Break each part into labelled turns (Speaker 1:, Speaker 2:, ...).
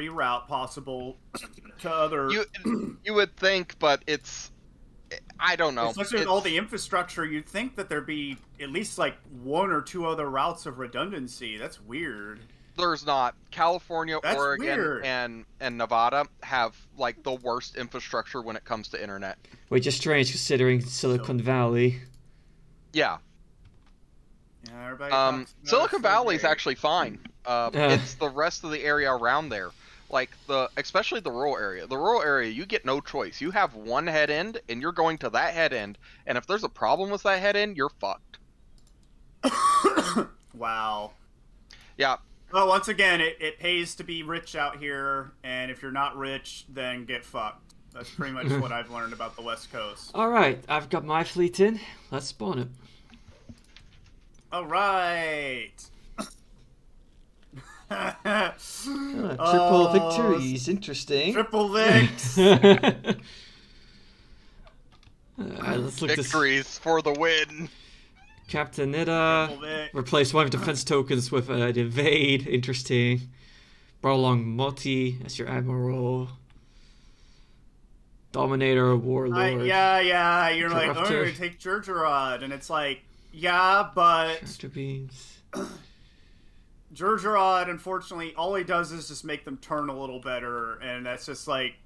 Speaker 1: reroute possible to other.
Speaker 2: You would think, but I don't know.
Speaker 1: Especially with all the infrastructure, you'd think that there'd be at least like one or two other routes of redundancy. That's weird.
Speaker 2: There's not. California,
Speaker 1: That's
Speaker 2: Oregon,
Speaker 1: weird.
Speaker 2: and Nevada have like the worst infrastructure when it comes to internet.
Speaker 3: Which is strange considering Silicon Valley.
Speaker 2: Yeah.
Speaker 1: Yeah, everybody talks about
Speaker 2: Silicon
Speaker 1: so
Speaker 2: Valley is
Speaker 1: great.
Speaker 2: actually fine. It's the rest of the area around there. Like especially the rural area. The rural area, you get no choice. You have one head end, and you're going to that head end. And if there's a problem with that head end, you're fucked.
Speaker 1: Wow.
Speaker 2: Yeah.
Speaker 1: Well, once again, it pays to be rich out here, and if you're not rich, then get fucked. That's pretty much what I've learned about the West Coast.
Speaker 3: All right, I've got my fleet in. Let's spawn it.
Speaker 1: All right.
Speaker 3: Triple victories, interesting.
Speaker 1: Triple Vicks.
Speaker 3: Let's look
Speaker 2: Victories for the win.
Speaker 3: Captain Nida. Replace one of defense tokens with an evade. Interesting. Brought along Motti as your admiral. Dominator, warlord.
Speaker 1: Yeah. You're like, oh,
Speaker 3: Corruptor.
Speaker 1: you're gonna take Jurgerod, and it's like, yeah, but
Speaker 3: Tractor beams.
Speaker 1: Jurgerod, unfortunately, all he does is just make them turn a little better, and that's just like,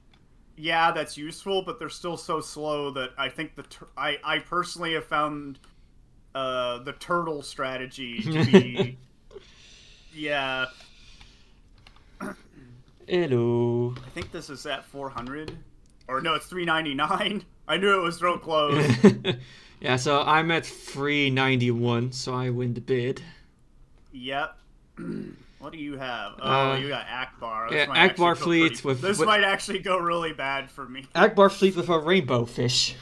Speaker 1: yeah, that's useful, but they're still so slow that I think I personally have found the turtle strategy to be, yeah.
Speaker 3: Hello.
Speaker 1: I think this is at 400, or no, it's 399. I knew it was real close.
Speaker 3: Yeah, so I'm at 391, so I win the bid.
Speaker 1: Yep. What do you have? Oh, you got Ackbar.
Speaker 3: Yeah, Ackbar fleet with...
Speaker 1: This might actually go really bad for me.
Speaker 3: Ackbar fleet with a rainbow fish.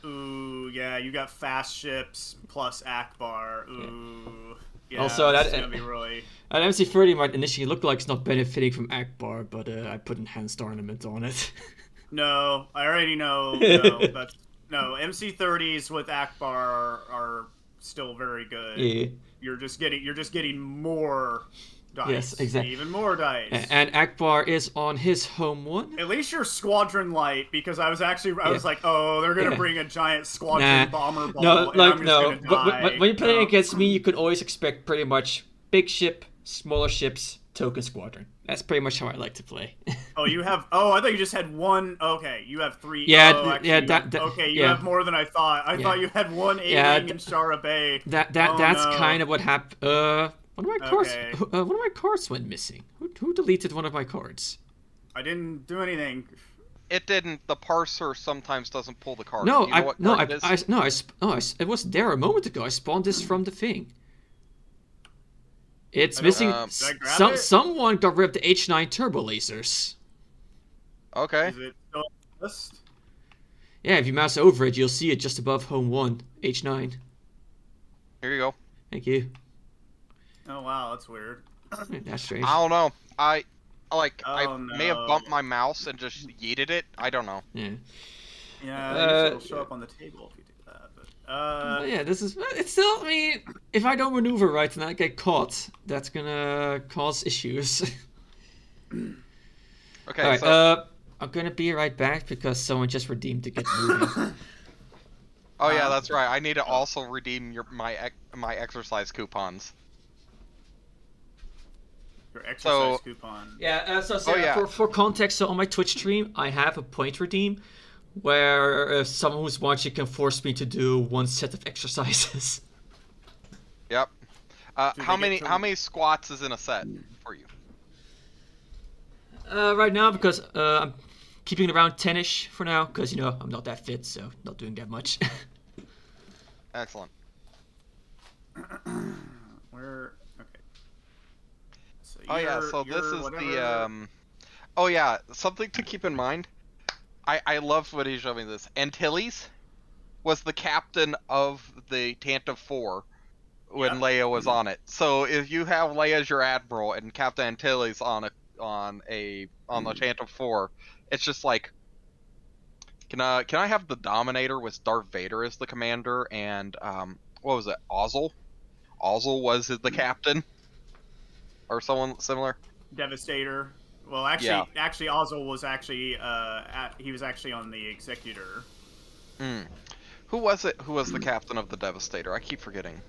Speaker 1: Ooh, yeah, you got fast ships plus Ackbar. Ooh. Yeah,
Speaker 3: Also,
Speaker 1: that's gonna be really...
Speaker 3: An MC30 might initially look like it's not benefiting from Ackbar, but I put enhanced ornament on it.
Speaker 1: No, I already know. No, MC30s with Ackbar are still very good.
Speaker 3: Yeah.
Speaker 1: You're just getting more dice.
Speaker 3: Yes, exactly.
Speaker 1: Even more dice.
Speaker 3: And Ackbar is on his home one.
Speaker 1: At least you're squadron light, because I was like, oh, they're gonna bring a giant squadron bomber ball.
Speaker 3: No,
Speaker 1: and
Speaker 3: like
Speaker 1: I'm just
Speaker 3: no.
Speaker 1: gonna die.
Speaker 3: But when you're playing against me, you can always expect pretty much big ship, smaller ships, token squadron. That's pretty much how I like to play.
Speaker 1: Oh, you have. Oh, I thought you just had one. Okay, you have three.
Speaker 3: Yeah,
Speaker 1: oh, actually,
Speaker 3: yeah.
Speaker 1: Okay, you have more than I thought. I thought you had one A-wing in Shara Bay.
Speaker 3: That's kind of what happened. One of my cards.
Speaker 1: Okay.
Speaker 3: One of my cards went missing. Who deleted one of my cards?
Speaker 1: I didn't do anything.
Speaker 2: It didn't. The parser sometimes doesn't pull the card.
Speaker 3: No,
Speaker 2: You know
Speaker 3: it was there a moment ago. I spawned this from the thing. It's missing. Someone got rid of the H9 turbo lasers.
Speaker 2: Okay.
Speaker 1: Is it still on the list?
Speaker 3: Yeah, if you mouse over it, you'll see it just above home 1, H9.
Speaker 2: Here you go.
Speaker 3: Thank you.
Speaker 1: Oh wow, that's weird.
Speaker 3: That's strange.
Speaker 2: I don't know. I
Speaker 1: Oh,
Speaker 2: may have bumped my mouse and just yeeted it. I don't know.
Speaker 3: Yeah.
Speaker 1: Yeah, it'll show up on the table if you do that.
Speaker 3: But yeah, it's still, I mean, if I don't maneuver right and I get caught, that's gonna cause issues.
Speaker 2: Okay,
Speaker 3: Alright,
Speaker 2: so...
Speaker 3: I'm gonna be right back because someone just redeemed to get moving.
Speaker 2: Oh yeah, that's right. I need to also redeem my exercise coupons.
Speaker 1: Your exercise coupon.
Speaker 3: Yeah, for context, so on my Twitch stream, I have a point redeem where if someone who's watching can force me to do one set of exercises.
Speaker 2: Yep. How many squats is in a set for you?
Speaker 3: Right now, because I'm keeping it around 10-ish for now, because, you know, I'm not that fit, so not doing that much.
Speaker 2: Excellent.
Speaker 1: Where... Okay. So
Speaker 2: Oh yeah, so this is the... Oh yeah, something to keep in mind. I loved when he showed me this. Antilles was the captain of the Tantive 4 when Leia was on it. So if you have Leia as your admiral and Captain Antilles on the Tantive 4, it's just like, can I have the Dominator with Darth Vader as the commander and what was it, Ozzel? Ozzel was the captain, or someone similar.
Speaker 1: Devastator. Well,
Speaker 2: Yeah.
Speaker 1: actually, Ozzel was actually he was actually on the Executor.
Speaker 2: Mm. Who was it? Who was the captain of the Devastator? I keep forgetting.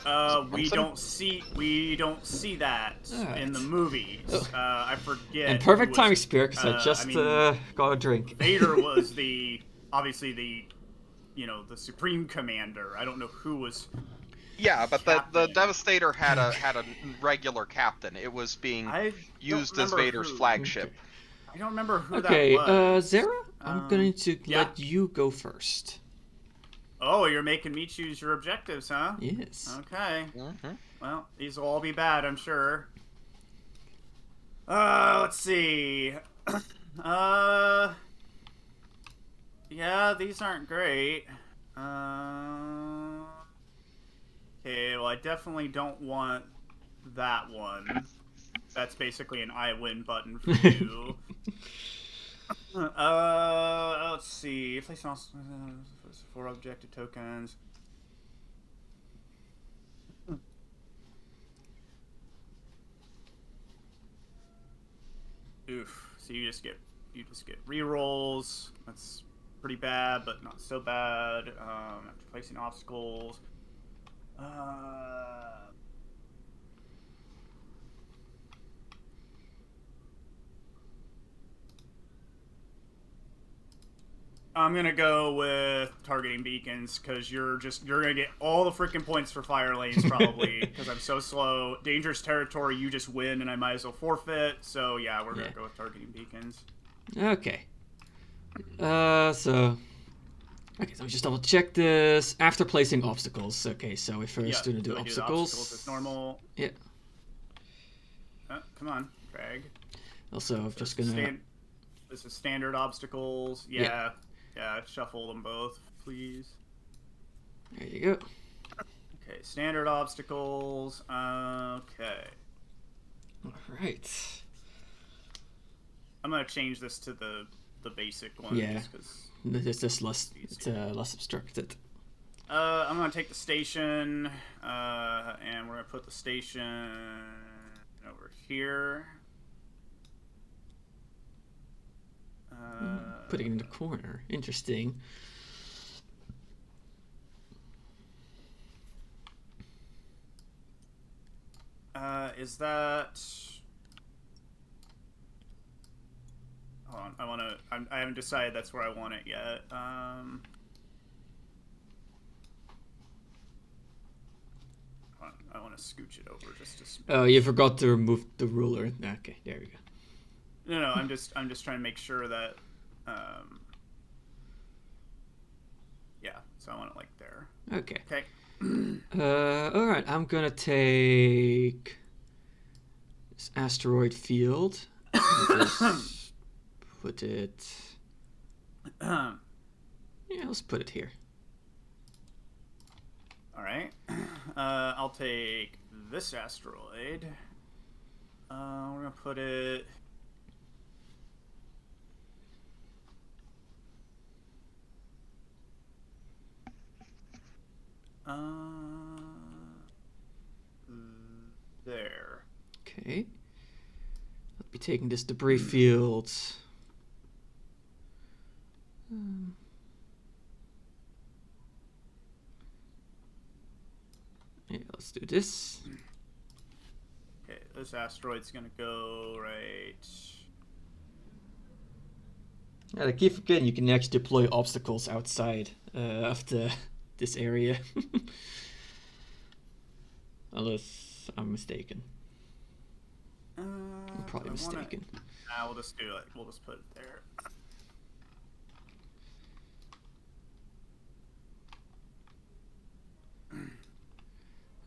Speaker 2: Was it
Speaker 1: We
Speaker 2: Crimson?
Speaker 1: don't see that in the
Speaker 3: Alright.
Speaker 1: movies.
Speaker 3: Oh.
Speaker 1: I forget.
Speaker 3: And
Speaker 1: Who
Speaker 3: perfect
Speaker 1: was,
Speaker 3: timing, Spear, because I
Speaker 1: I
Speaker 3: just
Speaker 1: mean,
Speaker 3: got a drink.
Speaker 1: Vader was obviously the the supreme commander. I don't know who was
Speaker 2: Yeah, but the
Speaker 1: captain.
Speaker 2: Devastator had a regular captain. It was being
Speaker 1: I don't
Speaker 2: used as
Speaker 1: remember
Speaker 2: Vader's
Speaker 1: who.
Speaker 2: flagship.
Speaker 1: I don't remember who that
Speaker 3: Okay,
Speaker 1: was.
Speaker 3: Zara, I'm going to
Speaker 1: Yeah.
Speaker 3: let you go first.
Speaker 1: Oh, you're making me choose your objectives, huh?
Speaker 3: Yes.
Speaker 1: Okay.
Speaker 2: Mm-hmm.
Speaker 1: Well, these will all be bad, I'm sure. Let's see. Yeah, these aren't great. Okay, well, I definitely don't want that one. That's basically an I win button for you. Let's see. Place also 4 objective tokens. Oof. So you just get rerolls. That's pretty bad, but not so bad. After placing obstacles. I'm gonna go with targeting beacons because you're gonna get all the freaking points for fire lanes probably because I'm so slow. Dangerous territory, you just win and I might as well forfeit. So yeah, we're gonna go with targeting beacons.
Speaker 3: Okay. So let me just double check this. After placing obstacles. Okay, so we're first gonna do obstacles.
Speaker 1: Obstacles as normal.
Speaker 3: Yeah.
Speaker 1: Come on, Craig.
Speaker 3: Also, I'm just gonna.
Speaker 1: This is standard obstacles. Yeah. Shuffle them both, please.
Speaker 3: There you go.
Speaker 1: Okay, standard obstacles. Okay.
Speaker 3: All right.
Speaker 1: I'm gonna change this to the basic one.
Speaker 3: Yeah.
Speaker 1: Just 'cause
Speaker 3: It's just less. It's less obstructed.
Speaker 1: I'm gonna take the station, and we're gonna put the station over here.
Speaker 3: Putting it in the corner. Interesting.
Speaker 1: Is that? Hold on. I haven't decided that's where I want it yet. I want to scooch it over just to.
Speaker 3: Oh, you forgot to remove the ruler. Okay, there we go.
Speaker 1: No, I'm just trying to make sure that. Yeah, so I want it like there.
Speaker 3: Okay.
Speaker 1: Okay.
Speaker 3: All right. I'm gonna take this asteroid field. Just put it. Yeah, let's put it here.
Speaker 1: All right. I'll take this asteroid. We're gonna put it. There.
Speaker 3: Okay. I'll be taking this debris field. Yeah, let's do this.
Speaker 1: Okay, this asteroid's gonna go right.
Speaker 3: Yeah, I keep forgetting you can actually deploy obstacles outside of this area. Unless I'm mistaken. I'm probably mistaken.
Speaker 1: We'll just do it. We'll just put it there.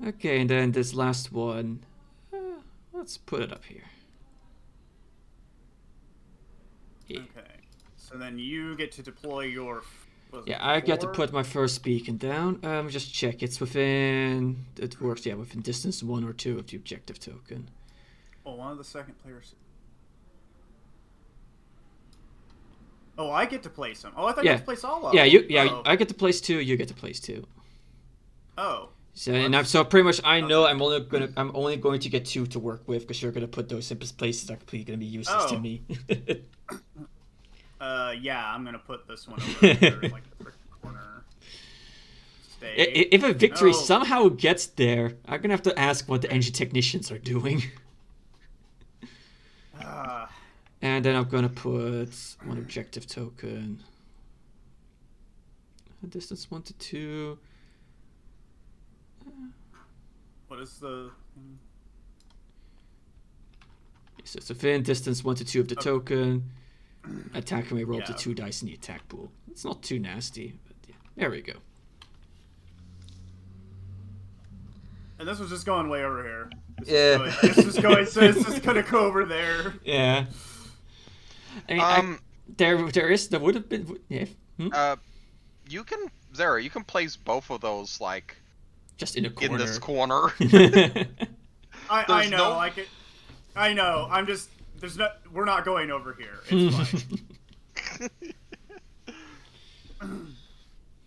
Speaker 3: Okay, and then this last one. Let's put it up here. Yeah.
Speaker 1: Okay. So then you get to deploy your.
Speaker 3: Yeah, I get to put my first beacon down. Just check it's within. It works. Yeah, within distance 1 or 2 of the objective token.
Speaker 1: Oh, one of the second players. Oh, I get to place them. Oh, I thought you had to place all of them.
Speaker 3: Yeah, I get to place 2. You get to place 2.
Speaker 1: Oh.
Speaker 3: So so pretty much I know I'm only going to get 2 to work with because you're gonna put those in places that are completely gonna be useless to me.
Speaker 1: Yeah, I'm gonna put this one over here in like the freaking corner. Stay.
Speaker 3: If a victory somehow gets there, I'm gonna have to ask what the engine technicians are doing. And then I'm gonna put 1 objective token. Distance 1 to 2.
Speaker 1: What is the?
Speaker 3: So it's within distance 1 to 2 of the token. Attacker may roll up to 2 dice in the attack pool. It's not too nasty, but yeah. There we go.
Speaker 1: And this was just going way over here.
Speaker 3: This
Speaker 1: is going. So it's just gonna go over there.
Speaker 3: Yeah. I mean, there would have been. Yeah.
Speaker 2: You can place both of those like
Speaker 3: just in a corner.
Speaker 2: In this corner.
Speaker 1: I know. I know. I'm just. We're not going over here. It's fine.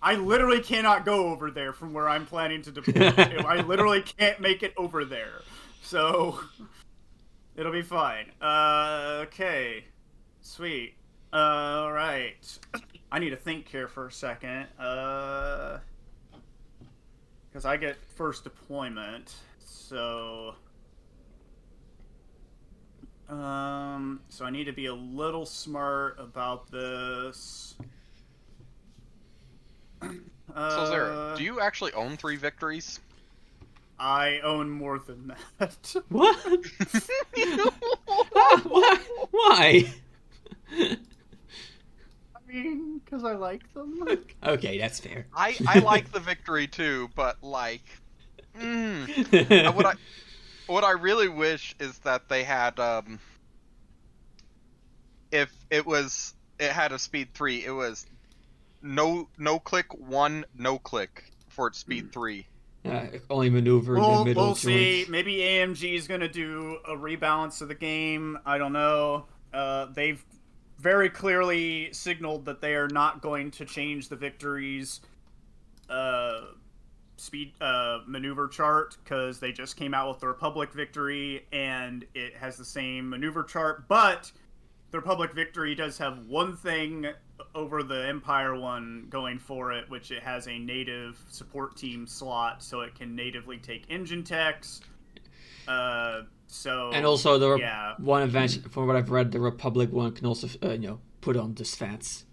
Speaker 1: I literally cannot go over there from where I'm planning to deploy. I literally can't make it over there. So it'll be fine. Okay. Sweet. Alright. I need to think here for a second. Because I get first deployment. So I need to be a little smart about this.
Speaker 2: So Zara, do you actually own 3 victories?
Speaker 1: I own more than that.
Speaker 3: What? Why?
Speaker 2: I
Speaker 1: mean, because I like them.
Speaker 3: Okay, that's fair.
Speaker 2: I like the victory too, but like, what I really wish is that they had if it had a speed 3, it was no click 1, no click for its speed 3.
Speaker 3: Only maneuver in the middle.
Speaker 1: We'll see. Maybe AMG is gonna do a rebalance of the game. I don't know. They've very clearly signaled that they are not going to change the victories speed maneuver chart because they just came out with the Republic victory and it has the same maneuver chart, but the Republic victory does have one thing over the Empire one going for it, which it has a native support team slot, so it can natively take engine techs.
Speaker 3: And also one advantage, from what I've read, the Republic one can also put on the SFATs.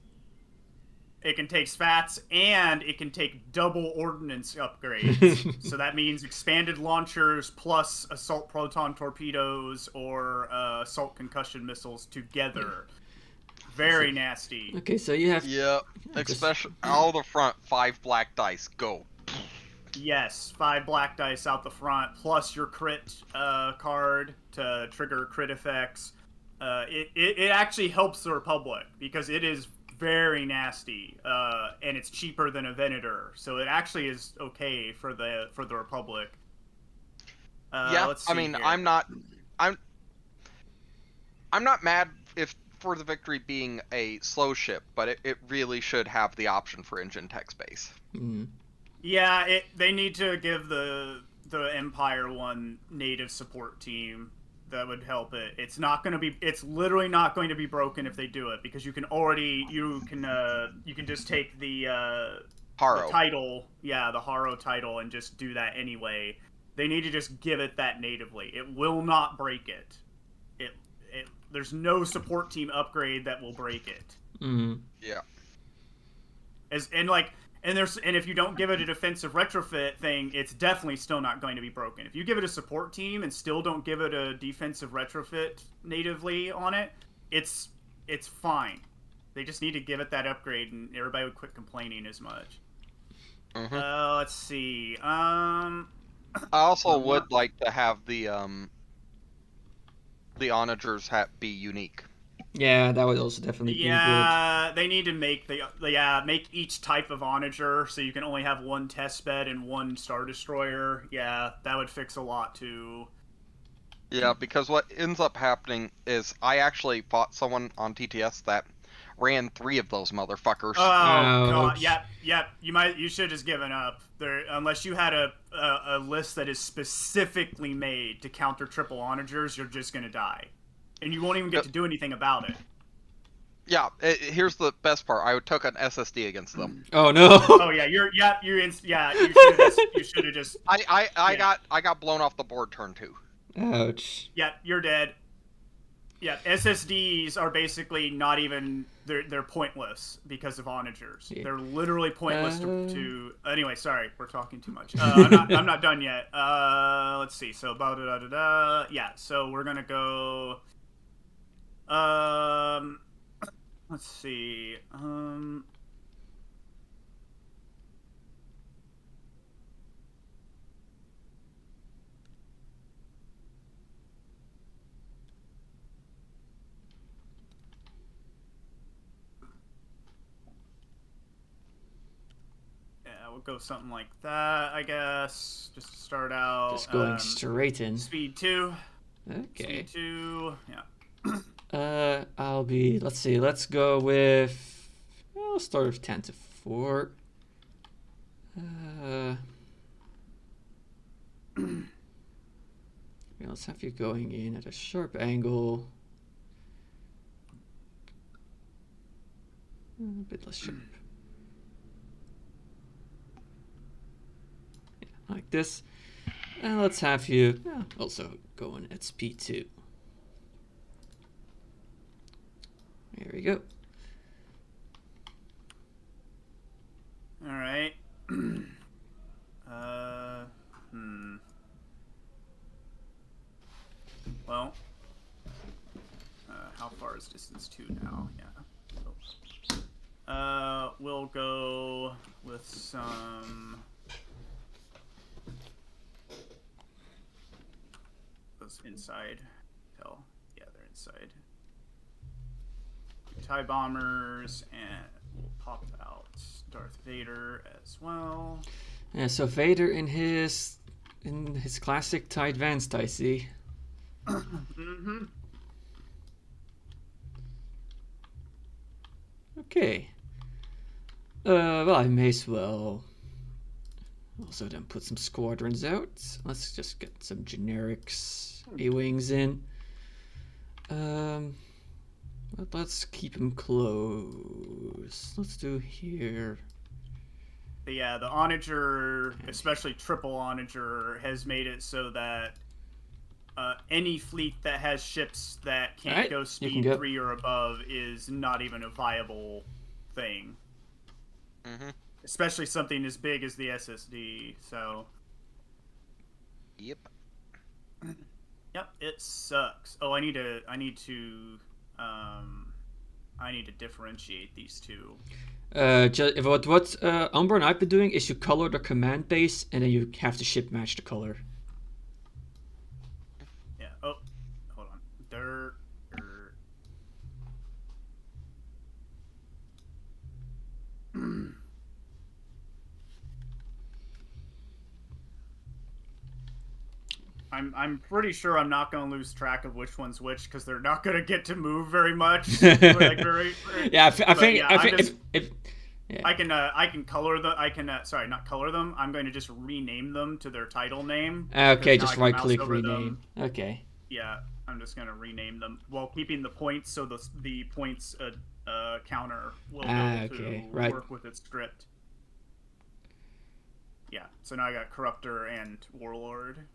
Speaker 1: It can take SFATs and it can take double ordnance upgrades. So that means expanded launchers plus assault proton torpedoes or assault concussion missiles together. Very nasty.
Speaker 3: Okay, so you have...
Speaker 2: Yeah, especially out the front, 5 black dice, go.
Speaker 1: Yes, 5 black dice out the front, plus your crit card to trigger crit effects. It actually helps the Republic, because it is very nasty, and it's cheaper than a Venator, so it actually is okay for the Republic.
Speaker 2: I mean, here. I'm not mad for the victory being a slow ship, but it really should have the option for engine tech space.
Speaker 3: Mm.
Speaker 1: Yeah, they need to give the Empire one native support team. That would help it. It's literally not going to be broken if they do it, because you can just take the
Speaker 2: Haro
Speaker 1: title, the Haro title, and just do that anyway. They need to just give it that natively. It will not break it. There's no support team upgrade that will break it.
Speaker 3: Mm-hmm.
Speaker 2: Yeah.
Speaker 1: And if you don't give it a defensive retrofit thing, it's definitely still not going to be broken. If you give it a support team and still don't give it a defensive retrofit natively on it, it's fine. They just need to give it that upgrade, and everybody would quit complaining as much.
Speaker 2: Mm-hmm.
Speaker 1: Let's see. I
Speaker 2: also would like to have the onagers be unique.
Speaker 3: Yeah, that would also definitely be good.
Speaker 1: Yeah, they need to make make each type of onager so you can only have one test bed and one Star Destroyer. Yeah, that would fix a lot too.
Speaker 2: Yeah, because what ends up happening is I actually fought someone on TTS that ran 3 of those motherfuckers.
Speaker 1: Oh god,
Speaker 3: Ouch.
Speaker 1: yep. You should have just given up there, unless you had a list that is specifically made to counter triple onagers. You're just gonna die, and you won't even get to do anything about it.
Speaker 2: Yeah, here's the best part. I took an SSD against them.
Speaker 3: Oh no.
Speaker 1: Oh yeah, you should have just.
Speaker 2: I got blown off the board turn 2.
Speaker 3: Ouch.
Speaker 1: Yeah, you're dead. Yeah, SSDs are basically not even they're pointless because of onagers.
Speaker 3: Yeah.
Speaker 1: They're literally pointless to. Anyway, sorry, we're talking too much. I'm not done yet. Let's see. So yeah. So we're gonna go. Let's see. We'll go something like that, I guess. Just to start out.
Speaker 3: Just going straight in.
Speaker 1: Speed 2.
Speaker 3: Okay.
Speaker 1: Speed 2. Yeah.
Speaker 3: I'll be. Let's see. Let's go with. I'll start with 10 to 4. Let's have you going in at a sharp angle. A bit less sharp. Yeah, like this. And let's have you also going at speed 2. There we go.
Speaker 1: All right. Well, how far is distance 2 now? Yeah. We'll go with some. Those inside. Yeah, they're inside. TIE bombers, and we'll pop out Darth Vader as well.
Speaker 3: Yeah, so Vader in his classic TIE Advanced, I see.
Speaker 1: Mm-hmm.
Speaker 3: Okay. Well, I may as well also then put some squadrons out. Let's just get some generics A-wings in. But let's keep them close. Let's do here.
Speaker 1: But yeah, the onager, especially triple onager, has made it so that any fleet that has ships that can't go speed 3 or above is not even a viable thing.
Speaker 2: Mm-hmm.
Speaker 1: Especially something as big as the SSD. So.
Speaker 2: Yep.
Speaker 1: Yep, it sucks. Oh, I need to differentiate these two.
Speaker 3: What Umber and I've been doing is you color the command base and then you have the ship match the color.
Speaker 1: Yeah. Oh, hold on. Dirt. I'm pretty sure I'm not going to lose track of which one's which because they're not going to get to move very much. I think I can color them. Sorry, not color them. I'm going to just rename them to their title name.
Speaker 3: Okay, just right click rename. Okay.
Speaker 1: Yeah, I'm just going to rename them while keeping the points, so the points counter will work with its script. Yeah, so now I got Corruptor and Warlord.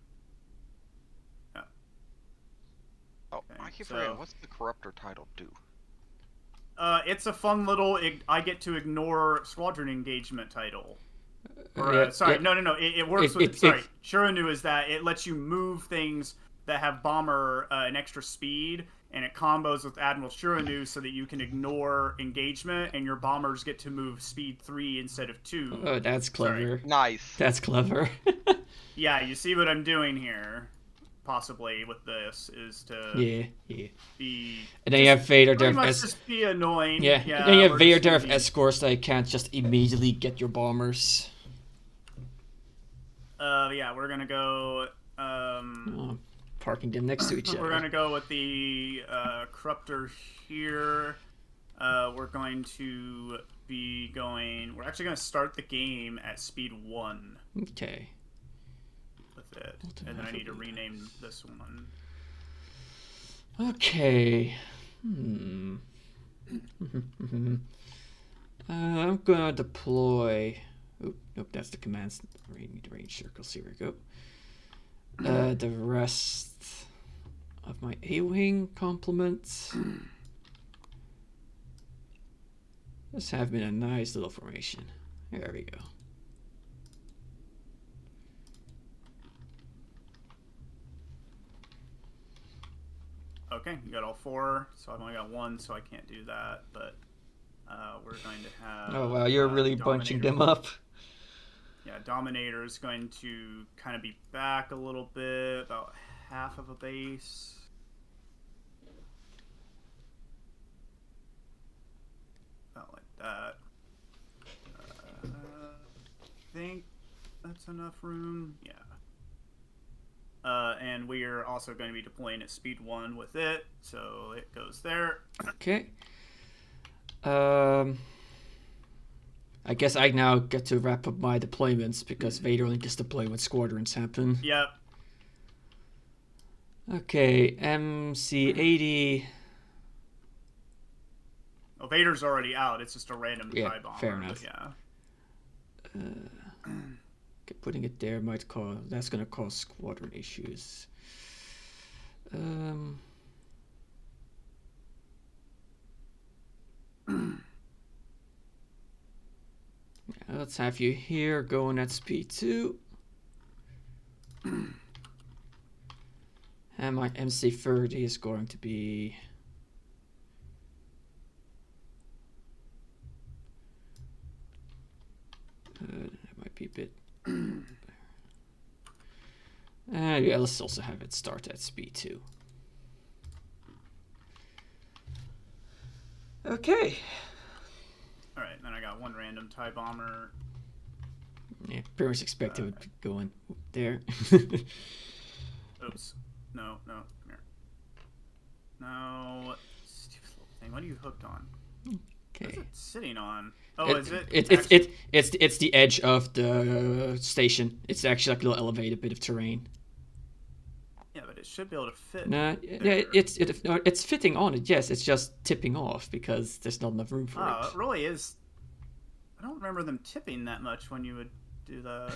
Speaker 2: Oh, okay, I keep forgetting. What's the Corruptor title do?
Speaker 1: It's a fun little. I get to ignore squadron engagement title. No. It works with. Shiranu is that it lets you move things that have bomber an extra speed, and it combos with Admiral Shiranu so that you can ignore engagement, and your bombers get to move speed 3 instead of 2.
Speaker 3: Oh, that's clever.
Speaker 2: Nice.
Speaker 3: That's clever.
Speaker 1: Yeah, you see what I'm doing here. Possibly with this is to be,
Speaker 3: and then you have Vader there.
Speaker 1: Just be annoying.
Speaker 3: Yeah. And then you have Vader there with escorts that you can't just immediately get your bombers.
Speaker 1: Yeah, we're gonna go.
Speaker 3: Parking them next to each other.
Speaker 1: We're gonna go with the Corruptor here. we're going to be going. We're actually going to start the game at speed 1.
Speaker 3: Okay.
Speaker 1: With it, and then I need to rename this one.
Speaker 3: Okay. I'm gonna deploy. Oop, nope, that's the commands. Range circles. Here we go. The rest of my A-wing complement. Just have been a nice little formation. There we go.
Speaker 1: Okay, you got all 4, so I've only got 1, so I can't do that, but we're going to have...
Speaker 3: Oh wow, you're really bunching them up.
Speaker 1: Yeah, Dominator is going to kind of be back a little bit, about half of a base. About like that. I think that's enough room. Yeah. And we are also going to be deploying at speed 1 with it, so it goes there.
Speaker 3: Okay. I guess I now get to wrap up my deployments because Vader only gets to play when squadrons happen.
Speaker 1: Yep.
Speaker 3: Okay, MC-80.
Speaker 1: Well, Vader's already out. It's just a random TIE bomber.
Speaker 3: Fair enough.
Speaker 1: Yeah.
Speaker 3: Putting it there might cause... That's going to cause squadron issues. Let's have you here going at speed 2. And my MC-30 is going to be... that might be a bit... yeah, let's also have it start at speed 2. Okay.
Speaker 1: Alright, then I got 1 random TIE bomber.
Speaker 3: Yeah, pretty much expect it would be going there.
Speaker 1: Oops. No, come here. No. Stupid little thing. What are you hooked on?
Speaker 3: Okay.
Speaker 1: What is it sitting on? Oh, is it?
Speaker 3: It's the edge of the station. It's actually like a little elevated bit of terrain.
Speaker 1: Yeah, but it should be able to fit.
Speaker 3: No, yeah, it's fitting on it. Yes, it's just tipping off because there's not enough room for it.
Speaker 1: Oh, it really is. I don't remember them tipping that much when you would do that.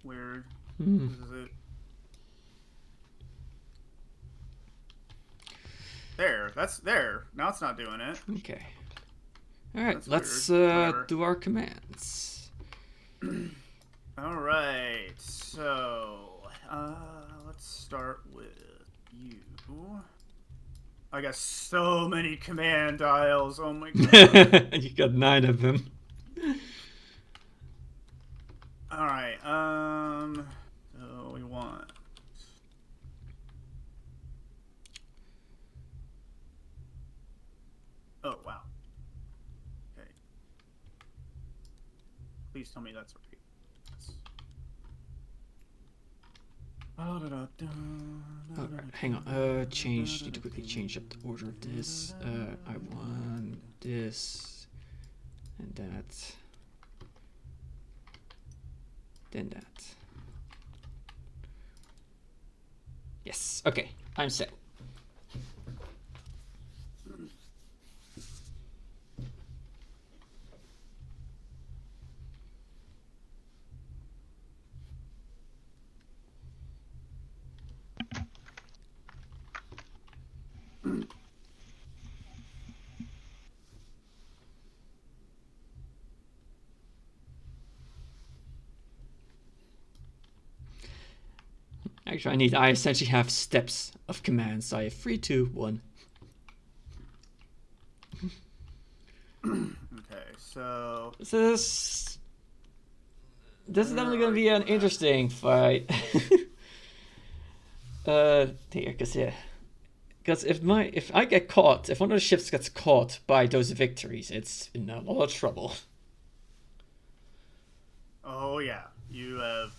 Speaker 1: Weird. This is it. There. That's there. Now it's not doing it.
Speaker 3: Okay. All right.
Speaker 1: That's
Speaker 3: let's
Speaker 1: weird.
Speaker 3: do our commands.
Speaker 1: All right. So let's start with you. I got so many command dials. Oh my god.
Speaker 3: You got 9 of them.
Speaker 1: All right. So we want. Oh wow. Okay. Please tell me that's right.
Speaker 3: Oh, hang on. Need to quickly change up the order of this. I want this and that. Then that. Yes. Okay. I'm set. Actually, I essentially have steps of commands. So I have 3, 2, 1.
Speaker 1: Okay, so
Speaker 3: This is definitely going to be an interesting fight. Because if I get caught, if one of the ships gets caught by those victories, it's in a lot of trouble.
Speaker 1: oh yeah, you have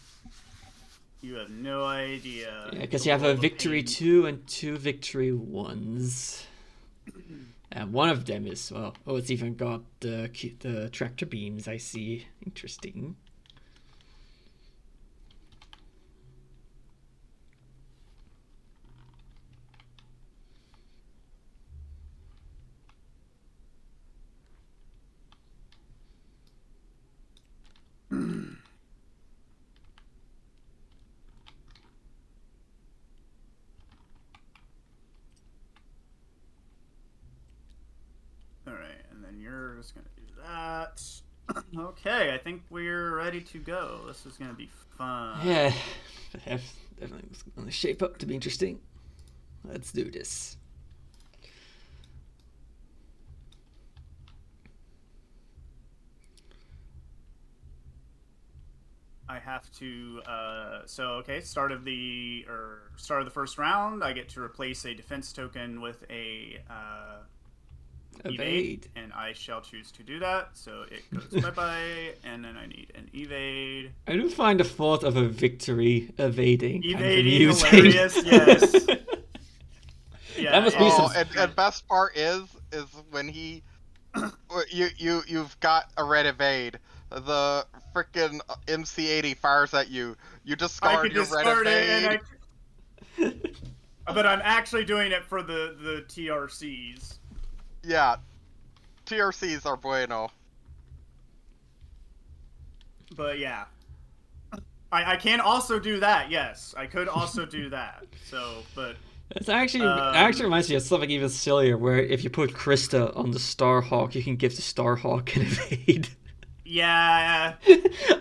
Speaker 1: no idea.
Speaker 3: Yeah, because you have a victory 2 and 2 victory 1s. And one of them is, well, oh, it's even got the tractor beams, I see. Interesting.
Speaker 1: You're just gonna do that. Okay, I think we're ready to go. This is gonna be fun.
Speaker 3: Yeah, definitely was gonna shape up to be interesting. Let's do this.
Speaker 1: I have to. Okay. Start of the first round. I get to replace a defense token with a. Evade, and I shall choose to do that. So it goes bye-bye, and then I need an evade.
Speaker 3: I do find the thought of a victory evading
Speaker 1: hilarious. Yes.
Speaker 3: Yeah, that must be some...
Speaker 2: and best part is when you've got a red evade. The freaking MC80 fires at you. You discard your red evade.
Speaker 1: But I'm actually doing it for the TRCs.
Speaker 2: Yeah, TRCs are bueno.
Speaker 1: But yeah, I can also do that. Yes, I could also do that. So, but
Speaker 3: it's actually reminds me of something even sillier, where if you put Krista on the Starhawk, you can give the Starhawk an evade.
Speaker 1: Yeah.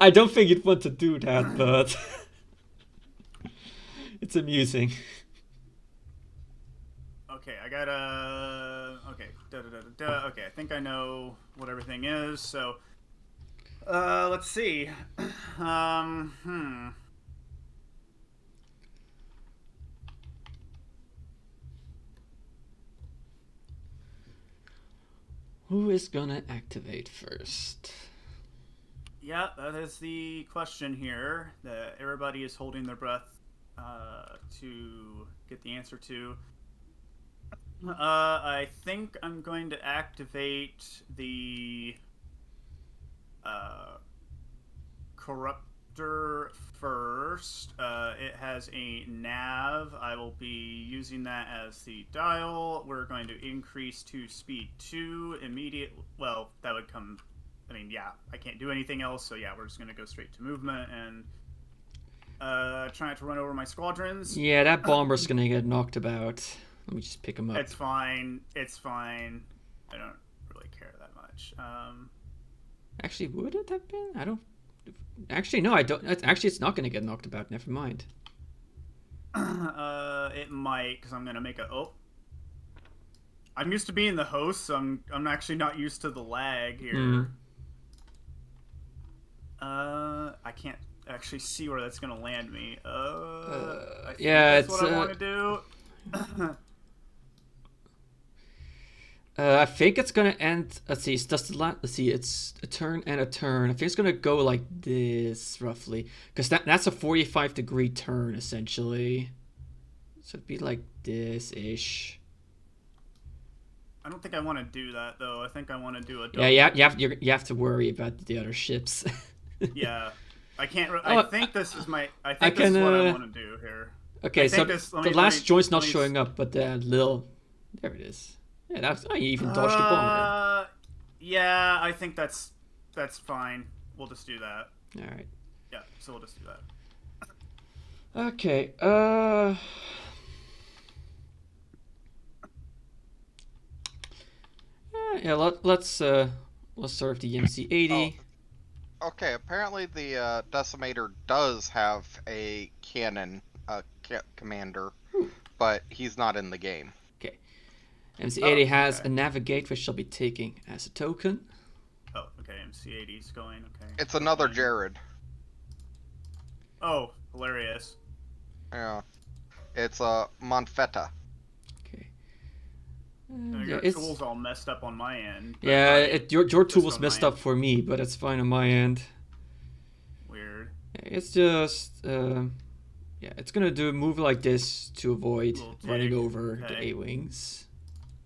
Speaker 3: I don't think you'd want to do that, but it's amusing.
Speaker 1: Okay, I gotta. Okay, Okay, I think I know what everything is. So, let's see.
Speaker 3: Who is gonna activate first?
Speaker 1: Yeah, that is the question here that everybody is holding their breath to get the answer to. I think I'm going to activate the Corruptor first. It has a nav. I will be using that as the dial. We're going to increase to speed 2 immediate. Well, that would come. I mean, yeah, I can't do anything else, so yeah, we're just going to go straight to movement and trying to run over my squadrons.
Speaker 3: Yeah, that bomber's going to get knocked about. Let me just pick him up.
Speaker 1: It's fine. It's fine. I don't really care that much.
Speaker 3: Actually, would it have been? I don't... Actually, no, I don't. Actually, it's not going to get knocked about. Never mind.
Speaker 1: It might, because I'm going to make a... Oh. I'm used to being the host, so I'm actually not used to the lag here. I can't actually see where that's going to land me. I think that's what I want to do.
Speaker 3: I think it's gonna end. Let's see. It's a turn and a turn. I think it's gonna go like this roughly, because that's a 45-degree turn essentially. So it'd be like this ish.
Speaker 1: I don't think I want to do that though. I think I want to do a.
Speaker 3: Yeah, you have to worry about the other ships.
Speaker 1: Yeah, I can't. I think this is my. I think this is what I want to do here.
Speaker 3: Okay, so the last joint's not showing up, but the little. There it is. Yeah, that's. Oh, you even dodged the bomber.
Speaker 1: Yeah, I think that's fine. We'll just do that.
Speaker 3: All right.
Speaker 1: Yeah, so we'll just do that.
Speaker 3: Okay. Yeah. Let's start with the MC80.
Speaker 2: Oh. Okay. Apparently, the Decimator does have a cannon commander, but he's not in the game.
Speaker 3: Okay. MC80 has a navigate, which shall be taking as a token.
Speaker 1: Oh, okay. MC80's going. Okay.
Speaker 2: It's another Jared.
Speaker 1: Oh, hilarious.
Speaker 2: Yeah. It's a Monfetta.
Speaker 3: Okay.
Speaker 1: Your tool's all messed up on my end.
Speaker 3: Yeah, your tool was messed up for me, but it's fine on my end.
Speaker 1: Weird.
Speaker 3: It's just yeah, it's gonna do a move like this to avoid running over the A-wings.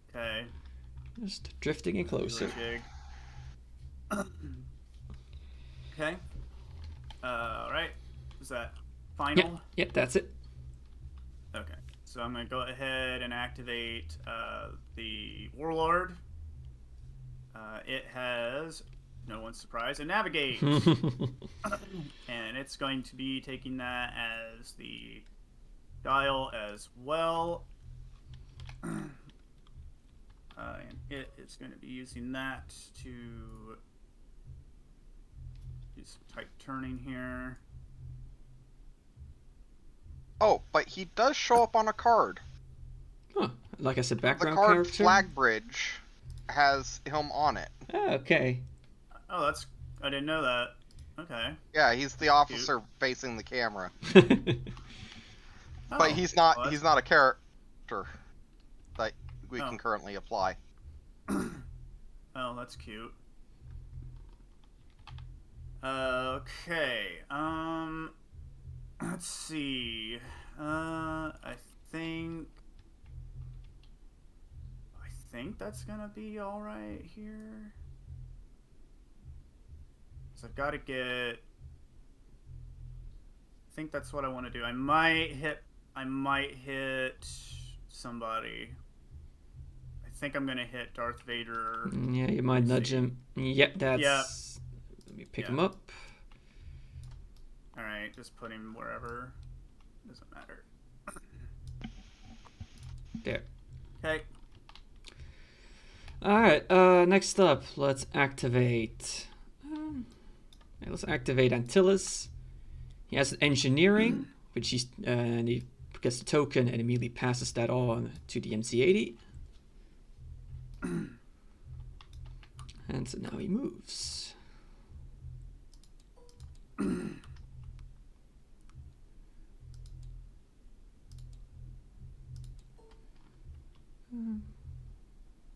Speaker 1: Okay.
Speaker 3: Just drifting in closer.
Speaker 1: Jig. Okay. Right. Is that final?
Speaker 3: Yeah, that's it.
Speaker 1: Okay. So I'm going to go ahead and activate the Warlord. It has, no one's surprised, a Navigate. And it's going to be taking that as the dial as well. And it is going to be using that to do some tight turning here.
Speaker 2: Oh, but he does show up on a card.
Speaker 3: Huh. Like I said, background
Speaker 2: the card
Speaker 3: character.
Speaker 2: Flagbridge has him on it.
Speaker 3: Oh, okay.
Speaker 1: Oh, that's, I didn't know that. Okay.
Speaker 2: Yeah, he's the officer facing the camera.
Speaker 1: Oh,
Speaker 2: But he's not.
Speaker 1: well,
Speaker 2: He's not a character that we can currently apply.
Speaker 1: Oh, that's cute. Okay. Let's see. I think that's gonna be all right here. So I've got to get. I think that's what I want to do. I might hit somebody. I think I'm gonna hit Darth Vader.
Speaker 3: Yeah, you might nudge him. Yep, that's.
Speaker 1: Yep.
Speaker 3: Let me pick him up.
Speaker 1: All right, just put him wherever. Doesn't matter.
Speaker 3: There.
Speaker 1: Okay.
Speaker 3: All right. Next up, let's activate. Let's activate Antilles. He has engineering, which he gets the token and immediately passes that on to the MC80. And so now he moves.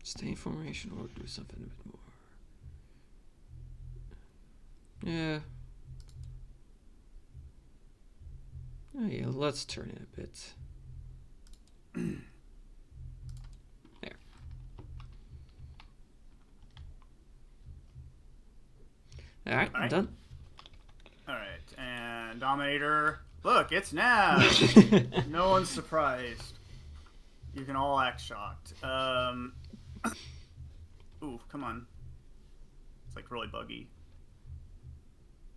Speaker 3: Stay in formation or do something a bit more. Yeah. Oh yeah, let's turn it a bit. There. Alright, I'm done.
Speaker 1: Alright, and Dominator. Look, it's Nav! No one's surprised. You can all act shocked. Ooh, come on. It's like really buggy.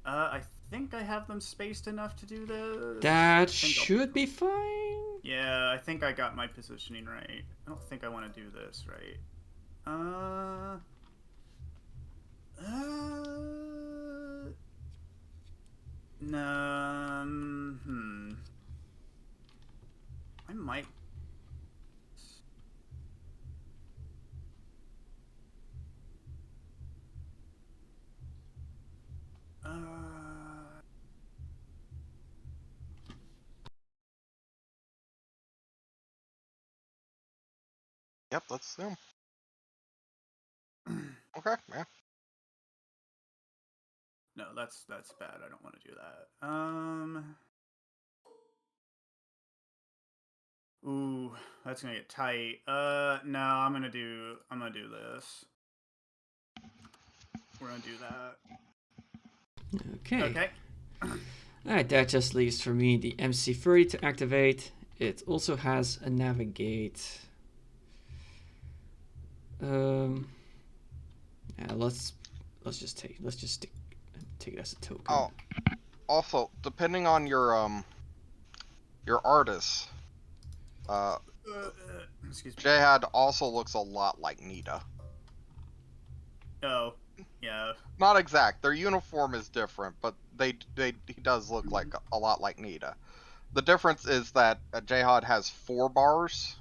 Speaker 1: I think I have them spaced enough to do this.
Speaker 3: That should be fine.
Speaker 1: Yeah, I think I got my positioning right. I don't think I want to do this right. I might.
Speaker 2: Yep, let's assume. Okay, yeah.
Speaker 1: No, that's bad. I don't want to do that. Ooh, that's gonna get tight. No, I'm gonna do this. We're gonna do that.
Speaker 3: Okay.
Speaker 1: Okay.
Speaker 3: Alright, that just leaves for me the MC30 to activate. It also has a navigate. Yeah, let's just take it as a token.
Speaker 2: Oh, also, depending on your artist,
Speaker 1: Excuse me.
Speaker 2: Jihad also looks a lot like Nita.
Speaker 1: Oh, yeah.
Speaker 2: Not exact. Their uniform is different, but he does look like a lot like Nita. The difference is that Jihad has 4 bars,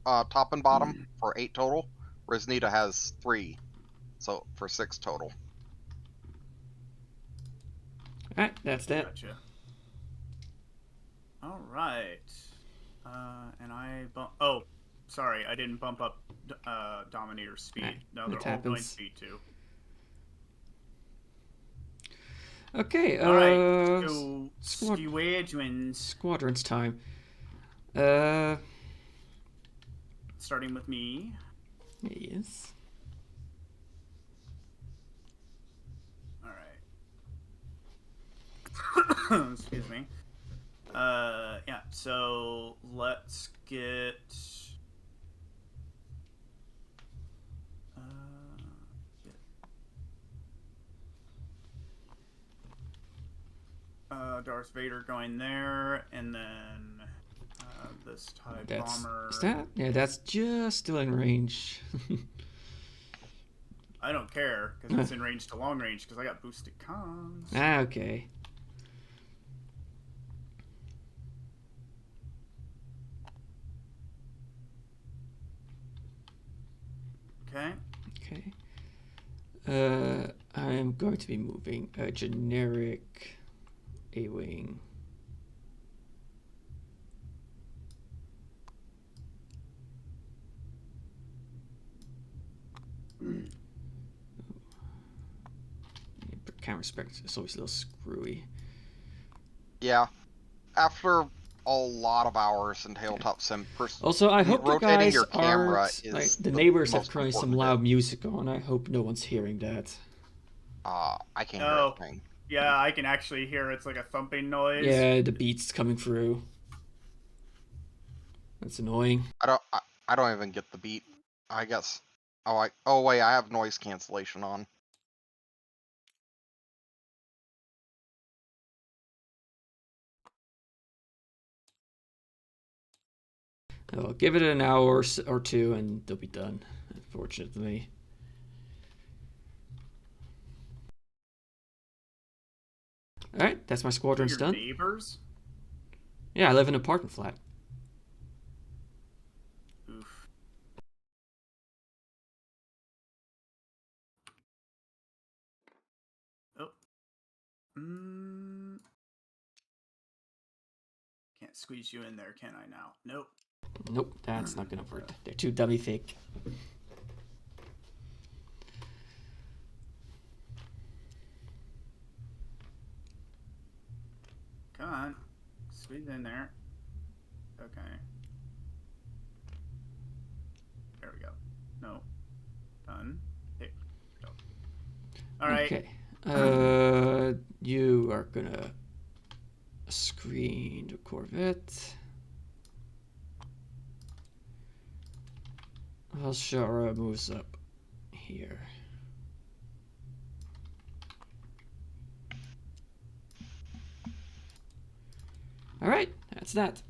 Speaker 2: top and bottom, for 8 total, whereas Nita has 3, so for 6 total.
Speaker 3: Alright, that's that.
Speaker 1: Gotcha. All right. And I bump. Oh, sorry, I didn't bump up Dominator's speed.
Speaker 3: Right,
Speaker 1: No, they're all going speed too.
Speaker 3: Okay.
Speaker 1: All right. So
Speaker 3: Squadrons time.
Speaker 1: Starting with me.
Speaker 3: Yes.
Speaker 1: Excuse me. Yeah, so let's get... Darth Vader going there, and then this TIE bomber...
Speaker 3: Is that? Yeah, that's just still in range.
Speaker 1: I don't care, because it's in range to long range, because I got boosted comms.
Speaker 3: Ah, okay.
Speaker 1: Okay.
Speaker 3: Okay. I'm going to be moving a generic A-wing. Camera specs is always a little screwy.
Speaker 2: Yeah. After a lot of hours in tabletop sim,
Speaker 3: also, I hope the guys
Speaker 2: your camera
Speaker 3: aren't,
Speaker 2: is
Speaker 3: like, the neighbors have
Speaker 2: most
Speaker 3: turned some
Speaker 2: important
Speaker 3: loud
Speaker 2: bit.
Speaker 3: music on. I hope no one's hearing that.
Speaker 2: I can't hear anything.
Speaker 1: Yeah, I can actually hear it's like a thumping noise.
Speaker 3: Yeah, the beats coming through. That's annoying.
Speaker 2: I don't even get the beat. I guess. Oh wait, I have noise cancellation on.
Speaker 3: I'll give it an hour or two and they'll be done, unfortunately. Alright, that's my squadron's done.
Speaker 1: Neighbors?
Speaker 3: Yeah, I live in an apartment flat.
Speaker 1: Oof. Oh. Can't squeeze you in there, can I now? Nope.
Speaker 3: Nope, that's not gonna work. They're too dummy fake.
Speaker 1: Come on. Squeeze in there. Okay. There we go. No. Done. There we go. Alright.
Speaker 3: Okay. You are gonna screen the Corvette. While Shara moves up here. Alright, that's that.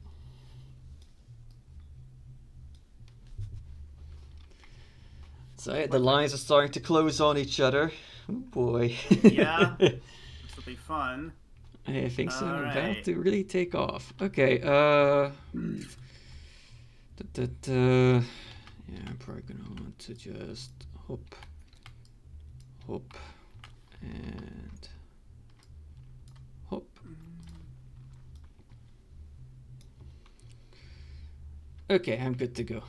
Speaker 3: So the lines are starting to close on each other. Oh boy.
Speaker 1: Yeah. This will be fun.
Speaker 3: I think so. I'm about
Speaker 1: Alright.
Speaker 3: to really take off. Okay, yeah, I'm probably gonna want to just hop, and hop. Okay, I'm good to go.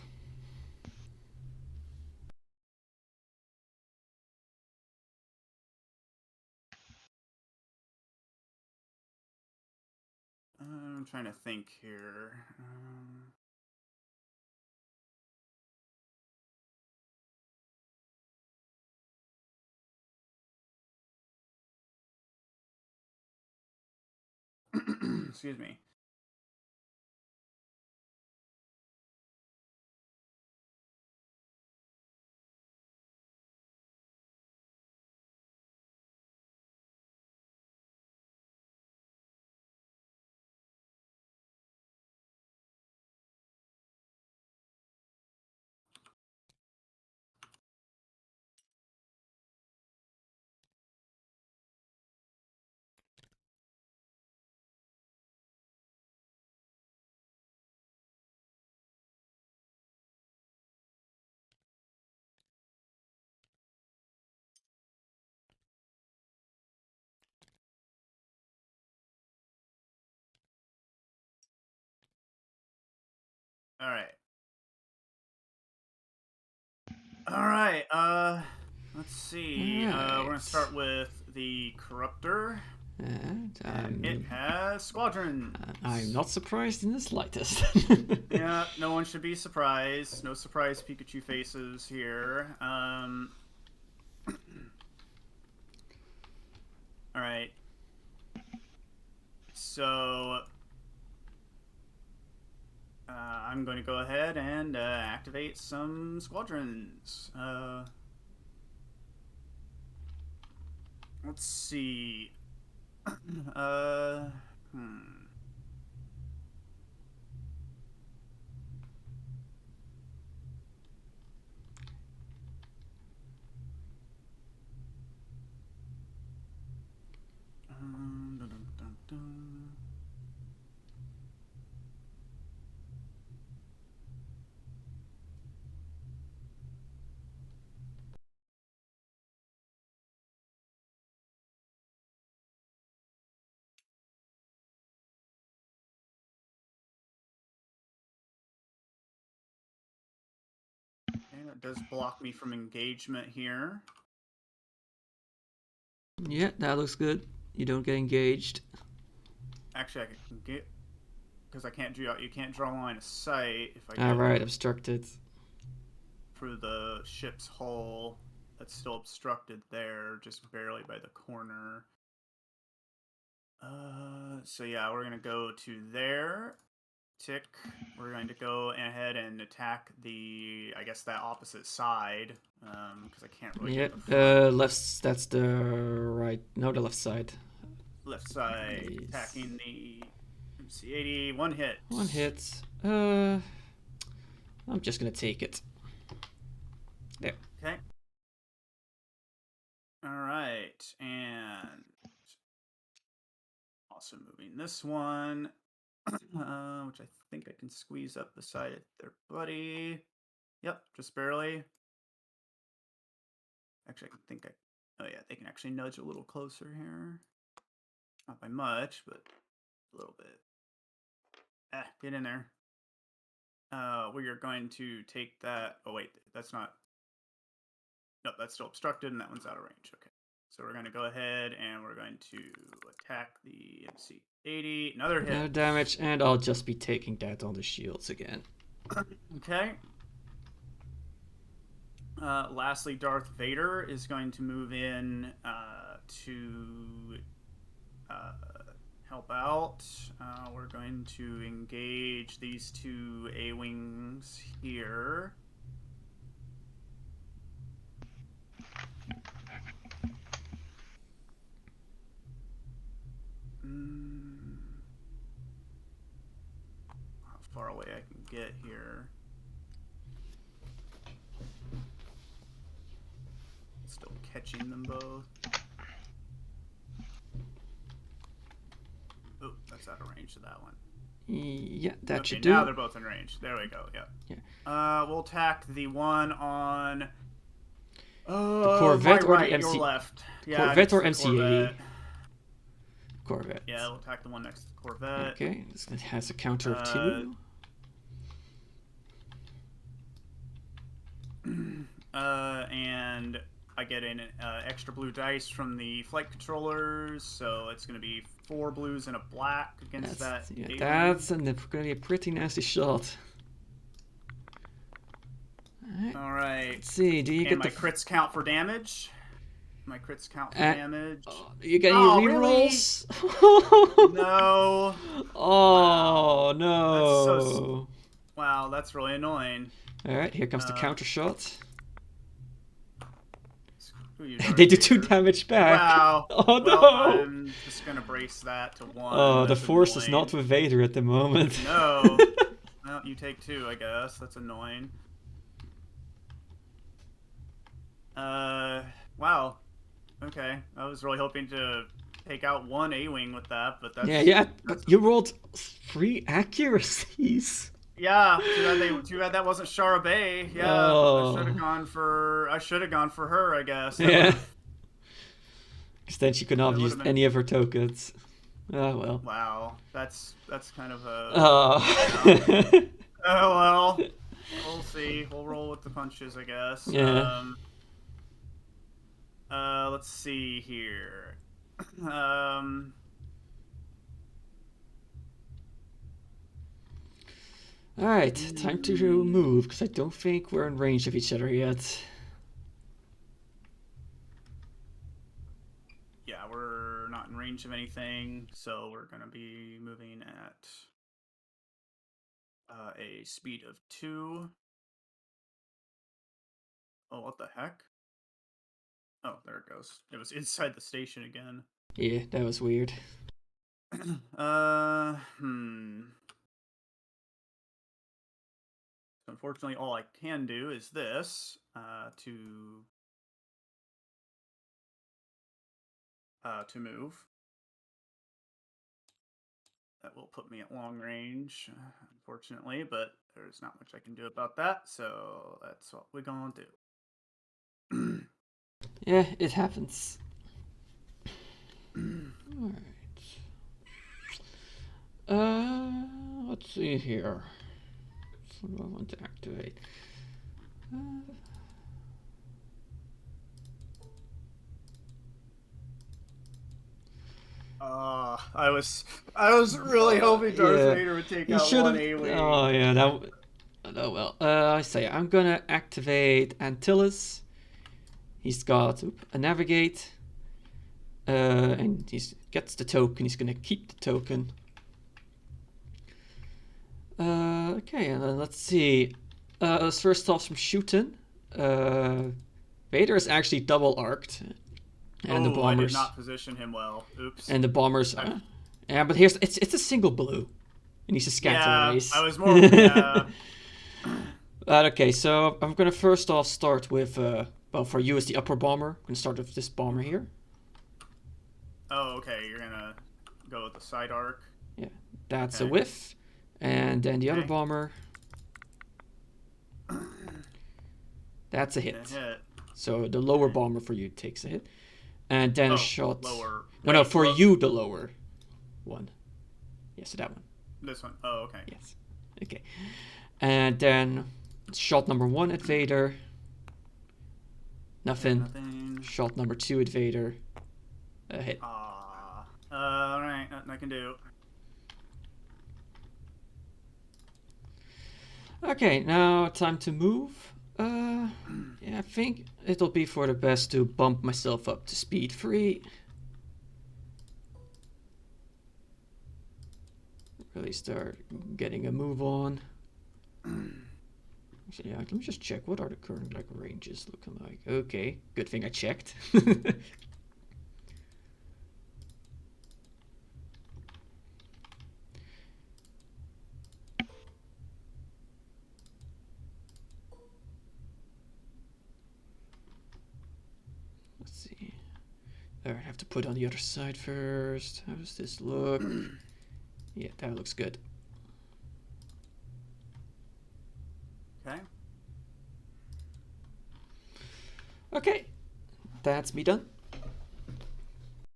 Speaker 1: I'm trying to think here. Excuse me. Alright. Alright, let's see. We're gonna start with the Corruptor. And it has squadrons.
Speaker 3: I'm not surprised in the slightest.
Speaker 1: Yeah, no one should be surprised. No surprise Pikachu faces here. Alright. So I'm going to go ahead and activate some squadrons. Let's see. Hmm. Dun, dun, dun, dun. Okay, that does block me from engagement here.
Speaker 3: Yeah, that looks good. You don't get engaged.
Speaker 1: Actually, I can get because I can't draw. You can't draw a line of sight if I get
Speaker 3: Alright, obstructed.
Speaker 1: through the ship's hull. That's still obstructed there, just barely by the corner. So yeah, we're gonna go to there. Tick. We're going to go ahead and attack the, I guess, that opposite side, because I can't really
Speaker 3: Yeah,
Speaker 1: get the front.
Speaker 3: left, that's the right, no, the left side.
Speaker 1: Left side,
Speaker 3: Nice.
Speaker 1: attacking the MC-80, one hit.
Speaker 3: One hit. I'm just gonna take it. There.
Speaker 1: Okay. Alright, and also moving this one, which I think I can squeeze up beside it there, buddy. Yep, just barely. Actually, I think oh yeah, they can actually nudge a little closer here. Not by much, but a little bit. Get in there. We are going to take that. Oh wait, that's not. No, that's still obstructed, and that one's out of range. Okay, so we're going to go ahead and we're going to attack the MC-80. Another hit.
Speaker 3: No damage, and I'll just be taking that on the shields again.
Speaker 1: Okay. Lastly, Darth Vader is going to move in to help out. We're going to engage these two A-wings here. How far away I can get here. Still catching them both. Oh, that's out of range to that one.
Speaker 3: Yeah, that
Speaker 1: okay,
Speaker 3: should do.
Speaker 1: Now they're both in range. There we go. Yeah.
Speaker 3: Yeah.
Speaker 1: We'll attack the one on.
Speaker 3: The Corvette or
Speaker 1: right,
Speaker 3: the MC?
Speaker 1: Your left. Yeah,
Speaker 3: Corvette or MC-80? Corvette.
Speaker 1: Yeah, we'll attack the one next to the Corvette.
Speaker 3: Okay, it has a counter of 2.
Speaker 1: And I get an extra blue dice from the flight controllers, so it's going to be 4 blues and a black against that.
Speaker 3: Yeah, that's going to be a pretty nasty shot.
Speaker 1: All right.
Speaker 3: Let's see. Do you get
Speaker 1: my crits count for damage? My crits count for damage.
Speaker 3: You get any rerolls?
Speaker 1: Really? No.
Speaker 3: Oh no.
Speaker 1: Wow, that's really annoying.
Speaker 3: All right, here comes the counter shot.
Speaker 1: They
Speaker 3: do 2 damage back.
Speaker 1: Wow.
Speaker 3: Oh no.
Speaker 1: Well, I'm just gonna brace that to 1.
Speaker 3: Oh,
Speaker 1: that's
Speaker 3: the force
Speaker 1: annoying.
Speaker 3: is not with Vader at the moment.
Speaker 1: No. Well, you take 2, I guess. That's annoying. Wow. Okay. I was really hoping to take out 1 A-wing with that, but that's...
Speaker 3: Yeah, but you rolled 3 accuracies.
Speaker 1: Yeah, too bad that wasn't Shara Bay. Yeah, I should have gone for her, I guess.
Speaker 3: Yeah. Because then she could not have used any of her tokens. Oh well.
Speaker 1: Wow, that's kind of a.
Speaker 3: Oh.
Speaker 1: Oh well. We'll see. We'll roll with the punches, I guess.
Speaker 3: Yeah.
Speaker 1: Let's see here.
Speaker 3: Alright, time to move, because I don't think we're in range of each other yet.
Speaker 1: Yeah, we're not in range range of anything, so we're going to be moving at a speed of 2. Oh, what the heck? Oh, there it goes. It was inside the station again.
Speaker 3: Yeah, that was weird.
Speaker 1: Unfortunately, all I can do is this to move. That will put me at long range, unfortunately, but there's not much I can do about that, so that's what we're gonna do.
Speaker 3: Yeah, it happens. Alright. Let's see here. What do I want to activate?
Speaker 1: I was really hoping Darth Vader would take out one A-Wing.
Speaker 3: Oh yeah, that. Oh well. I say I'm gonna activate Antilles. He's got a navigate, and he gets the token. He's gonna keep the token. Okay, and then let's see. First off, some shooting. Vader is actually double arced, and the bombers.
Speaker 1: I did not position him well. Oops.
Speaker 3: And the bombers. Yeah, but here's it's a single blue. It needs to scatter race.
Speaker 1: I was more. Yeah.
Speaker 3: Okay, so I'm gonna first off start with well, for you as the upper bomber, I'm gonna start with this bomber here.
Speaker 1: Oh, okay. You're gonna go with the side arc.
Speaker 3: Yeah, that's a whiff, and then the other bomber. That's a hit. So the lower bomber for you takes a hit, and then a shot.
Speaker 1: Lower.
Speaker 3: No, for you the lower one. Yes, so that one.
Speaker 1: This one. Oh, okay.
Speaker 3: Yes. Okay, and then shot number 1 at Vader. Nothing. Shot number 2 at Vader. A hit.
Speaker 1: Alright, nothing I can do.
Speaker 3: Okay, now time to move. Yeah, I think it'll be for the best to bump myself up to speed 3. Really start getting a move on. Actually, yeah, let me just check what are the current ranges looking like. Okay, good thing I checked. Let's see. I have to put on the other side first. How does this look? Yeah, that looks good.
Speaker 1: Okay.
Speaker 3: Okay, that's me done.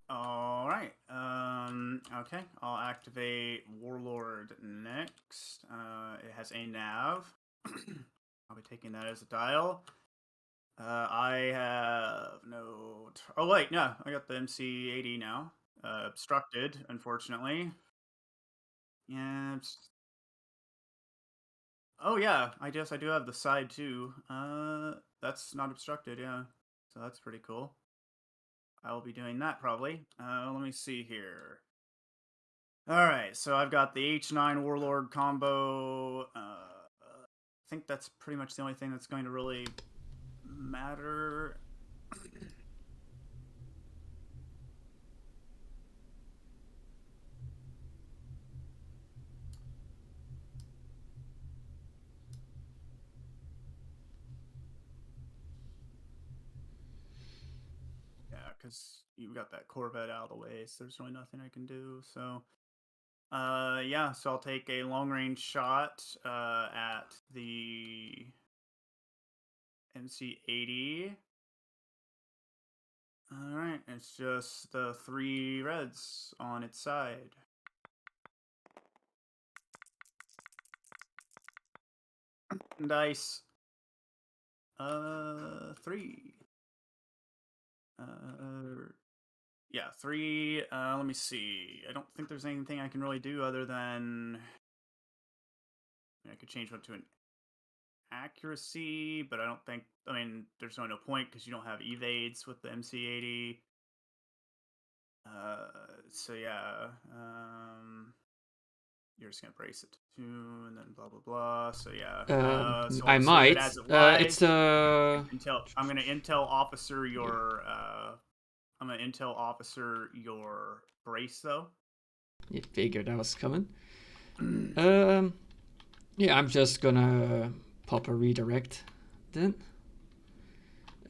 Speaker 1: All right. Okay, I'll activate Warlord next. It has a nav. I'll be taking that as a dial. I have no. Oh wait, no, I got the MC-80 now. Obstructed, unfortunately. Yeah. Oh yeah, I guess I do have the side too. That's not obstructed, yeah. So that's pretty cool. I will be doing that probably. Let me see here. Alright, so I've got the H9 Warlord combo. I think that's pretty much the only thing that's going to really matter. Yeah, because you've got that Corvette out of the way, so there's really nothing I can do. So, yeah, so I'll take a long-range shot at the MC-80. Alright, it's just the 3 reds on its side. Dice. 3. Yeah, 3. Let me see. I don't think there's anything I can really do other than I could change one to an accuracy, but I don't think. I mean, there's no point because you don't have evades with the MC-80. So yeah, you're just gonna brace it too, and then blah blah blah. So yeah, so
Speaker 3: I
Speaker 1: I'll
Speaker 3: might.
Speaker 1: save it as it lies.
Speaker 3: It's
Speaker 1: I'm gonna intel officer your I'm gonna intel officer your brace though.
Speaker 3: You figured that was coming. Yeah, I'm just gonna pop a redirect then.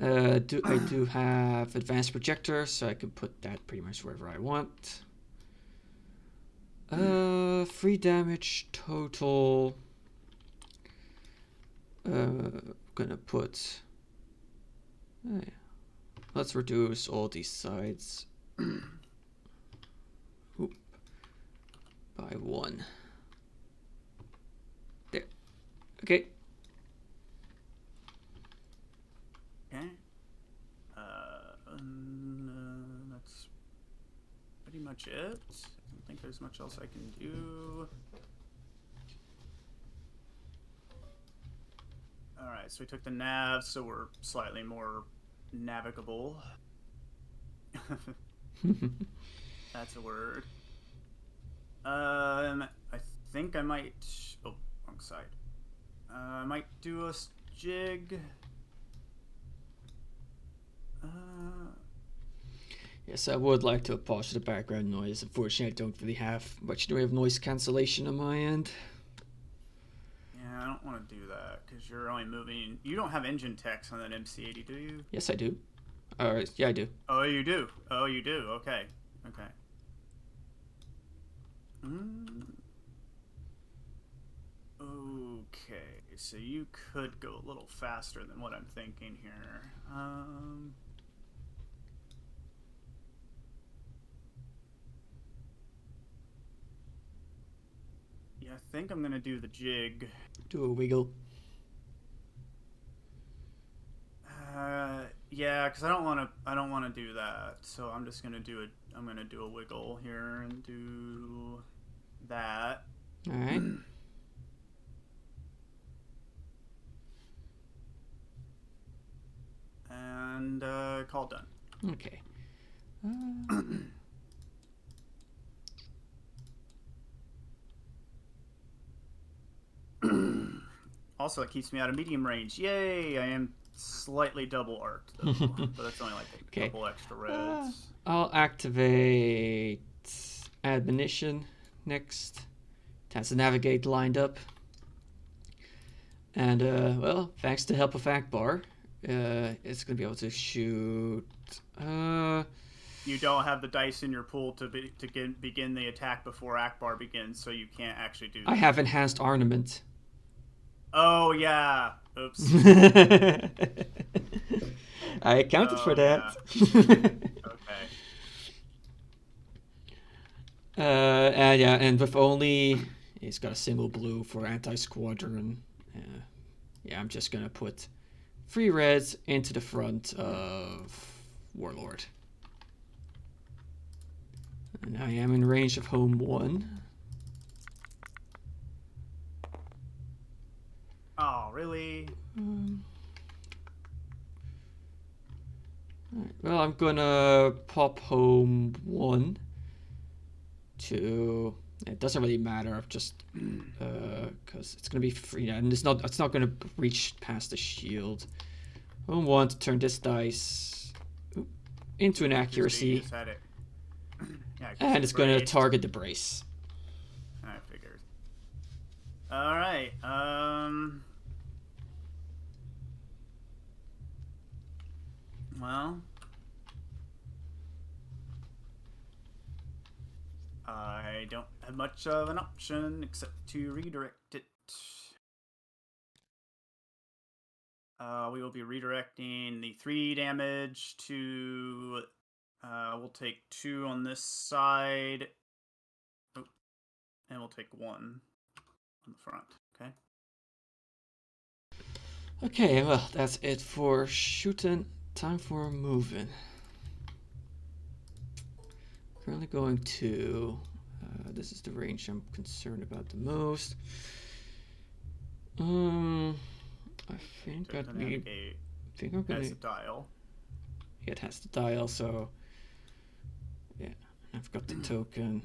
Speaker 3: I do have advanced projector, so I can put that pretty much wherever I want. 3 damage total. Gonna put. Let's reduce all these sides. Oop, by 1. There. Okay.
Speaker 1: Okay. That's pretty much it. I don't think there's much else I can do. Alright, so we took the nav, so we're slightly more navigable. That's a word. I think I might... Oh, wrong side. I might do a jig.
Speaker 3: Yes, I would like to apologize for the background noise. Unfortunately, I don't really have much in the way of noise cancellation on my end.
Speaker 1: Yeah, I don't want to do that because you're only moving. You don't have engine text on that MC80, do you?
Speaker 3: Yes, I do. Alright, yeah, I do.
Speaker 1: Oh, you do. Oh, you do. Okay. Okay. Okay, so you could go a little faster than what I'm thinking here. Yeah, I think I'm gonna do the jig.
Speaker 3: Do a wiggle.
Speaker 1: Yeah, because I don't want to do that. So I'm just gonna do a. I'm gonna do a wiggle here and do that.
Speaker 3: All right.
Speaker 1: And call done.
Speaker 3: Okay.
Speaker 1: Also, it keeps me out of medium range. Yay! I am slightly double arced, though, but that's only like a couple extra reds.
Speaker 3: I'll activate admonition next. It has to navigate lined up. And, well, thanks to the help of Ackbar, it's going to be able to shoot...
Speaker 1: You don't have the dice in your pool to begin the attack before Ackbar begins, so you can't actually do that.
Speaker 3: I have enhanced armament.
Speaker 1: Oh, yeah. Oops.
Speaker 3: I accounted for that.
Speaker 1: Yeah. Okay.
Speaker 3: And yeah, and with only... He's got a single blue for anti-squadron. Yeah, I'm just going to put 3 reds into the front of Warlord. And I am in range of home 1.
Speaker 1: Oh, really?
Speaker 3: Right, well, I'm gonna pop home 1 to... It doesn't really matter, just because it's gonna be free, and it's not gonna reach past the shield. Home 1 to turn this dice into an accuracy.
Speaker 1: Just had it. Yeah,
Speaker 3: and it's going to target the brace.
Speaker 1: I figured. All right. Well, I don't have much of an option except to redirect it. We will be redirecting the 3 damage to... we'll take 2 on this side. Oh, and we'll take 1 on the front. Okay. Okay,
Speaker 3: well, that's it for shooting. Time for moving. Currently going to... this is the range I'm concerned about the most. I think I'd need... I think I'm gonna...
Speaker 1: It has the dial.
Speaker 3: It has the dial, so... Yeah. I've got the token.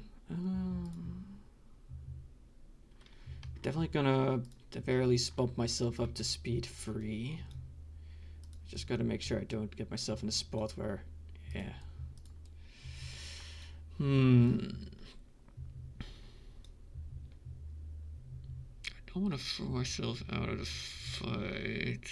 Speaker 3: Definitely gonna, at the very least, bump myself up to speed 3. Just gotta make sure I don't get myself in a spot where, yeah. I don't want to throw myself out of the fight.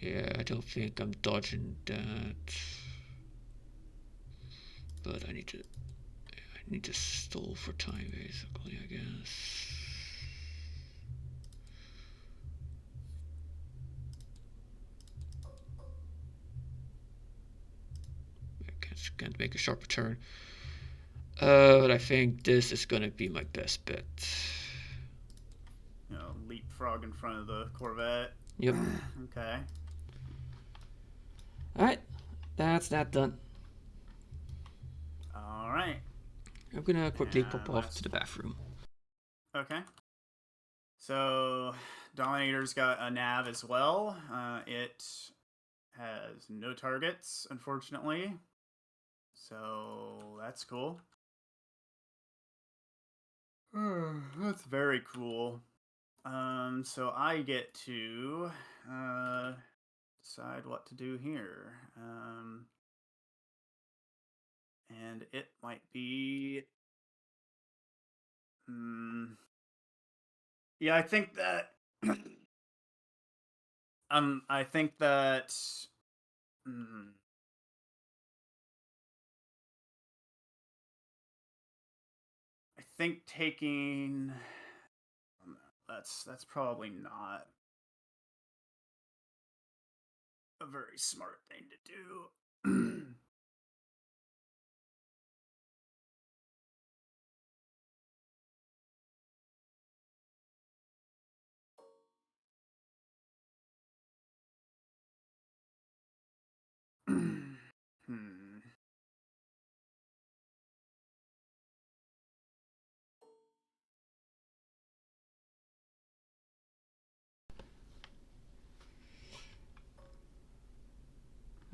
Speaker 3: Yeah, I don't think I'm dodging that. But I need to stall for time, basically, I guess. Can't make a sharp return. But I think this is gonna be my best bet.
Speaker 1: Leapfrog in front of the Corvette.
Speaker 3: Yep.
Speaker 1: Okay.
Speaker 3: Alright. That's that done.
Speaker 1: Alright.
Speaker 3: I'm gonna quickly pop off to the bathroom.
Speaker 1: Okay. So, Dominator's got a nav as well. It has no targets, unfortunately. So, that's cool. That's very cool. So I get to decide what to do here. And it might be... Yeah, I think that... I think that... I think taking... That's probably not a very smart thing to do.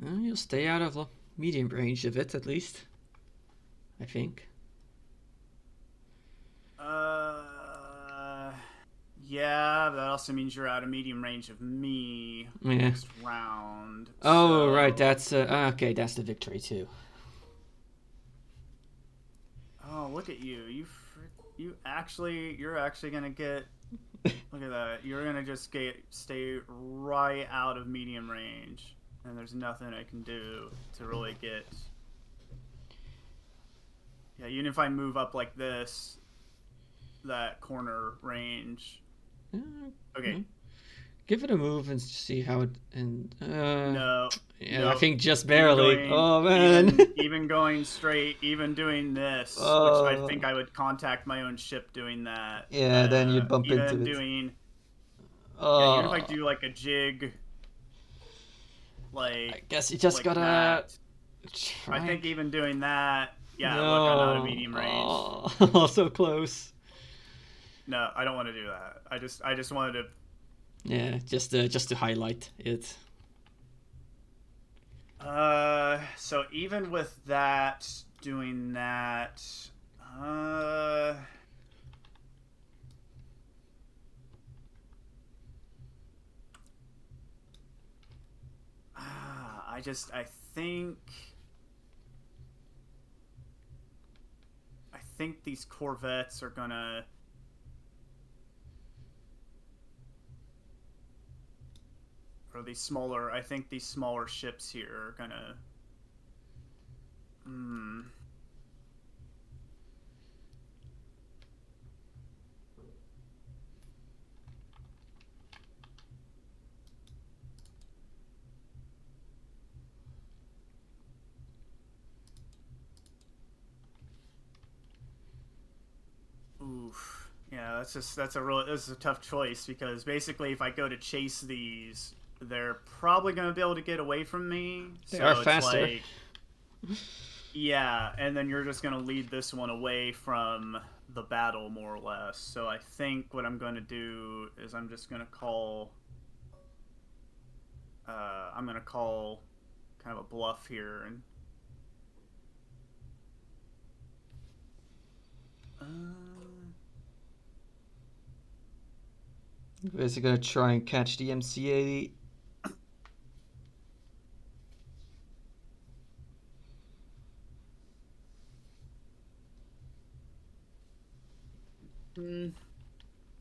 Speaker 3: You'll stay out of medium range of it, at least. I think.
Speaker 1: Yeah, that also means you're out of medium range of me next round.
Speaker 3: Oh, so... right, that's okay. That's the victory too.
Speaker 1: Oh, look at you! You're actually gonna get. Look at that! You're gonna just stay right out of medium range, and there's nothing I can do to really get. Yeah, even if I move up like this, that corner range. Okay.
Speaker 3: Give it a move and see how it. And
Speaker 1: no.
Speaker 3: Yeah, no. I think just barely. Oh man.
Speaker 1: Even going straight, even doing this, which I think I would contact my own ship doing that.
Speaker 3: Yeah, then you'd bump into it.
Speaker 1: Even if I do like a jig, like
Speaker 3: I guess you just like gotta.
Speaker 1: Try. I think even doing that. Yeah, no. Look, I'm out of medium range.
Speaker 3: Oh, so close.
Speaker 1: No, I don't want to do that. I just wanted to.
Speaker 3: Yeah, just to highlight it.
Speaker 1: So even with that, doing that, I think these Corvettes are gonna. Or these smaller, I think these smaller ships here are gonna. Oof. Yeah, this is a tough choice because basically if I go to chase these, they're probably going to be able to get away from me.
Speaker 3: They are faster.
Speaker 1: Yeah, and then you're just going to lead this one away from the battle, more or less. So I think what I'm going to do is I'm just going to call... I'm going to call kind of a bluff here. And
Speaker 3: Is he gonna try and catch the MC80?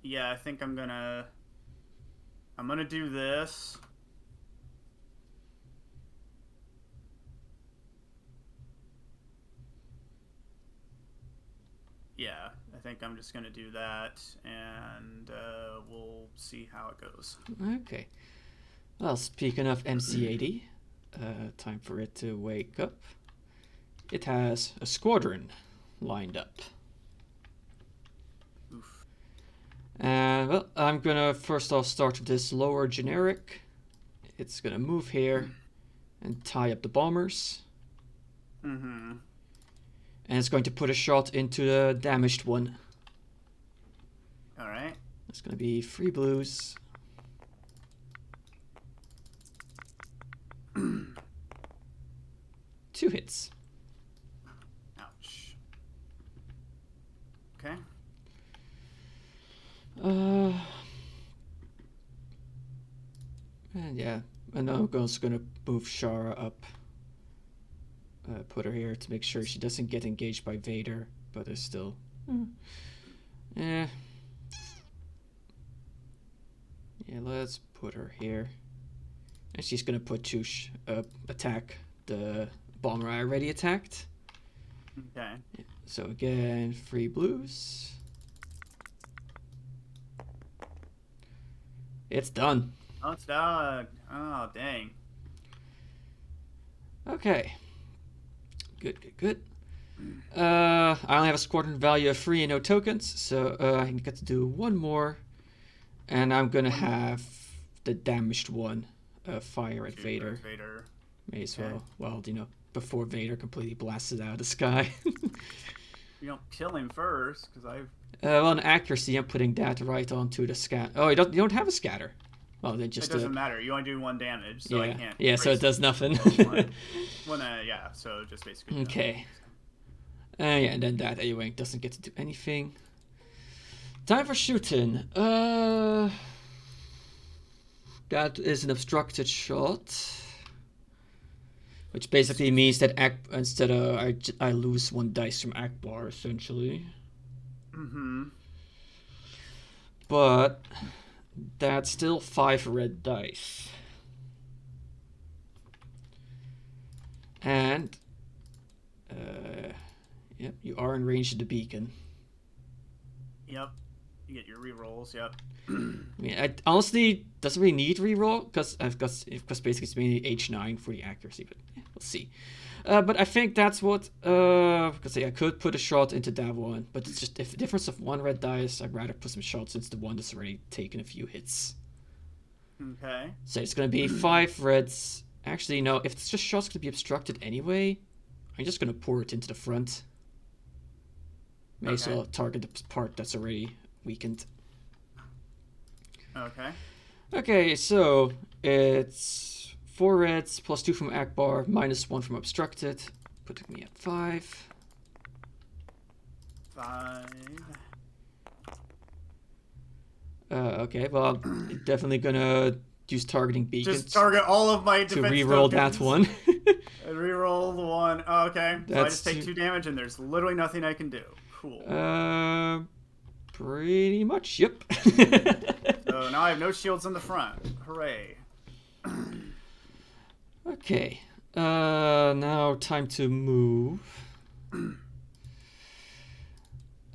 Speaker 1: Yeah, I think I'm gonna do this. Yeah, I think I'm just gonna do that, and we'll see how it goes.
Speaker 3: Okay. Well, speaking of MC80, time for it to wake up. It has a squadron lined up.
Speaker 1: Oof.
Speaker 3: And, well, I'm gonna first off start with this lower generic. It's gonna move here and tie up the bombers.
Speaker 1: Mm-hmm.
Speaker 3: And it's going to put a shot into the damaged one.
Speaker 1: Alright.
Speaker 3: It's gonna be 3 blues. Two hits.
Speaker 1: Ouch. Okay.
Speaker 3: And yeah, and I'm also gonna move Shara up. Put her here to make sure she doesn't get engaged by Vader, but there's still... Yeah, let's put her here. And she's gonna put attack the bomber I already attacked.
Speaker 1: Okay.
Speaker 3: So again, 3 blues. It's done.
Speaker 1: Oh, it's done. Oh, dang.
Speaker 3: Okay. Good. I only have a squadron value of 3 and no tokens, so I get to do one more. And I'm gonna have the damaged one fire at Vader. May as well. Well, before Vader completely blasted out of the sky.
Speaker 1: You don't kill him first, because I've...
Speaker 3: well, in accuracy, I'm putting that right onto the scat. Oh, you don't have a scatter. Well, then just...
Speaker 1: It doesn't matter. You only do 1 damage, so
Speaker 3: yeah.
Speaker 1: I can't...
Speaker 3: Yeah, so it does nothing.
Speaker 1: Yeah, so just basically...
Speaker 3: Okay. Yeah, and then that A-Wing doesn't get to do anything. Time for shooting. That is an obstructed shot. Which basically means that instead of I lose 1 dice from Ackbar, essentially.
Speaker 1: Mm-hmm.
Speaker 3: But that's still 5 red dice. And yep, you are in range of the beacon.
Speaker 1: Yep. You get your rerolls, yep.
Speaker 3: I mean, I honestly doesn't really need reroll because basically it's mainly H9 for the accuracy, but yeah, we'll see. But I think that's what because I could put a shot into that one, but it's just if the difference of 1 red dice, I'd rather put some shots into the one that's already taken a few hits.
Speaker 1: Okay.
Speaker 3: So it's gonna be 5 reds. Actually, no, if it's just shots gonna be obstructed anyway, I'm just gonna pour it into the front. May as well target the part that's already weakened.
Speaker 1: Okay.
Speaker 3: Okay, so it's 4 reds plus 2 from Ackbar, minus 1 from obstructed, putting me at 5.
Speaker 1: 5.
Speaker 3: Okay, well, definitely gonna use targeting beacon.
Speaker 1: Just target all of my
Speaker 3: to
Speaker 1: defense
Speaker 3: reroll
Speaker 1: tokens.
Speaker 3: that one.
Speaker 1: And reroll the one. Oh, okay. So I
Speaker 3: That's
Speaker 1: just take 2 damage, and there's literally nothing I can do. Cool.
Speaker 3: Pretty much, yep.
Speaker 1: So now I have no shields in the front. Hooray.
Speaker 3: Okay. Now time to move. And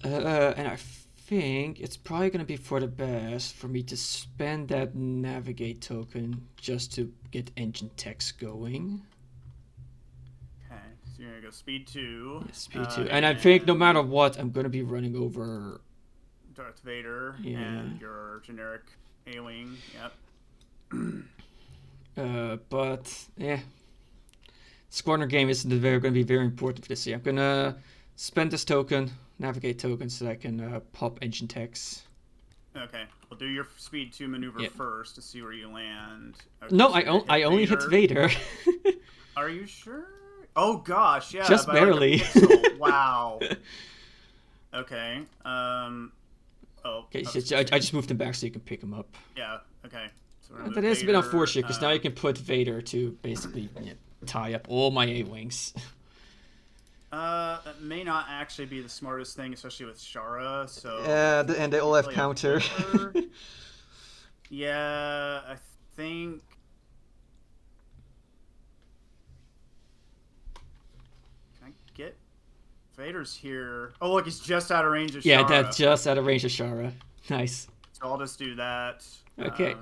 Speaker 3: I think it's probably going to be for the best for me to spend that navigate token just to get engine text going.
Speaker 1: Okay, so you're going to go speed 2.
Speaker 3: Yeah, speed 2. And I think no matter what, I'm going to be running over
Speaker 1: Darth Vader and your generic A-Wing. Yep.
Speaker 3: But, yeah. Squadron game is going to be very important for this year. I'm going to spend this token, navigate token, so that I can pop engine techs.
Speaker 1: Okay, we'll do your speed 2 maneuver first to see where you land. Okay,
Speaker 3: no,
Speaker 1: so
Speaker 3: I only hit Vader.
Speaker 1: Are you sure? Oh gosh, yeah.
Speaker 3: Just barely.
Speaker 1: Like wow. Okay. Oh.
Speaker 3: Okay, so I just moved him back so you can pick him up.
Speaker 1: Yeah. Okay. So
Speaker 3: that is a bit unfortunate because now you can put Vader to basically tie up all my A-wings.
Speaker 1: That may not actually be the smartest thing, especially with Shara. So
Speaker 3: yeah, and they all have counter.
Speaker 1: Yeah, I think. Can I get Vader's here? Oh, look, he's just out of range of Shara.
Speaker 3: Yeah, that's just out of range of Shara. Nice.
Speaker 1: So I'll just do that.
Speaker 3: Okay.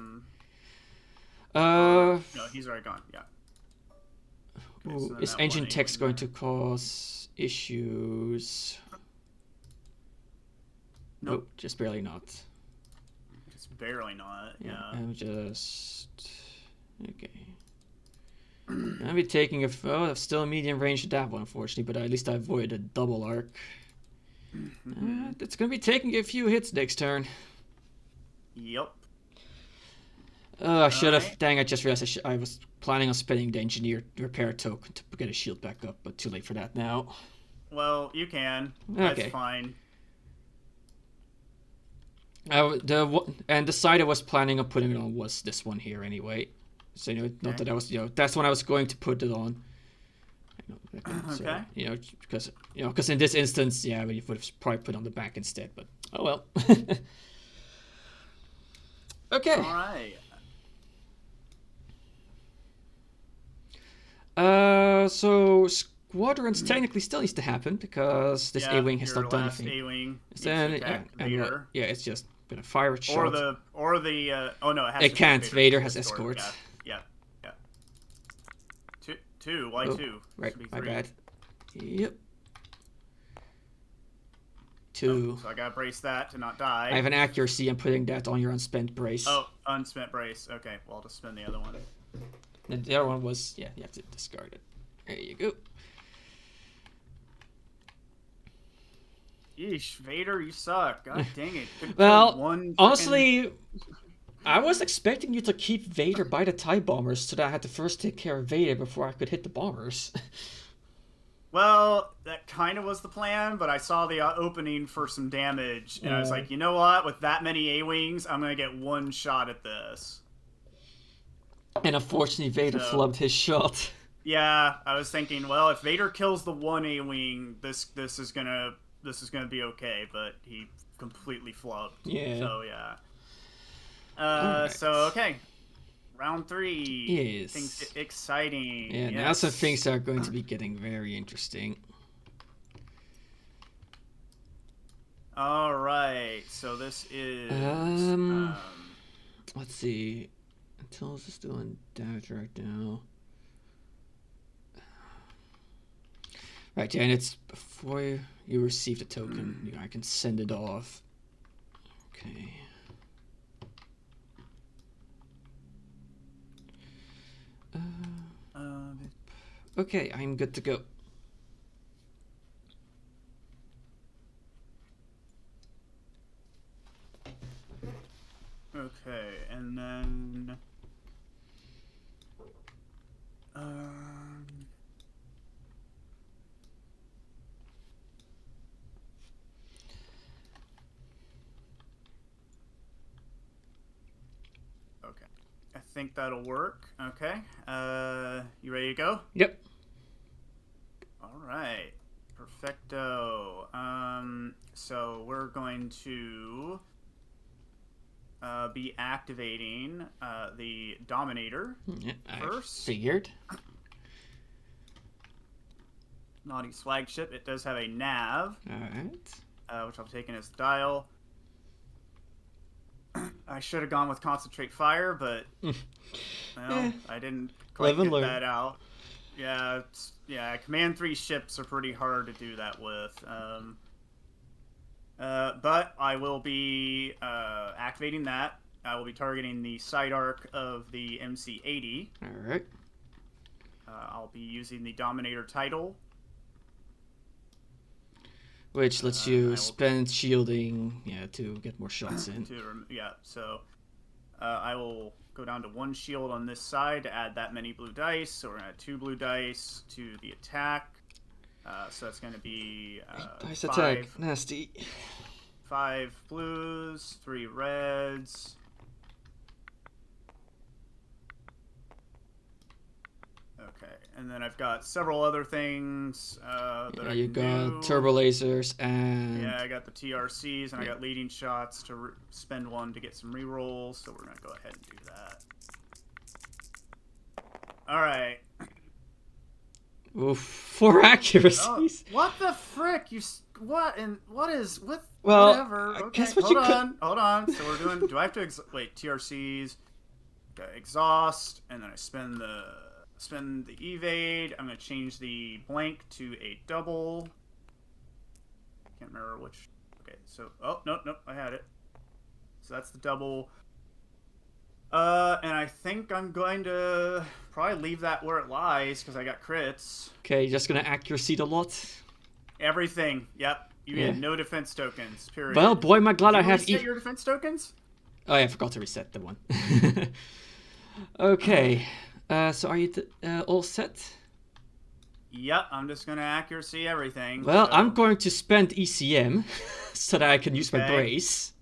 Speaker 1: No, he's already gone. Yeah. Okay,
Speaker 3: so is engine text going to cause issues? Nope, just barely not.
Speaker 1: Just barely not. Yeah.
Speaker 3: I'm just okay. I'll be taking still a medium range of that one, unfortunately, but at least I avoided a double arc. It's gonna be taking a few hits next turn.
Speaker 1: Yep.
Speaker 3: I should have. Dang, I just realized I was planning on spending the engineer repair token to get a shield back up, but too late for that now.
Speaker 1: Well, you can.
Speaker 3: Okay.
Speaker 1: That's fine.
Speaker 3: And the side I was planning on putting it on was this one here anyway. So not that I was that's when I was going to put it on. So,
Speaker 1: okay.
Speaker 3: Because in this instance, we would have probably put it on the back instead. But oh well. Okay.
Speaker 1: All right.
Speaker 3: So Squadrons technically still needs to happen because this A-wing has not done anything.
Speaker 1: A-wing.
Speaker 3: It's just gonna fire a shot.
Speaker 1: Or the oh no,
Speaker 3: it can't. Vader has escort.
Speaker 1: Yeah. Two. Why two?
Speaker 3: Right. My bad. Yep. 2.
Speaker 1: So I gotta brace that to not die.
Speaker 3: I have an accuracy. I'm putting that on your unspent brace.
Speaker 1: Oh, unspent brace. Okay, well I'll just spend the other one.
Speaker 3: And the other one was you have to discard it. There you go.
Speaker 1: Yeesh, Vader, you suck. God dang it.
Speaker 3: Well, honestly, I was expecting you to keep Vader by the TIE bombers so that I had to first take care of Vader before I could hit the bombers.
Speaker 1: Well, that kind of was the plan, but I saw the opening for some damage, and I was like, you know what? With that many A-Wings, I'm going to get one shot at this.
Speaker 3: And unfortunately, Vader flubbed his shot.
Speaker 1: Yeah, I was thinking, well, if Vader kills the one A-Wing, this is gonna be okay, but he completely flubbed.
Speaker 3: Yeah.
Speaker 1: So yeah. So okay. Round 3.
Speaker 3: Yes.
Speaker 1: Things get exciting.
Speaker 3: Yeah, now some things are going to be getting very interesting.
Speaker 1: All right. So this is.
Speaker 3: Let's see. Until this is doing damage right now. Right, yeah, and it's before you receive the token. I can send it off. Okay. Okay, I'm good to go.
Speaker 1: Okay, and then okay. I think that'll work. Okay. You ready to go?
Speaker 3: Yep.
Speaker 1: All right. Perfecto. So we're going to be activating the Dominator first.
Speaker 3: I figured.
Speaker 1: Naughty's flagship. It does have a nav.
Speaker 3: All right.
Speaker 1: Which I've taken as dial. I should have gone with Concentrate Fire, but well, I didn't quite get that out. Yeah, Command 3 ships are pretty hard to do that with. But I will be activating that. I will be targeting the side arc of the MC-80.
Speaker 3: All right.
Speaker 1: I'll be using the Dominator title.
Speaker 3: Which lets you spend shielding, to get more shots in.
Speaker 1: So I will go down to 1 shield on this side to add that many blue dice. So we're going to add 2 blue dice to the attack. So that's going to be
Speaker 3: 8 dice attack. Nasty.
Speaker 1: 5 blues, 3 reds. Okay, and then I've got several other things that I
Speaker 3: you
Speaker 1: can
Speaker 3: got
Speaker 1: do.
Speaker 3: turbo lasers and...
Speaker 1: Yeah, I got the TRCs, and I got leading shots to spend 1 to get some rerolls, so we're going to go ahead and do that. Alright.
Speaker 3: Oof, 4 accuracies.
Speaker 1: Oh, what the frick? What is
Speaker 3: well,
Speaker 1: whatever.
Speaker 3: I
Speaker 1: Okay,
Speaker 3: guess what
Speaker 1: hold on. So we're doing, do I have to, wait, TRCs, exhaust, and then I spend the evade. I'm going to change the blank to a double. Can't remember which. Okay, so, no, I had it. So that's the double. And I think I'm going to probably leave that where it lies because I got crits.
Speaker 3: Okay, just going to accuracy a lot.
Speaker 1: Everything. Yep. You get no defense tokens. Period.
Speaker 3: Well, boy, am I glad I have...
Speaker 1: reset your defense tokens?
Speaker 3: Oh, yeah, I forgot to reset the one. Okay. So are you all set?
Speaker 1: Yep, I'm just going to accuracy everything.
Speaker 3: Well,
Speaker 1: so.
Speaker 3: I'm going to spend ECM so that I can use my brace.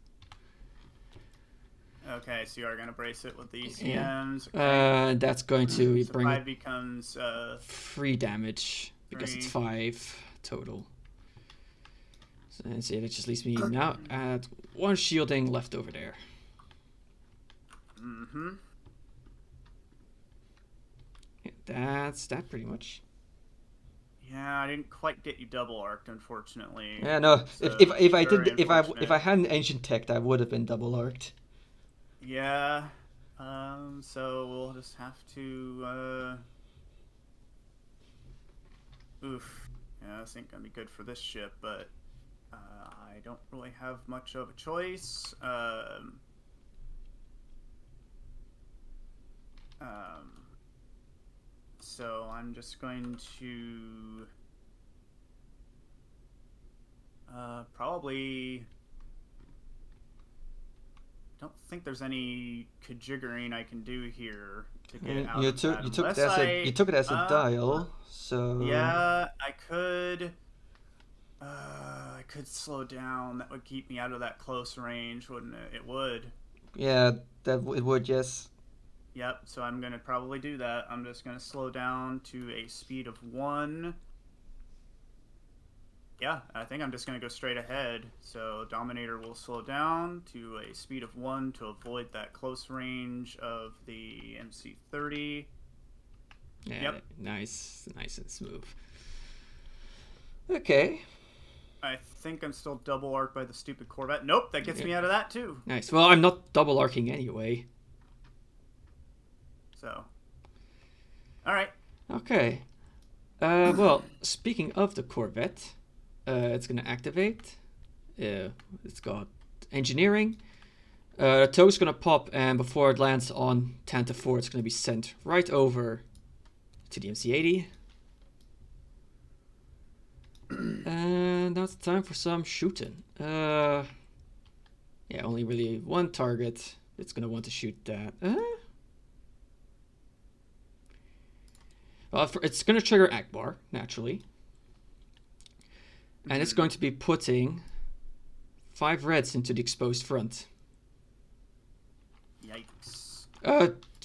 Speaker 1: Okay, so you are going to brace it with the ECMs.
Speaker 3: Yeah. Okay. That's going to
Speaker 1: so
Speaker 3: bring
Speaker 1: 5 becomes
Speaker 3: 3 damage because it's 5 total. So let's see, that just leaves me now at 1 shielding left over there.
Speaker 1: Mm-hmm.
Speaker 3: Yeah, that's that pretty much.
Speaker 1: Yeah, I didn't quite get you double arced, unfortunately.
Speaker 3: Yeah, no.
Speaker 1: So
Speaker 3: If I had an ancient tech, I would have been double arced.
Speaker 1: Yeah. So we'll just have to. Oof. Yeah, this ain't gonna be good for this ship, but I don't really have much of a choice. So I'm just going to probably. Don't think there's any kajiggering I can do here to get out of that.
Speaker 3: You took it as a dial, so
Speaker 1: yeah, I could slow down. That would keep me out of that close range, wouldn't it? It would.
Speaker 3: Yeah, it would. Yes.
Speaker 1: Yep. So I'm gonna probably do that. I'm just gonna slow down to a speed of 1. Yeah, I think I'm just going to go straight ahead. So Dominator will slow down to a speed of 1 to avoid that close range of the MC-30.
Speaker 3: Yeah,
Speaker 1: yep.
Speaker 3: Nice and smooth. Okay.
Speaker 1: I think I'm still double arced by the stupid Corvette. Nope, that gets me out of that too.
Speaker 3: Nice. Well, I'm not double arcing anyway.
Speaker 1: So. All right.
Speaker 3: Okay. Well, speaking of the Corvette... it's going to activate. It's got engineering. The toe's going to pop, and before it lands on Tanta 4, it's going to be sent right over to the MC-80. And now it's time for some shooting. Yeah, only really 1 target. It's going to want to shoot that. Well, it's going to trigger Ackbar, naturally. And it's going to be putting 5 reds into the exposed front.
Speaker 1: Yikes.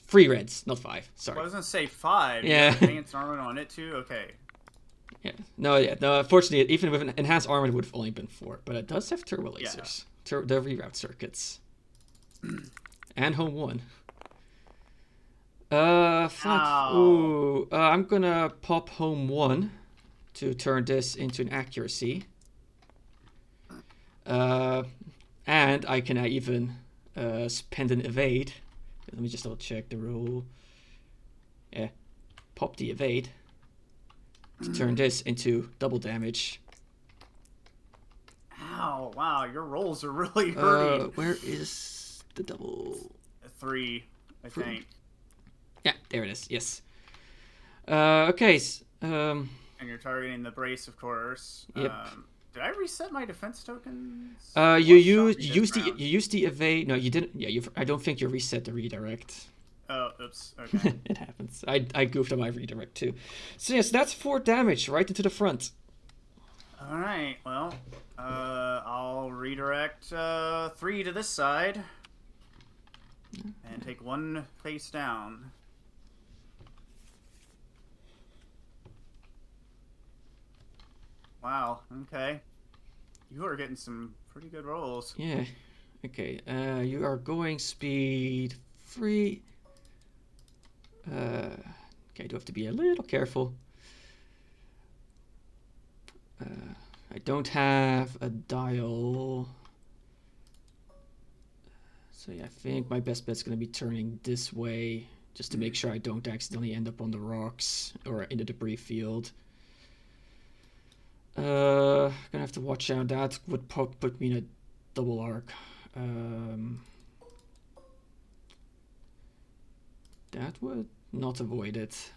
Speaker 3: 3 reds, not 5. Sorry.
Speaker 1: Well, I was going to say 5.
Speaker 3: Yeah.
Speaker 1: Enhanced armor on it too? Okay.
Speaker 3: Yeah. No, unfortunately, even with an enhanced armor, it would have only been 4. But it does have turbo lasers. Yeah. The reroute circuits. And home 1. Flat. Ooh. I'm going to pop home 1. To turn this into an accuracy. And I can even spend an evade. Let me just double check the rule. Yeah. Pop the evade. To turn this into double damage.
Speaker 1: Ow, wow, your rolls are really hurting.
Speaker 3: Where is the double?
Speaker 1: 3, I think.
Speaker 3: Yeah, there it is, yes. Okay.
Speaker 1: And you're targeting the brace, of course.
Speaker 3: Yep.
Speaker 1: Did I reset my defense tokens?
Speaker 3: You used the evade. No, you didn't. Yeah, I don't think you reset the redirect.
Speaker 1: Oh, oops. Okay.
Speaker 3: It happens. I goofed on my redirect too. So yes, that's 4 damage right into the front.
Speaker 1: All right. Well, I'll redirect 3 to this side and take 1 face down. Wow. Okay. You are getting some pretty good rolls.
Speaker 3: Yeah. Okay. You are going speed 3. Okay, I do have to be a little careful. I don't have a dial. So yeah, I think my best bet's gonna be turning this way just to make sure I don't accidentally end up on the rocks or in the debris field. Gonna have to watch out. That would put me in a double arc. That would not avoid it.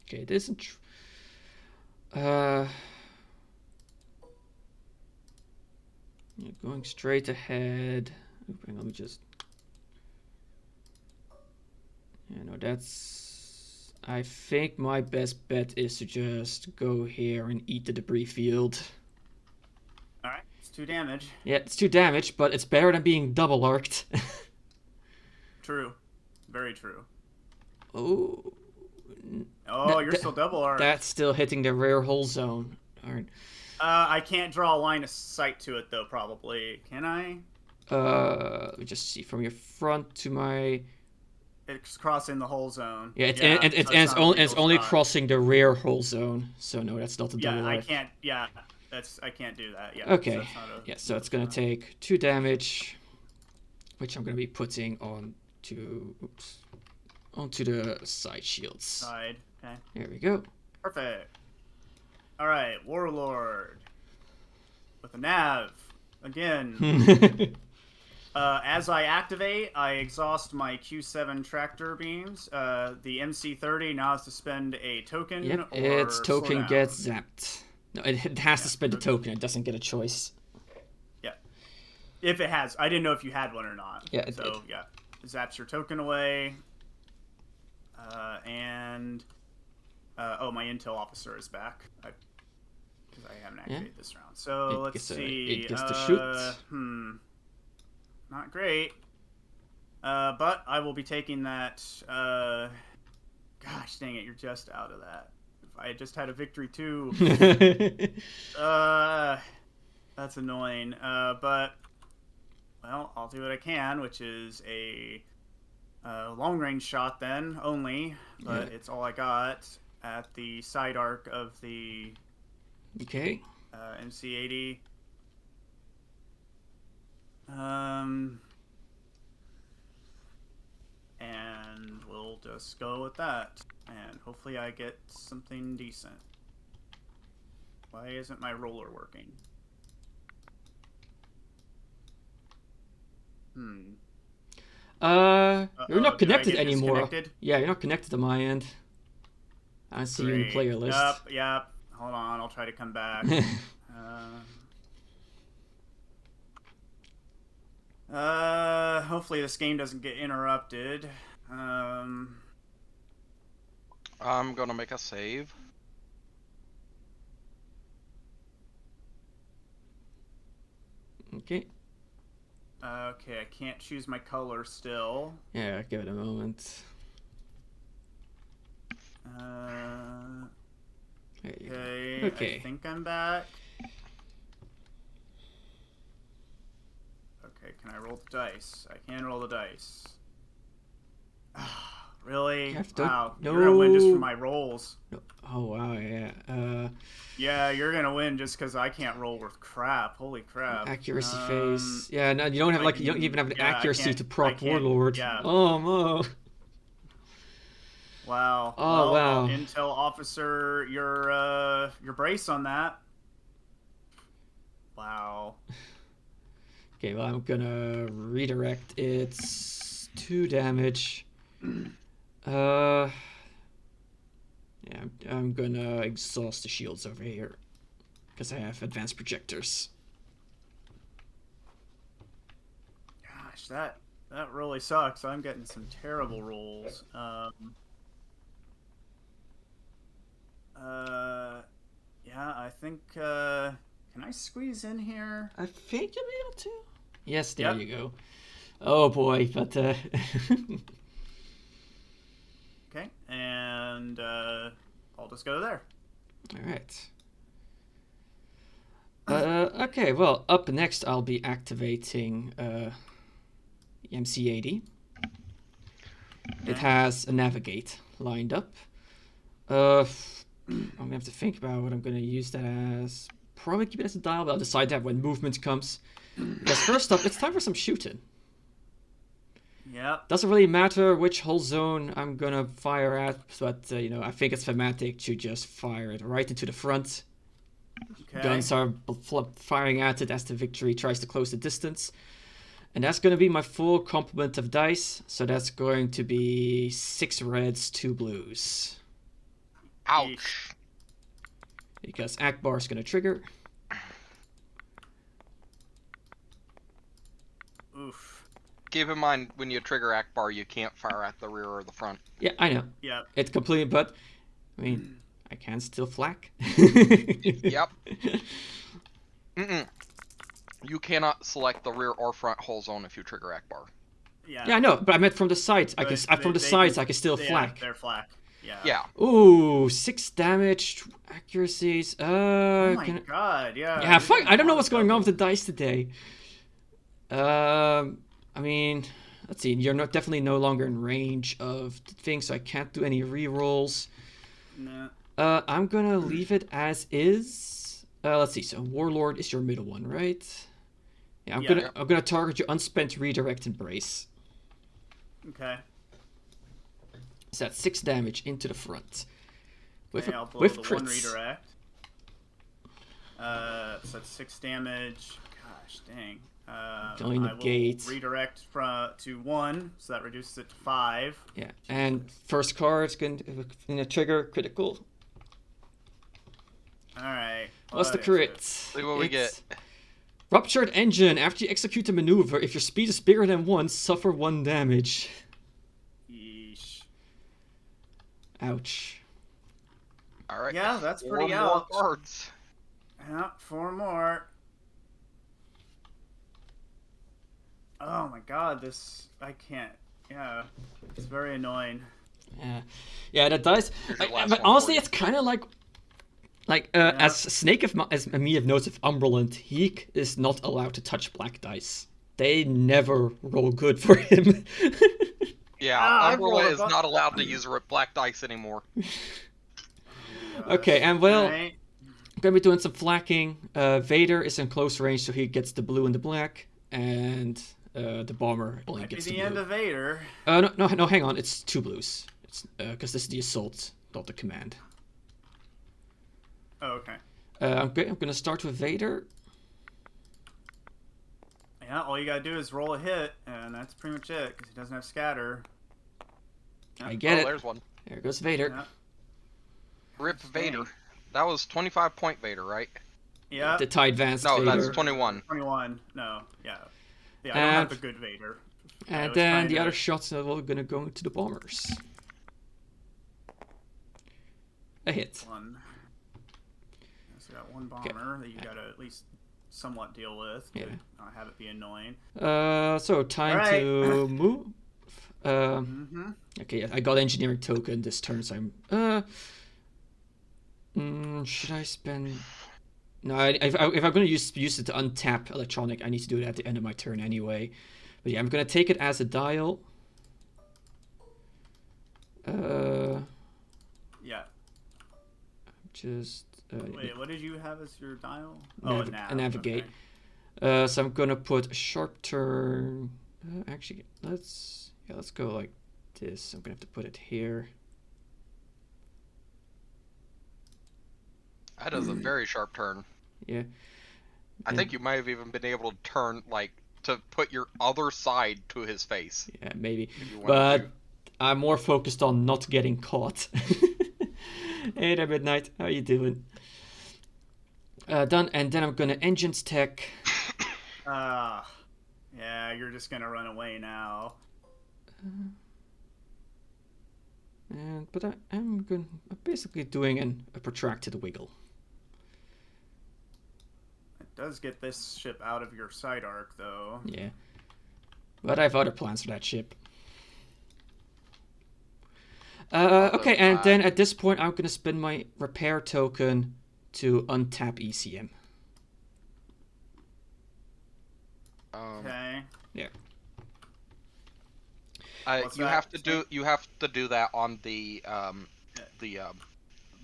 Speaker 3: Okay, it isn't. Yeah, going straight ahead. Hang on, let me just. Yeah, no, that's. I think my best bet is to just go here and eat the debris field.
Speaker 1: Alright, it's 2 damage.
Speaker 3: Yeah, it's 2 damage, but it's better than being double arced.
Speaker 1: True. Very true.
Speaker 3: Oh.
Speaker 1: Oh, you're still double arced.
Speaker 3: That's still hitting the rear hull zone. Alright.
Speaker 1: I can't draw a line of sight to it, though, probably. Can I?
Speaker 3: Let me just see. From your front to my...
Speaker 1: It's crossing the hull zone.
Speaker 3: Yeah, it's only crossing the rear hull zone. So no, that's not a double arc.
Speaker 1: I can't. Yeah, I can't do that. Yeah.
Speaker 3: Okay. So it's gonna take 2 damage, which I'm gonna be putting onto the side shields.
Speaker 1: Side. Okay.
Speaker 3: There we go.
Speaker 1: Perfect. All right, Warlord with a nav again. As I activate, I exhaust my Q7 tractor beams. The MC30 now has to spend a token.
Speaker 3: Yep,
Speaker 1: or
Speaker 3: its token
Speaker 1: slow down.
Speaker 3: gets zapped. No, it has to spend a token. It doesn't get a choice.
Speaker 1: Yeah. If it has. I didn't know if you had one or not.
Speaker 3: Yeah, it
Speaker 1: so,
Speaker 3: did.
Speaker 1: yeah. It zaps your token away. And... oh, my intel officer is back. Because I haven't activated this round. So, let's see.
Speaker 3: It gets to shoot.
Speaker 1: Not great. But I will be taking that. Gosh dang it, you're just out of that. If I had just had a victory too. That's annoying. But, well, I'll do what I can, which is a long range shot then, only. But it's all I got at the side arc of the MC80. And we'll just go with that. And hopefully I get something decent. Why isn't my roller working?
Speaker 3: You're not connected anymore.
Speaker 1: Disconnected?
Speaker 3: Yeah, you're not connected to my end. I see you in the player list.
Speaker 1: Yep. Hold on, I'll try to come back. Hopefully this game doesn't get interrupted.
Speaker 2: I'm gonna make a save.
Speaker 3: Okay.
Speaker 1: Okay, I can't choose my color still.
Speaker 3: Yeah, give it a moment.
Speaker 1: Okay. I think I'm back. Okay, can I roll the dice? I can roll the dice. Really? Wow.
Speaker 3: No.
Speaker 1: You're gonna win just for my rolls.
Speaker 3: No. Oh, wow, yeah.
Speaker 1: Yeah, you're gonna win just because I can't roll with crap. Holy crap.
Speaker 3: Accuracy phase. Yeah, no, you don't have you don't even have the accuracy to proc Warlord.
Speaker 1: Yeah.
Speaker 3: Oh, no.
Speaker 1: Wow.
Speaker 3: Oh, wow.
Speaker 1: Intel officer, your brace on that. Wow.
Speaker 3: Okay, well, I'm gonna redirect its 2 damage. Yeah, I'm gonna exhaust the shields over here because I have advanced projectors.
Speaker 1: Gosh, that really sucks. I'm getting some terrible rolls. Yeah, I think. Can I squeeze in here?
Speaker 3: I think you'll be able to. Yes, there
Speaker 1: Yep.
Speaker 3: you go. Oh boy, but
Speaker 1: Okay, and I'll just go there.
Speaker 3: all right. Okay, well, up next I'll be activating MC80. It has a navigate lined up. I'm gonna have to think about what I'm gonna use that as. Probably keep it as a dial, but I'll decide that when movement comes. Because first up, it's time for some shooting.
Speaker 1: Yep.
Speaker 3: Doesn't really matter which hull zone I'm gonna fire at, but I think it's thematic to just fire it right into the front.
Speaker 1: Okay.
Speaker 3: Guns are firing at it as the victory tries to close the distance. And that's going to be my full complement of dice. So that's going to be 6 reds, 2 blues.
Speaker 2: Ouch.
Speaker 3: Because Ackbar is going to trigger.
Speaker 1: Oof.
Speaker 2: Keep in mind, when you trigger Ackbar, you can't fire at the rear or the front.
Speaker 3: Yeah, I know.
Speaker 1: Yep.
Speaker 3: It's completely, but I mean, I can still flak.
Speaker 2: Yep. You cannot select the rear or front hull zone if you trigger Ackbar.
Speaker 1: Yeah.
Speaker 3: Yeah, I know, but I meant from the sides. I can still flak.
Speaker 1: They're flak. Yeah.
Speaker 2: Yeah.
Speaker 3: Ooh, 6 damage, accuracies.
Speaker 1: Oh my god, yeah.
Speaker 3: Yeah, fuck, I don't know what's going on with the dice today. I mean, let's see. You're definitely no longer in range of the thing, so I can't do any rerolls.
Speaker 1: Nah.
Speaker 3: I'm gonna leave it as is. Let's see. So Warlord is your middle one, right? Yeah, I'm gonna target your unspent redirect and brace.
Speaker 1: Okay.
Speaker 3: So that's 6 damage into the front.
Speaker 1: I'll blow
Speaker 3: with
Speaker 1: the
Speaker 3: crits.
Speaker 1: one redirect. So that's 6 damage. Gosh, dang.
Speaker 3: Only negate.
Speaker 1: I will redirect to 1, so that reduces it to 5.
Speaker 3: Yeah, and first card's going to trigger critical.
Speaker 1: Alright.
Speaker 3: What's the crit?
Speaker 2: See what we get.
Speaker 3: Ruptured engine. After you execute a maneuver, if your speed is bigger than 1, suffer 1 damage.
Speaker 1: Yeesh.
Speaker 3: Ouch.
Speaker 2: Alright.
Speaker 1: Yeah, that's pretty
Speaker 2: 4 more
Speaker 1: ouch.
Speaker 2: cards.
Speaker 1: Yeah, 4 more. Oh my god, I can't. Yeah, it's very annoying.
Speaker 3: Yeah, that dice. But honestly, it's kind of like as Snake as me have noticed, Umberland, he is not allowed to touch black dice. They never roll good for him.
Speaker 2: Yeah, Umberland is not allowed to use black dice anymore.
Speaker 3: Okay, and well,
Speaker 1: Right.
Speaker 3: I'm gonna be doing some flacking. Vader is in close range, so he gets the blue and the black, and the bomber only
Speaker 1: Might be
Speaker 3: gets
Speaker 1: the
Speaker 3: the
Speaker 1: end
Speaker 3: blue.
Speaker 1: of Vader.
Speaker 3: No, hang on. It's 2 blues. It's because this is the assault, not the command.
Speaker 1: Oh, okay.
Speaker 3: I'm gonna start with Vader.
Speaker 1: Yeah, all you gotta do is roll a hit, and that's pretty much it, because he doesn't have scatter.
Speaker 3: I get it.
Speaker 2: There's one.
Speaker 3: There goes Vader.
Speaker 1: Yeah.
Speaker 2: Rip Vader. That was 25-point Vader, right?
Speaker 1: Yeah.
Speaker 3: The tie advanced
Speaker 2: No,
Speaker 3: Vader.
Speaker 2: that's 21.
Speaker 1: 21. No, yeah. Yeah, I don't have the good Vader.
Speaker 3: And then the other shots are all gonna go into the bombers. A hit.
Speaker 1: One. So got one bomber that you gotta at least somewhat deal with.
Speaker 3: Yeah.
Speaker 1: Not have it be annoying.
Speaker 3: So time to move. Okay, yeah, I got engineering token this turn, so I'm. Should I spend? No, if I'm gonna use it to untap electronic, I need to do it at the end of my turn anyway. But yeah, I'm gonna take it as a dial.
Speaker 1: Yeah.
Speaker 3: Just.
Speaker 1: Wait, what did you have as your dial? A
Speaker 3: navigate.
Speaker 1: Okay.
Speaker 3: So I'm gonna put a sharp turn. Actually, let's go like this. I'm gonna have to put it here.
Speaker 2: That is a very sharp turn.
Speaker 3: Yeah.
Speaker 2: I think you might have even been able to turn, to put your other side to his face.
Speaker 3: Yeah, maybe.
Speaker 2: If you wanted
Speaker 3: But
Speaker 2: to.
Speaker 3: I'm more focused on not getting caught. Hey there, Midnight. How you doing? Done, and then I'm gonna engines tech.
Speaker 1: Yeah, you're just gonna run away now.
Speaker 3: But I'm basically doing a protracted wiggle.
Speaker 1: It does get this ship out of your side arc, though.
Speaker 3: Yeah. But I have other plans for that ship. Okay, and then at this point, I'm gonna spend my repair token to untap ECM.
Speaker 1: Okay.
Speaker 3: Yeah.
Speaker 2: You have to do that on the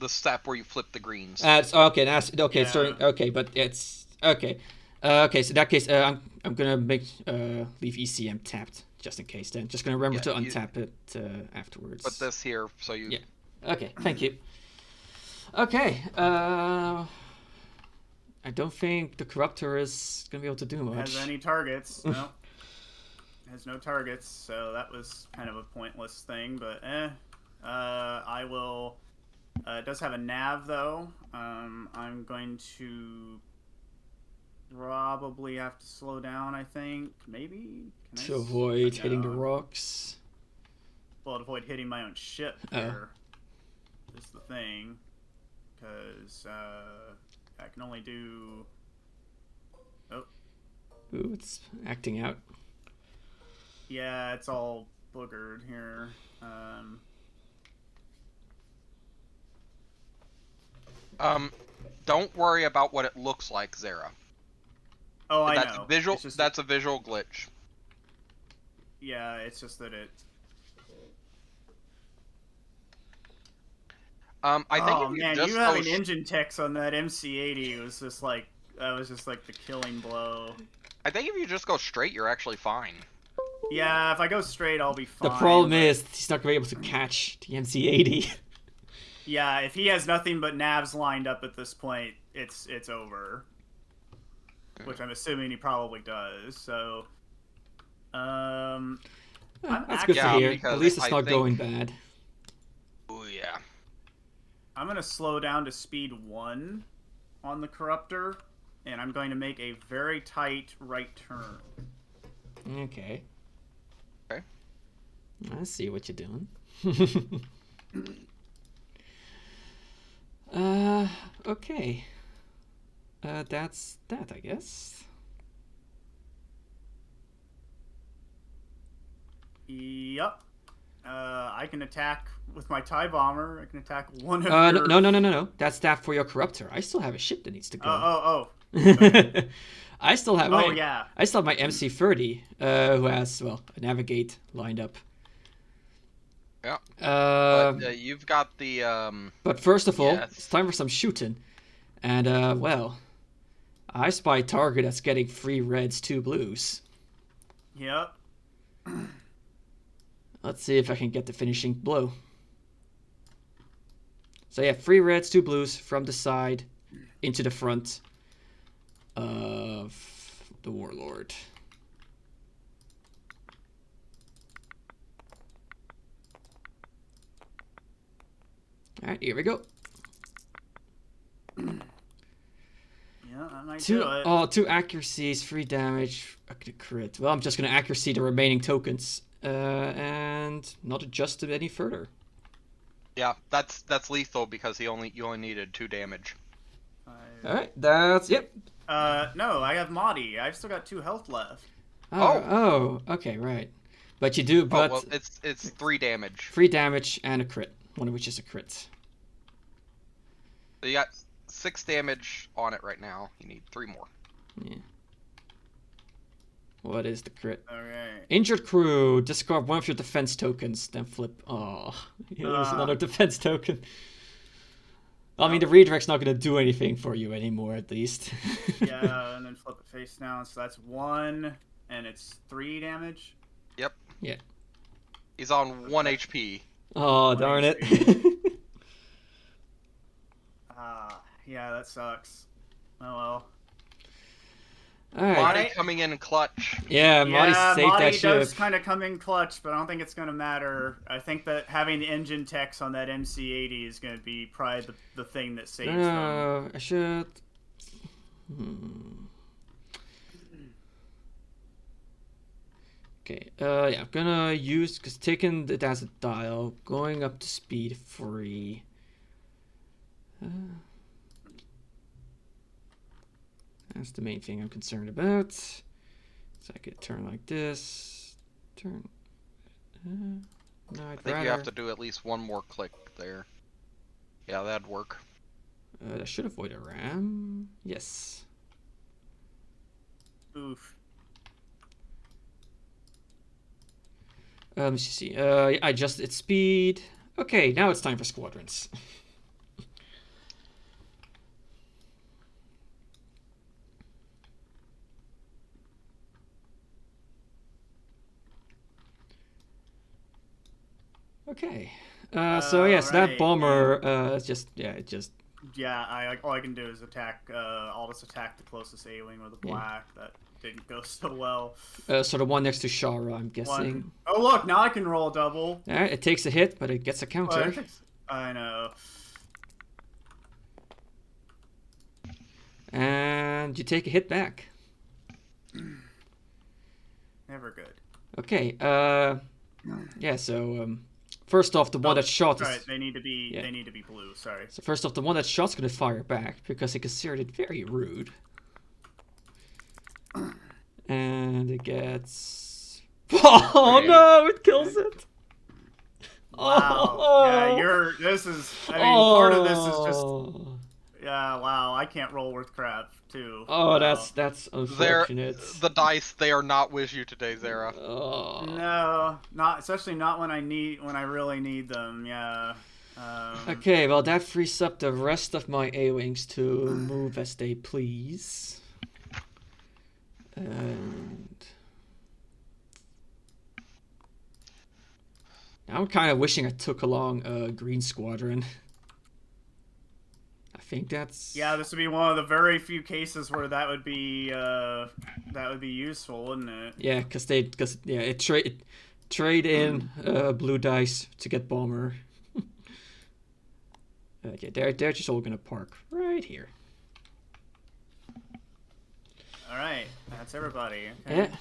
Speaker 2: step where you flip the greens.
Speaker 3: Okay. Okay.
Speaker 1: Yeah.
Speaker 3: Sorry. Okay, but it's okay. Okay. So in that case, I'm gonna leave ECM tapped just in case. Then just gonna remember to untap it afterwards.
Speaker 2: Put this here so you.
Speaker 3: Yeah. Okay. Thank you. Okay. I don't think the corruptor is gonna be able to do much.
Speaker 1: Has any targets? No. Has no targets, so that was kind of a pointless thing, but I will. It does have a nav though. I'm going to probably have to slow down. I think maybe
Speaker 3: to avoid hitting the rocks.
Speaker 1: Well, to avoid hitting my own ship. Here is the thing, because I can only do. Oh.
Speaker 3: Ooh, it's acting out.
Speaker 1: Yeah, it's all boogered here.
Speaker 2: Don't worry about what it looks like, Zara.
Speaker 1: Oh, I
Speaker 2: that's
Speaker 1: know.
Speaker 2: That's a visual glitch.
Speaker 1: Yeah, it's just that it.
Speaker 2: I think
Speaker 1: oh man, you having engine techs on that MC80 was just like the killing blow.
Speaker 2: I think if you just go straight, you're actually fine.
Speaker 1: Yeah, if I go straight, I'll be fine.
Speaker 3: The problem is he's not gonna be able to catch the MC80.
Speaker 1: Yeah, if he has nothing but navs lined up at this point, it's over. Which I'm assuming he probably does. So,
Speaker 3: that's good to hear. At least it's not going bad.
Speaker 2: Oh yeah.
Speaker 1: I'm gonna slow down to speed 1 on the corruptor, and I'm going to make a very tight right turn.
Speaker 3: Okay.
Speaker 2: Okay.
Speaker 3: I see what you're doing. Okay. That's that, I guess.
Speaker 1: Yep. I can attack with my TIE bomber. I can attack one of your...
Speaker 3: No. That's that for your corruptor. I still have a ship that needs to go.
Speaker 1: Oh.
Speaker 3: I still have my...
Speaker 1: yeah.
Speaker 3: I still have my MC30, who has, well, a navigate lined up.
Speaker 2: Yeah. But you've got the...
Speaker 3: But first of all, it's time for some shooting. And, well, I spy a target that's getting 3 reds, 2 blues.
Speaker 1: Yep.
Speaker 3: Let's see if I can get the finishing blow. So yeah, 3 reds, 2 blues from the side into the front of the Warlord. Alright, here we go.
Speaker 1: Yeah, that might do it.
Speaker 3: Oh, 2 accuracies, 3 damage, a crit. Well, I'm just going to accuracy the remaining tokens. And not adjust it any further.
Speaker 2: Yeah, that's lethal because you only needed 2 damage.
Speaker 3: Alright, that's... Yep.
Speaker 1: No, I have Motti. I've still got 2 health left.
Speaker 3: Oh, okay, right. But you do, but...
Speaker 2: Oh, well, it's 3 damage.
Speaker 3: 3 damage and a crit, one of which is a crit.
Speaker 2: So you got 6 damage on it right now. You need 3 more.
Speaker 3: Yeah. What is the crit?
Speaker 1: Okay.
Speaker 3: Injured crew. Discard one of your defense tokens, then flip. Oh, here's another defense token. I mean, the redirect's not going to do anything for you anymore, at least.
Speaker 1: Yeah, and then flip it face down. So that's 1, and it's 3 damage.
Speaker 2: Yep.
Speaker 3: Yeah.
Speaker 2: He's on 1 HP.
Speaker 3: Oh, darn it.
Speaker 1: Yeah, that sucks. Oh well.
Speaker 3: All right.
Speaker 2: Motti coming in clutch.
Speaker 3: Yeah, Motti saved that
Speaker 1: Motti
Speaker 3: ship.
Speaker 1: does kind of come in clutch, but I don't think it's going to matter. I think that having the engine techs on that MC-80 is going to be probably the thing that saves them.
Speaker 3: I should. Okay, yeah, I'm gonna use, because taking it as a dial, going up to speed 3. That's the main thing I'm concerned about. So I could turn like this. Turn. No,
Speaker 2: I think you have to do at least one more click there. Yeah, that'd work.
Speaker 3: That should avoid a ram. Yes.
Speaker 1: Oof.
Speaker 3: Let me see. I adjusted speed. Okay, now it's time for squadrons. Okay. So yes, that bomber. It's just it just.
Speaker 1: Yeah, all I can do is attack. I'll just attack the closest A-wing with a black. Yeah. That didn't go so well.
Speaker 3: So the one next to Shara, I'm guessing.
Speaker 1: Oh look, now I can roll a double.
Speaker 3: Yeah, it takes a hit, but it gets a counter.
Speaker 1: I know.
Speaker 3: And you take a hit back.
Speaker 1: Never good.
Speaker 3: Okay. Yeah. So first off, the one that shot is.
Speaker 1: Right, they need to be. Yeah. They need to be blue. Sorry.
Speaker 3: So first off, the one that shot's gonna fire back because he considered it very rude. And it gets. Oh no! It kills it.
Speaker 1: Wow. Oh. Yeah, this is. I mean, part of this is just. Yeah. Wow. I can't roll worth crap too.
Speaker 3: Oh, wow. That's unfortunate.
Speaker 2: The dice, they are not with you today, Zara.
Speaker 3: Oh.
Speaker 1: No, especially not when I really need them. Yeah.
Speaker 3: Okay. Well, that frees up the rest of my A-wings to move as they please. And I'm kind of wishing I took along a green squadron. I think that's.
Speaker 1: Yeah, this would be one of the very few cases where that would be useful, wouldn't it?
Speaker 3: Yeah, it trade in blue dice to get bomber. Okay, they're just all gonna park right here.
Speaker 1: All right, that's everybody. Okay.
Speaker 3: Yeah.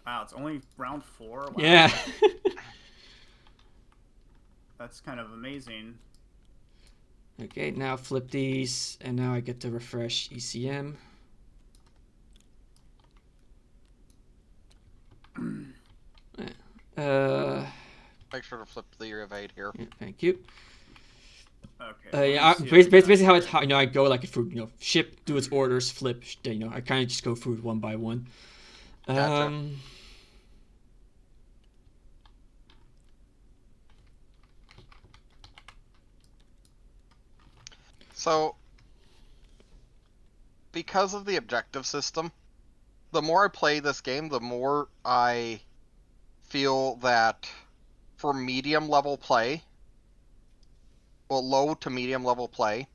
Speaker 1: Wow, it's only round 4. Wow.
Speaker 3: Yeah.
Speaker 1: That's kind of amazing.
Speaker 3: Okay, now flip these, and now I get to refresh ECM.
Speaker 2: Make sure to flip the evade here.
Speaker 3: Yeah, thank you.
Speaker 1: Okay.
Speaker 3: Yeah, basically how I go like through ship, do its orders, flip. I kind of just go through it one by one.
Speaker 2: Gotcha. So, because of the objective system, the more I play this game, the more I feel that for medium level play, well, low to medium level play,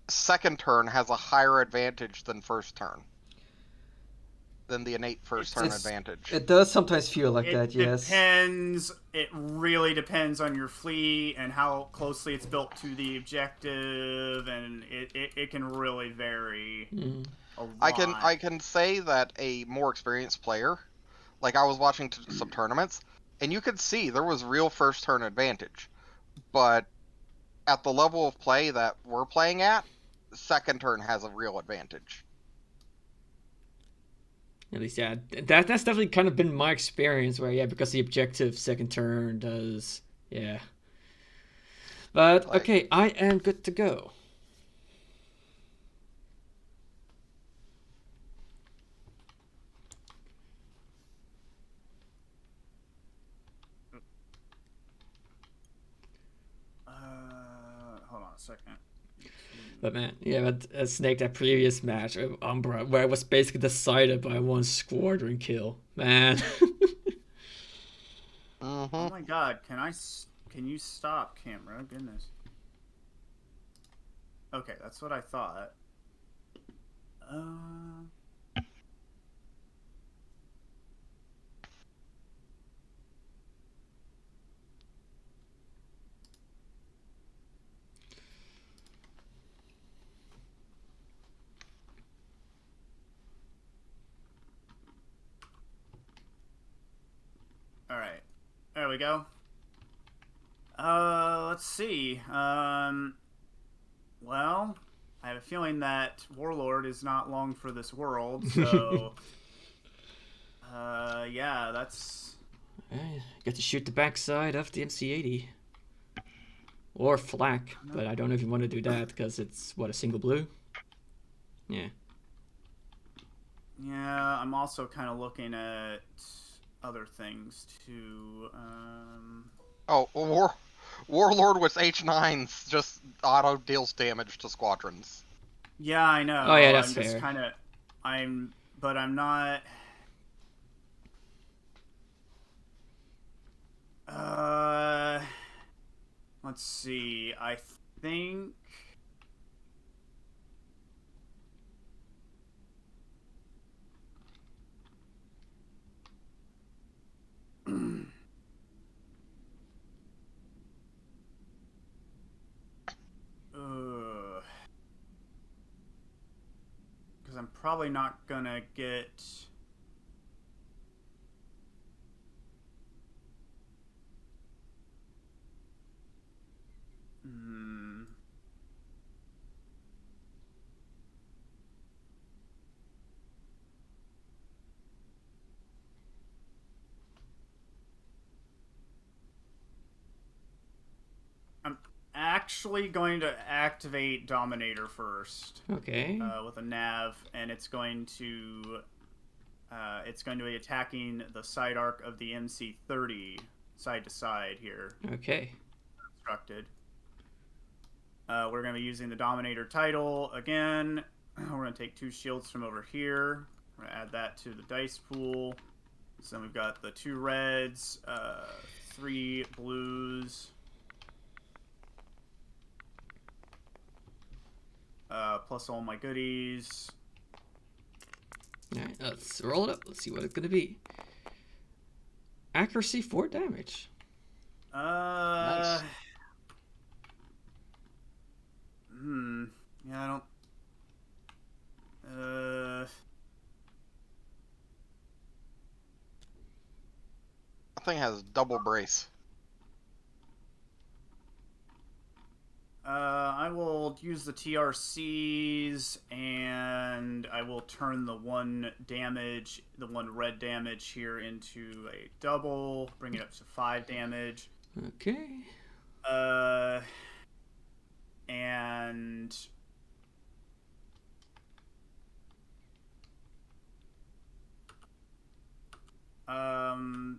Speaker 2: second turn has a higher advantage than first turn. Than the innate first turn advantage.
Speaker 3: It does sometimes feel like that, yes.
Speaker 1: It really depends on your fleet and how closely it's built to the objective, and it can really vary a lot.
Speaker 2: I can say that a more experienced player, like I was watching some tournaments, and you could see there was real first turn advantage. But at the level of play that we're playing at, second turn has a real advantage.
Speaker 3: At least, yeah, that's definitely kind of been my experience where, yeah, because the objective second turn does, yeah. But, okay, I am good to go.
Speaker 1: Hold on a second.
Speaker 3: But man, yeah, but Snake, that previous match of Umbra, where it was basically decided by one squadron kill, man.
Speaker 1: Oh my god, can you stop, camera? Goodness. Okay, that's what I thought. All right, there we go. Let's see. Well, I have a feeling that Warlord is not long for this world, so yeah, that's.
Speaker 3: Got to shoot the backside of the MC80. Or flak, but I don't know if you want to do that because it's what, a single blue? Yeah.
Speaker 1: Yeah, I'm also kind of looking at other things too.
Speaker 2: Oh, Warlord with H9s just auto deals damage to squadrons.
Speaker 1: Yeah, I know.
Speaker 3: Oh yeah, that's
Speaker 1: I'm
Speaker 3: fair.
Speaker 1: just kind of, but I'm not. Let's see. I think. Because I'm probably not gonna get. Hmm. I'm actually going to activate Dominator first.
Speaker 3: Okay.
Speaker 1: With a nav, and it's going to be attacking the side arc of the MC30 side to side here.
Speaker 3: Okay.
Speaker 1: Constructed. We're going to be using the Dominator title again. We're going to take 2 shields from over here. We're going to add that to the dice pool. So then we've got the 2 reds, 3 blues, plus all my goodies.
Speaker 3: Alright, let's roll it up. Let's see what it's gonna be. Accuracy 4 damage.
Speaker 2: Nice.
Speaker 1: Yeah, I don't.
Speaker 2: That thing has double brace.
Speaker 1: I will use the TRCs, and I will turn the 1 red damage here into a double, bring it up to 5 damage.
Speaker 3: Okay.
Speaker 1: And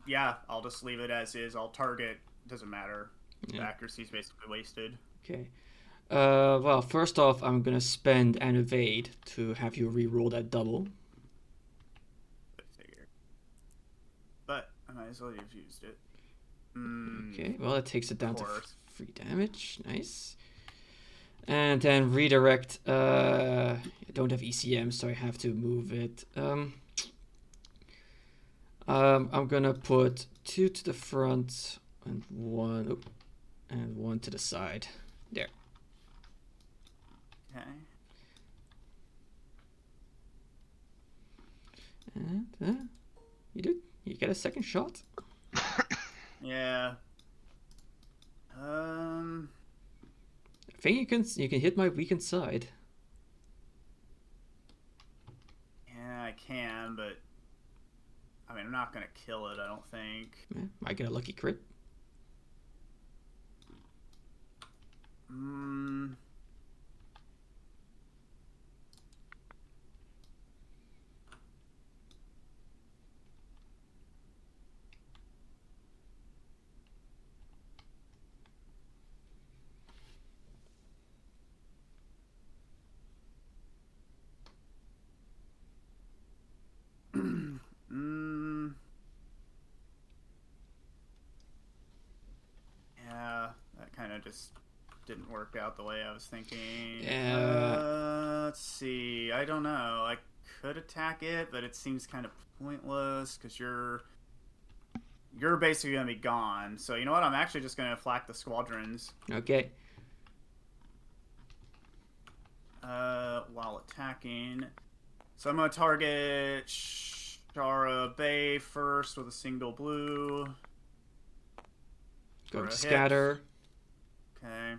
Speaker 1: yeah, I'll just leave it as is. I'll target. Doesn't matter.
Speaker 3: Yeah.
Speaker 1: The accuracy's basically wasted.
Speaker 3: Okay. Well, first off, I'm gonna spend an evade to have you re-roll that double.
Speaker 1: But I might as well have used it.
Speaker 3: Okay, well, it takes it down to 3 damage. Nice. And then redirect. I don't have ECM, so I have to move it. I'm gonna put 2 to the front and 1 to the side. There.
Speaker 1: Okay.
Speaker 3: And you get a second shot.
Speaker 1: Yeah.
Speaker 3: I think you can hit my weakened side.
Speaker 1: Yeah, I can, but I mean, I'm not gonna kill it. I don't think.
Speaker 3: Yeah, might get a lucky crit.
Speaker 1: Yeah, that kind of just didn't work out the way I was thinking.
Speaker 3: Yeah.
Speaker 1: Let's see. I don't know. I could attack it, but it seems kind of pointless because you're basically gonna be gone. So you know what? I'm actually just gonna flak the squadrons.
Speaker 3: Okay.
Speaker 1: While attacking. So I'm gonna target Shara Bay first with a single blue.
Speaker 3: Go to scatter.
Speaker 1: Okay.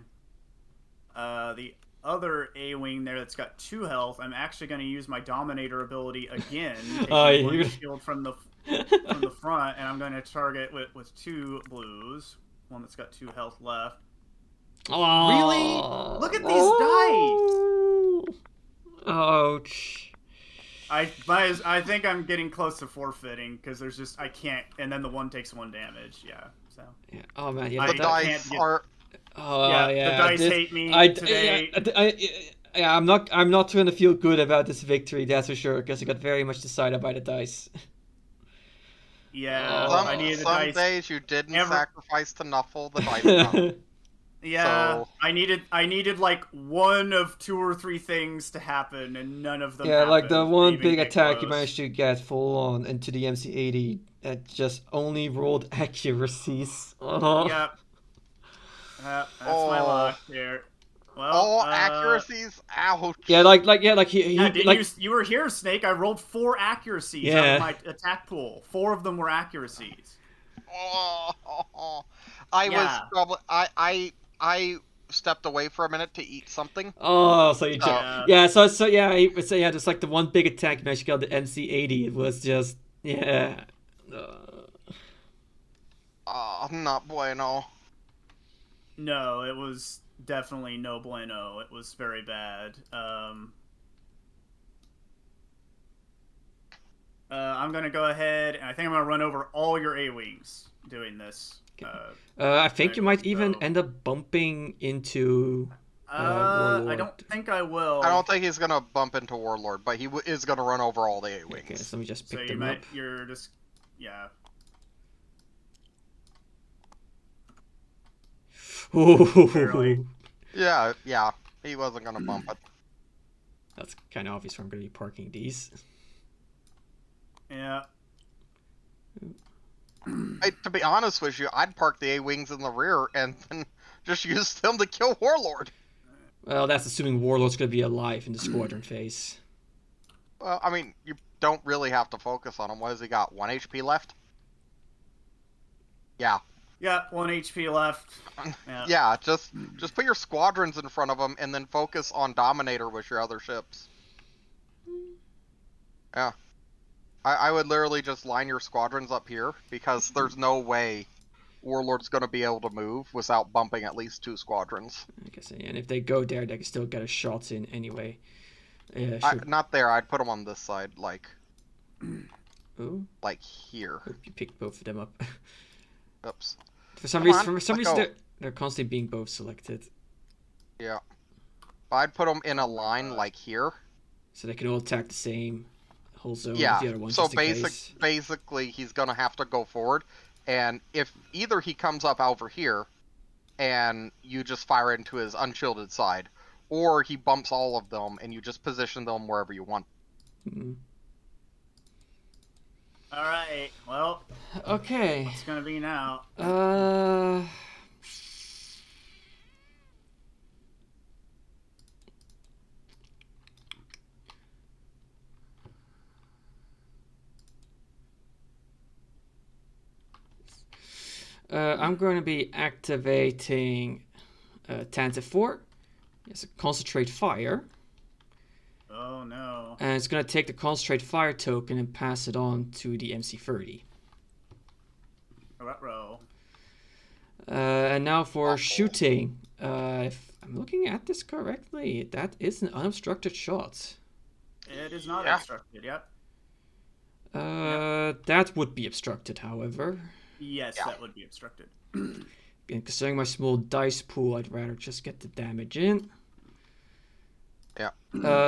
Speaker 1: The other A-wing there that's got 2 health, I'm actually going to use my Dominator ability again, taking one shield from the front, and I'm going to target with 2 blues, one that's got 2 health left.
Speaker 3: Oh.
Speaker 1: Really? Look at these dice!
Speaker 3: Ouch.
Speaker 1: I think I'm getting close to forfeiting because there's just I can't, and then the one takes 1 damage. Yeah. So.
Speaker 3: Yeah. Oh man. Yeah.
Speaker 2: The dice are.
Speaker 3: Oh
Speaker 1: yeah. The dice hate me today.
Speaker 3: Yeah, I'm not gonna feel good about this victory. That's for sure, because I got very much decided by the dice.
Speaker 1: Yeah.
Speaker 2: Some,
Speaker 1: I needed the
Speaker 2: some
Speaker 1: dice.
Speaker 2: days you didn't sacrifice to Nuffle the dice. Come.
Speaker 1: Yeah,
Speaker 2: So...
Speaker 1: I needed like 1 of 2 or 3 things to happen, and none of them.
Speaker 3: Yeah,
Speaker 1: happened
Speaker 3: like the one
Speaker 1: even
Speaker 3: big
Speaker 1: get
Speaker 3: attack
Speaker 1: close.
Speaker 3: you managed to get full on into the MC80 that just only rolled accuracies.
Speaker 1: Yep. That's my luck here. Well,
Speaker 2: accuracies. Ouch.
Speaker 3: Yeah,
Speaker 1: you were here, Snake. I rolled 4 accuracies out of my attack pool. 4 of them were accuracies.
Speaker 2: I stepped away for a minute to eat something.
Speaker 3: Oh, so you just just like the one big attack you managed to get the MC80. It was just
Speaker 2: not bueno.
Speaker 1: No, it was definitely no bueno. It was very bad. I'm gonna go ahead and I think I'm gonna run over all your A-wings doing this.
Speaker 3: I think you might even end up bumping into Warlord.
Speaker 1: I don't think I will.
Speaker 2: I don't think he's gonna bump into Warlord, but he is gonna run over all the A-wings.
Speaker 3: Okay, so let me just pick them up.
Speaker 1: You're just, yeah.
Speaker 2: Yeah, he wasn't gonna bump it.
Speaker 3: That's kind of obvious where I'm gonna be parking these.
Speaker 1: Yeah.
Speaker 2: To be honest with you, I'd park the A-wings in the rear and then just use them to kill Warlord.
Speaker 3: Well, that's assuming Warlord's going to be alive in the squadron phase.
Speaker 2: Well, I mean, you don't really have to focus on him. What has he got? 1 HP left? Yeah.
Speaker 1: Yeah, 1 HP left.
Speaker 2: Yeah, just put your squadrons in front of him and then focus on Dominator with your other ships. Yeah. I would literally just line your squadrons up here, because there's no way Warlord's going to be able to move without bumping at least 2 squadrons.
Speaker 3: I guess, and if they go there, they can still get a shot in anyway.
Speaker 2: Not there, I'd put them on this side, like...
Speaker 3: Ooh.
Speaker 2: Like here.
Speaker 3: Hope you picked both of them up.
Speaker 2: Oops.
Speaker 3: For some reason, they're constantly being both selected.
Speaker 2: Yeah. I'd put them in a line like here.
Speaker 3: So they can all attack the same whole zone.
Speaker 2: Yeah,
Speaker 3: the other one,
Speaker 2: so basically he's going to have to go forward, and if either he comes up over here and you just fire into his unshielded side, or he bumps all of them and you just position them wherever you want.
Speaker 3: Mm-hmm.
Speaker 1: Alright, well.
Speaker 3: Okay.
Speaker 1: What's going to be now?
Speaker 3: I'm going to be activating Tantive 4. It's a concentrate fire.
Speaker 1: Oh no.
Speaker 3: And it's going to take the concentrate fire token and pass it on to the MC30.
Speaker 1: Ruh-roh.
Speaker 3: And now for shooting. If I'm looking at this correctly, that is an unobstructed shot.
Speaker 1: It is not obstructed, yep.
Speaker 3: That would be obstructed, however.
Speaker 1: Yes, that would be obstructed.
Speaker 3: And considering my small dice pool, I'd rather just get the damage in.
Speaker 2: Yeah.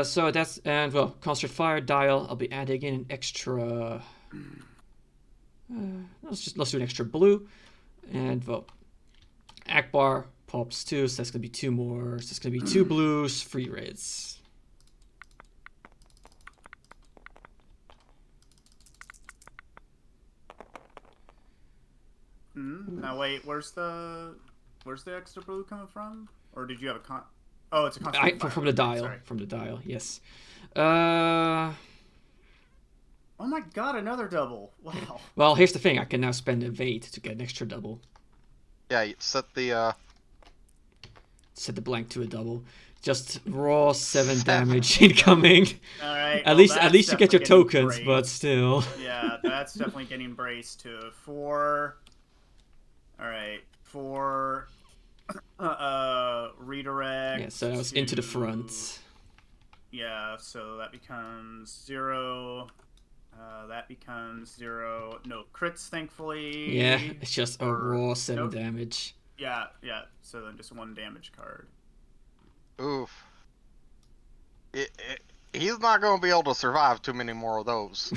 Speaker 3: So that's, and well, concentrate fire dial, I'll be adding in an extra, let's do an extra blue. And well, Ackbar pops 2, so that's gonna be 2 more. So that's gonna be 2 blues, 3 reds.
Speaker 1: Now wait, where's the extra blue coming from? Or did you have a con? Oh, it's a constant.
Speaker 3: From the dial.
Speaker 1: Sorry.
Speaker 3: From the dial. Yes.
Speaker 1: Oh my god, another double! Wow.
Speaker 3: Well, here's the thing. I can now spend evade to get an extra double.
Speaker 2: Yeah, you set the
Speaker 3: blank to a double. Just raw 7 damage incoming.
Speaker 1: All right.
Speaker 3: At least you get your tokens, but still.
Speaker 1: Yeah, that's definitely getting braced to 4. All right, 4. Redirect.
Speaker 3: Yeah, so that was into the front.
Speaker 1: Yeah, so that becomes 0. That becomes 0. No crits, thankfully.
Speaker 3: Yeah, it's just a raw 7 damage.
Speaker 1: Yeah. So then just 1 damage card.
Speaker 2: Oof. He's not going to be able to survive too many more of those.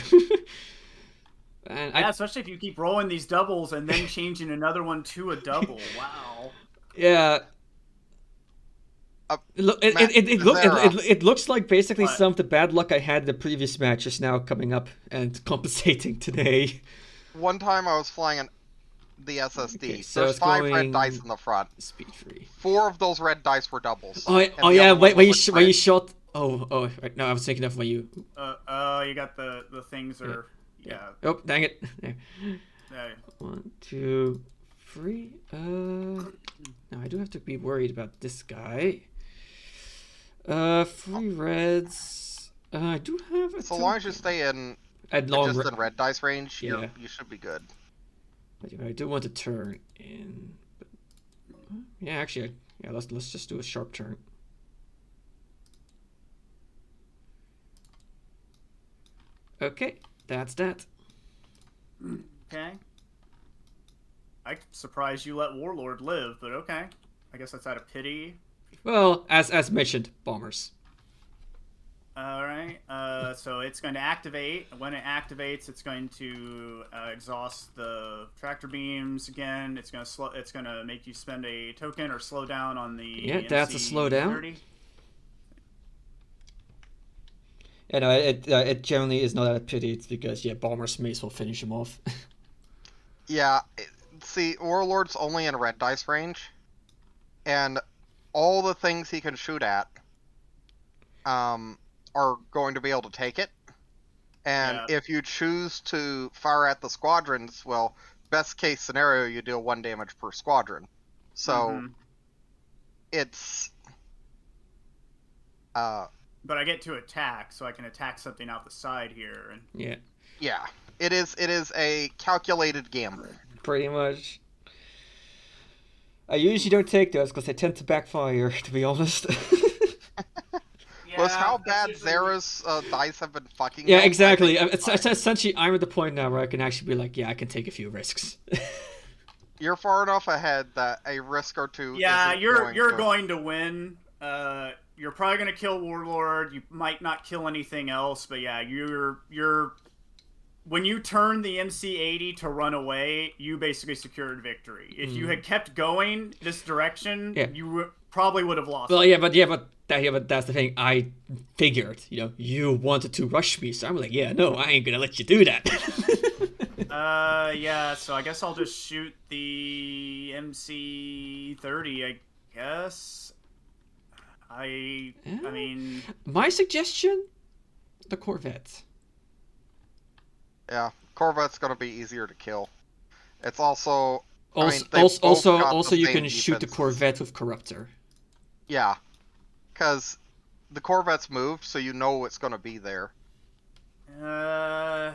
Speaker 1: Especially if you keep rolling these doubles and then changing another one to a double. Wow.
Speaker 3: Yeah. It looks like basically some of the bad luck I had in the previous match is now coming up and compensating today.
Speaker 2: One time I was flying the SSD.
Speaker 3: Okay, so
Speaker 2: there's 5 red dice in the front.
Speaker 3: Speed 3.
Speaker 2: 4 of those red dice were doubles.
Speaker 3: Oh yeah, when you shot. Oh, right. No, I was thinking of when you.
Speaker 1: You got the things are. Yeah.
Speaker 3: Oh, dang it. There.
Speaker 1: There.
Speaker 3: 1, 2, 3. Now I do have to be worried about this guy. 3 reds. I do have a.
Speaker 2: So long as you stay in just in red dice range, you should be good.
Speaker 3: But I do want to turn in. Yeah, actually, let's just do a sharp turn. Okay, that's that.
Speaker 1: Okay. I'm surprised you let Warlord live, but okay. I guess that's out of pity.
Speaker 3: Well, as mentioned, bombers.
Speaker 1: Alright, so it's going to activate. When it activates, it's going to exhaust the tractor beams again. It's going to make you spend a token or slow down on the
Speaker 3: MC that's a slowdown.
Speaker 1: 30.
Speaker 3: Yeah, no, it generally is not out of pity. It's because bombers may as well finish him off.
Speaker 2: Yeah, see, Warlord's only in red dice range, and all the things he can shoot at, are going to be able to take it. And if you choose to fire at the squadrons, well, best case scenario, you deal 1 damage per squadron. So it's
Speaker 1: but I get to attack, so I can attack something out the side here. And
Speaker 2: yeah, it is a calculated gamble.
Speaker 3: Pretty much. I usually don't take those because they tend to backfire, to be honest.
Speaker 2: Was how bad Zera's dice have been fucking.
Speaker 3: Yeah, exactly. It's essentially, I'm at the point now where I can actually be like, I can take a few risks.
Speaker 2: You're far enough ahead that a risk or two.
Speaker 1: Yeah, you're going to win. You're probably going to kill Warlord. You might not kill anything else, but yeah, you're. When you turn the MC-80 to run away, you basically secured victory. If you had kept going this direction, you probably would have lost.
Speaker 3: Well, but that's the thing. I figured, you wanted to rush me, so I'm like, no, I ain't gonna let you do that.
Speaker 1: So I guess I'll just shoot the MC-30, I guess. I mean...
Speaker 3: My suggestion? The Corvette.
Speaker 2: Yeah, Corvette's gonna be easier to kill. It's also...
Speaker 3: Also, you can shoot the Corvette with Corruptor.
Speaker 2: Yeah, because the Corvette's moved, so you know it's gonna be there.
Speaker 1: I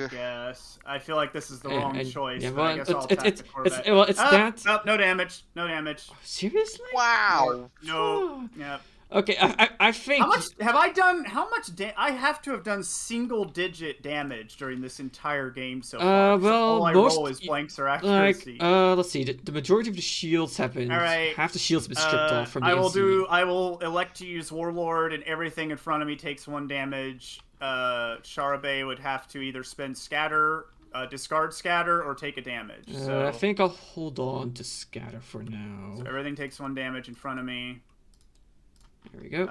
Speaker 1: guess. I feel like this is the wrong choice. Yeah, I guess I'll attack the Corvette.
Speaker 3: It's that.
Speaker 1: Oh, no damage. No damage.
Speaker 3: Seriously?
Speaker 2: Wow.
Speaker 1: No. Yep.
Speaker 3: Okay, I think.
Speaker 1: How much have I done? How much? I have to have done single-digit damage during this entire game so far.
Speaker 3: Well,
Speaker 1: all I roll is blanks or accuracy.
Speaker 3: Let's see. The majority of the shields have been.
Speaker 1: All right.
Speaker 3: Half the shields have been stripped off from the
Speaker 1: I will elect to use Warlord, and everything in front of me takes 1 damage. Sharabe would have to either spend Scatter, discard Scatter, or take a damage. So
Speaker 3: I think I'll hold on to Scatter for now.
Speaker 1: So everything takes 1 damage in front of me.
Speaker 3: There we go.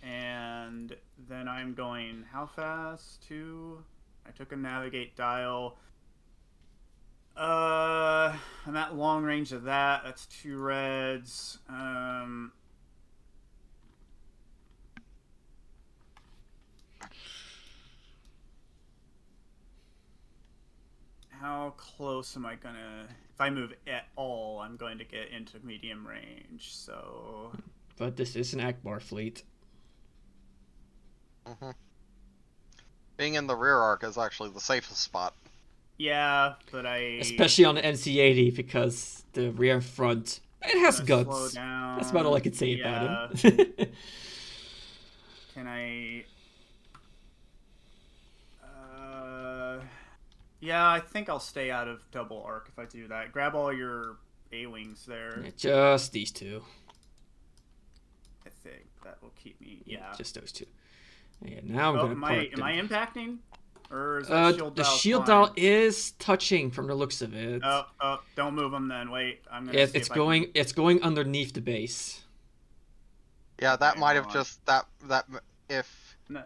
Speaker 1: And then I'm going how fast? 2. I took a navigate dial. I'm at long range of that. That's 2 reds. How close am I gonna... If I move at all, I'm going to get into medium range, so...
Speaker 3: But this is an Ackbar fleet.
Speaker 2: Being in the rear arc is actually the safest spot.
Speaker 1: Yeah, but
Speaker 3: Especially on the NC-80, because the rear and front... It has guts.
Speaker 1: Slow down.
Speaker 3: That's about all I could say about him.
Speaker 1: Can I... Yeah, I think I'll stay out of double arc if I do that. Grab all your A-wings there.
Speaker 3: Yeah, just these two.
Speaker 1: I think that will keep me... Yeah.
Speaker 3: Just those two. Yeah, now I'm gonna park them.
Speaker 1: Am I impacting? Or is that shield
Speaker 3: the
Speaker 1: dial
Speaker 3: shield
Speaker 1: fine?
Speaker 3: dial is touching from the looks of it.
Speaker 1: Oh, don't move them then. Wait, I'm gonna.
Speaker 3: It's going underneath the base.
Speaker 2: Yeah, that might have just that if.
Speaker 1: No.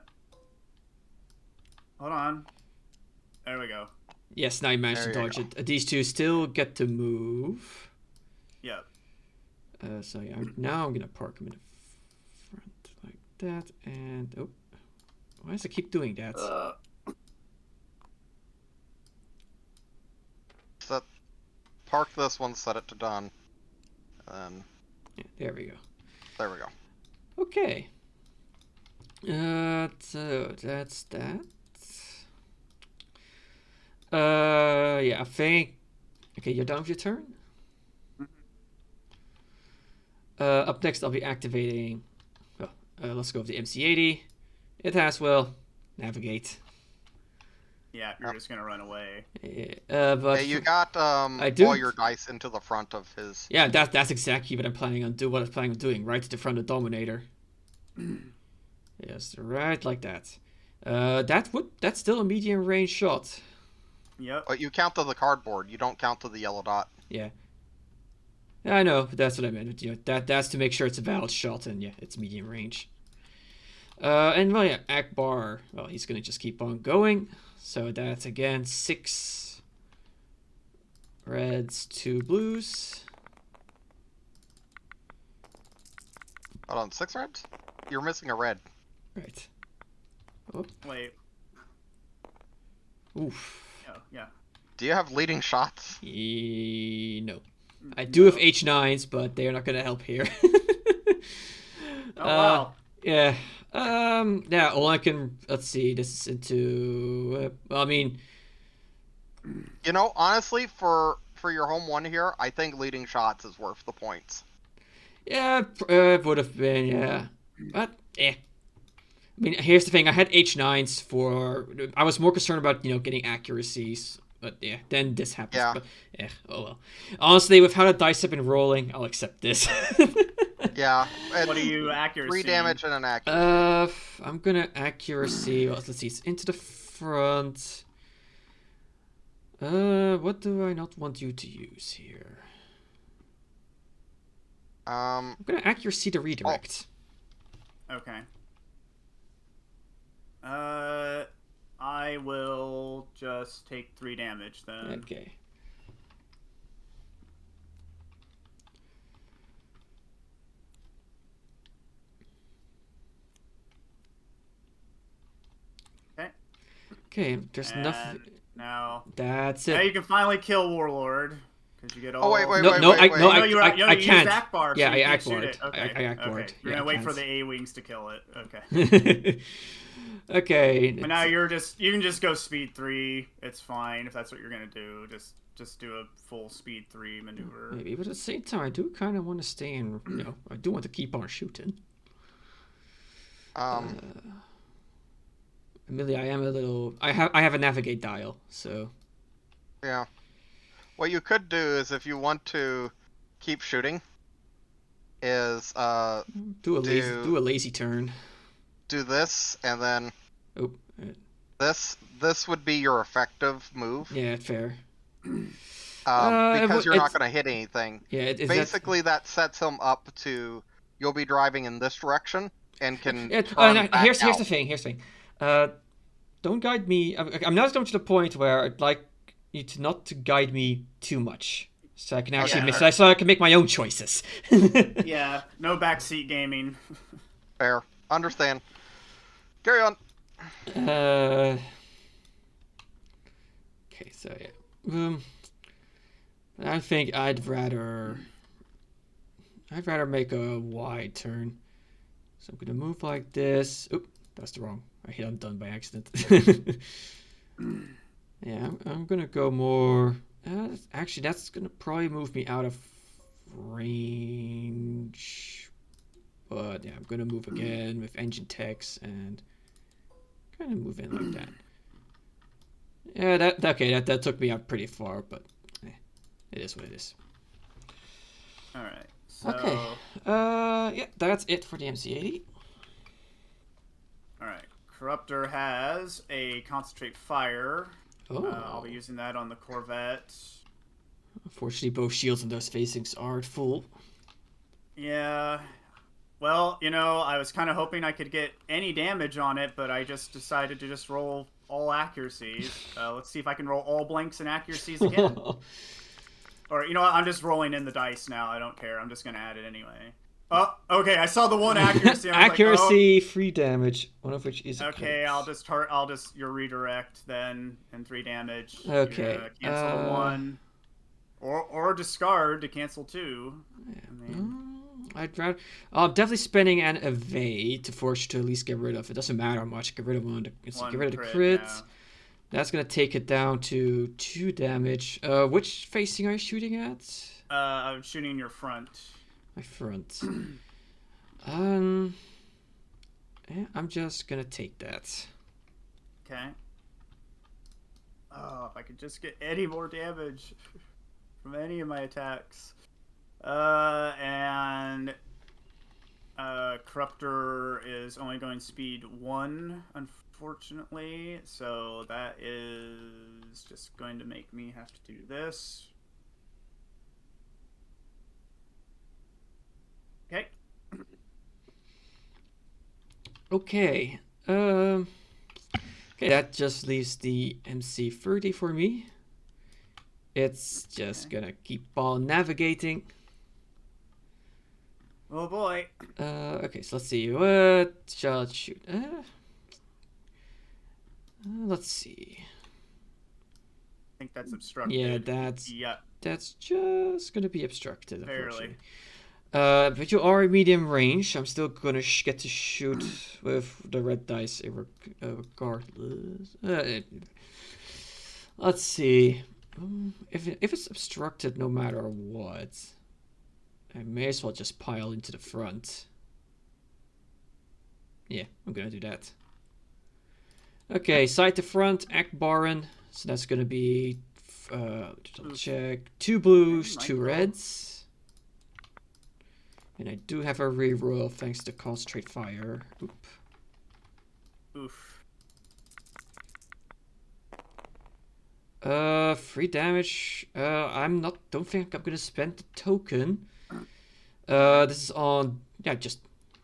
Speaker 1: Hold on. There we go.
Speaker 3: Yes, now you managed to dodge it. These two still get to move.
Speaker 1: Yep.
Speaker 3: So yeah, now I'm gonna park them in the front like that, and oh, why does it keep doing that?
Speaker 2: Park this one, set it to done, and
Speaker 3: yeah, there we go.
Speaker 2: There we go.
Speaker 3: Okay. So that's that. Yeah, I think. Okay, you're done with your turn. Up next, I'll be activating. Well, let's go with the MC-80. It has navigate.
Speaker 1: Yeah, you're just gonna run away.
Speaker 3: But
Speaker 2: you got all your dice into the front of his.
Speaker 3: Yeah, that's exactly what I'm planning on doing. Right to the front of the Dominator. Yes, right like that. That's still a medium range shot.
Speaker 1: Yep.
Speaker 2: But you count to the cardboard. You don't count to the yellow dot.
Speaker 3: Yeah. I know, but that's what I meant. You know, that's to make sure it's a valid shot, and yeah, it's medium range. And well, yeah, Ackbar. Well, he's gonna just keep on going. So that's again 6 reds, 2 blues.
Speaker 2: Hold on, 6 reds? You're missing a red.
Speaker 3: Right. Oh.
Speaker 1: Wait.
Speaker 3: Oof.
Speaker 1: Oh, yeah.
Speaker 2: Do you have leading shots?
Speaker 3: No. I do have H9s, but they are not going to help here.
Speaker 1: Oh, wow.
Speaker 3: Yeah. Yeah, all I can... Let's see, this is into... I mean...
Speaker 2: You know, honestly, for your home one here, I think leading shots is worth the points.
Speaker 3: Yeah, it would have been, yeah. But, I mean, here's the thing. I had H9s for... I was more concerned about, getting accuracies. But, yeah, then this happens.
Speaker 2: Yeah.
Speaker 3: But, oh well. Honestly, with how the dice have been rolling, I'll accept this.
Speaker 2: Yeah.
Speaker 1: What are you accuracy?
Speaker 2: 3 damage and an accuracy.
Speaker 3: I'm gonna accuracy. Well, let's see. It's into the front. What do I not want you to use here? I'm gonna accuracy the redirect.
Speaker 1: Oh. Okay. I will just take 3 damage then.
Speaker 3: Okay. Okay, there's nothing.
Speaker 1: Now
Speaker 3: that's it.
Speaker 1: Now you can finally kill Warlord because you get all.
Speaker 2: Oh wait.
Speaker 1: I
Speaker 3: can't.
Speaker 1: Ackbar,
Speaker 3: Yeah,
Speaker 1: so
Speaker 3: I
Speaker 1: Ackbarred.
Speaker 3: Okay. I Ackbarred.
Speaker 1: Okay. You're gonna wait for the A-wings to kill it. Okay.
Speaker 3: Okay.
Speaker 1: But now you can just go speed 3. It's fine if that's what you're gonna do. Just do a full speed 3 maneuver.
Speaker 3: Maybe, but at the same time, I do kind of want to stay in. I do want to keep on shooting. Amelia, I am a little. I have a navigate dial, so.
Speaker 2: Yeah. What you could do is, if you want to keep shooting, is
Speaker 3: do a lazy turn.
Speaker 2: Do this, and then.
Speaker 3: Oh.
Speaker 2: This would be your effective move.
Speaker 3: Yeah, fair.
Speaker 2: Because you're not going to hit anything.
Speaker 3: Yeah.
Speaker 2: Basically, that sets him up to. You'll be driving in this direction and can.
Speaker 3: Here's the thing. Don't guide me. I'm not going to the point where I'd like you to not to guide me too much, so I can actually
Speaker 1: Yeah.
Speaker 3: so I can make my own choices.
Speaker 1: Yeah, no backseat gaming.
Speaker 2: Fair. Understand. Carry on.
Speaker 3: Okay, so yeah. I think I'd rather make a wide turn. So I'm gonna move like this. Oop, that's the wrong. I hit undone by accident. Yeah, I'm gonna go more. Actually, that's gonna probably move me out of range. But yeah, I'm gonna move again with engine techs and kind of move in like that. Yeah, that took me out pretty far, but it is what it is.
Speaker 1: All right. So,
Speaker 3: Okay. Yeah, that's it for the MC80.
Speaker 1: all right. Corruptor has a concentrate fire.
Speaker 3: Oh.
Speaker 1: I'll be using that on the Corvette.
Speaker 3: Unfortunately, both shields on those facings are full.
Speaker 1: Yeah. Well, I was kind of hoping I could get any damage on it, but I just decided to just roll all accuracies. Let's see if I can roll all blanks and accuracies again. Or, you know what? I'm just rolling in the dice now. I don't care. I'm just going to add it anyway. Oh, okay. I saw the one accuracy.
Speaker 3: Accuracy, 3 damage, one of which is a
Speaker 1: okay,
Speaker 3: crit.
Speaker 1: I'll just your redirect then, and 3 damage.
Speaker 3: Okay.
Speaker 1: Cancel the 1. Or discard to cancel 2.
Speaker 3: Yeah.
Speaker 1: I mean,
Speaker 3: I'd rather. I'm definitely spending an evade to force you to at least get rid of it. Doesn't matter how much. Get rid of one. Get rid of the crit.
Speaker 1: Yeah.
Speaker 3: That's gonna take it down to 2 damage. Which facing are you shooting at?
Speaker 1: I'm shooting your front.
Speaker 3: My front. Yeah, I'm just gonna take that.
Speaker 1: Okay. Oh, if I could just get any more damage from any of my attacks. And Corruptor is only going speed 1, unfortunately. So that is just going to make me have to do this. Okay.
Speaker 3: Okay. Okay, that just leaves the MC30 for me. It's just gonna keep on navigating.
Speaker 1: Oh boy.
Speaker 3: Okay, so let's see. What shall I shoot? Let's see.
Speaker 1: I think that's obstructed.
Speaker 3: Yeah, that's just gonna be obstructed.
Speaker 1: Barely.
Speaker 3: But you are in medium range. I'm still gonna get to shoot with the red dice regardless. Let's see. If it's obstructed no matter what, I may as well just pile into the front. Yeah, I'm gonna do that. Okay, side to front, Ackbar. So that's gonna be double check. 2 blues, 2 reds. And I do have a reroll thanks to concentrate fire. Oop.
Speaker 1: Oof.
Speaker 3: 3 damage. Don't think I'm gonna spend the token. This is on, just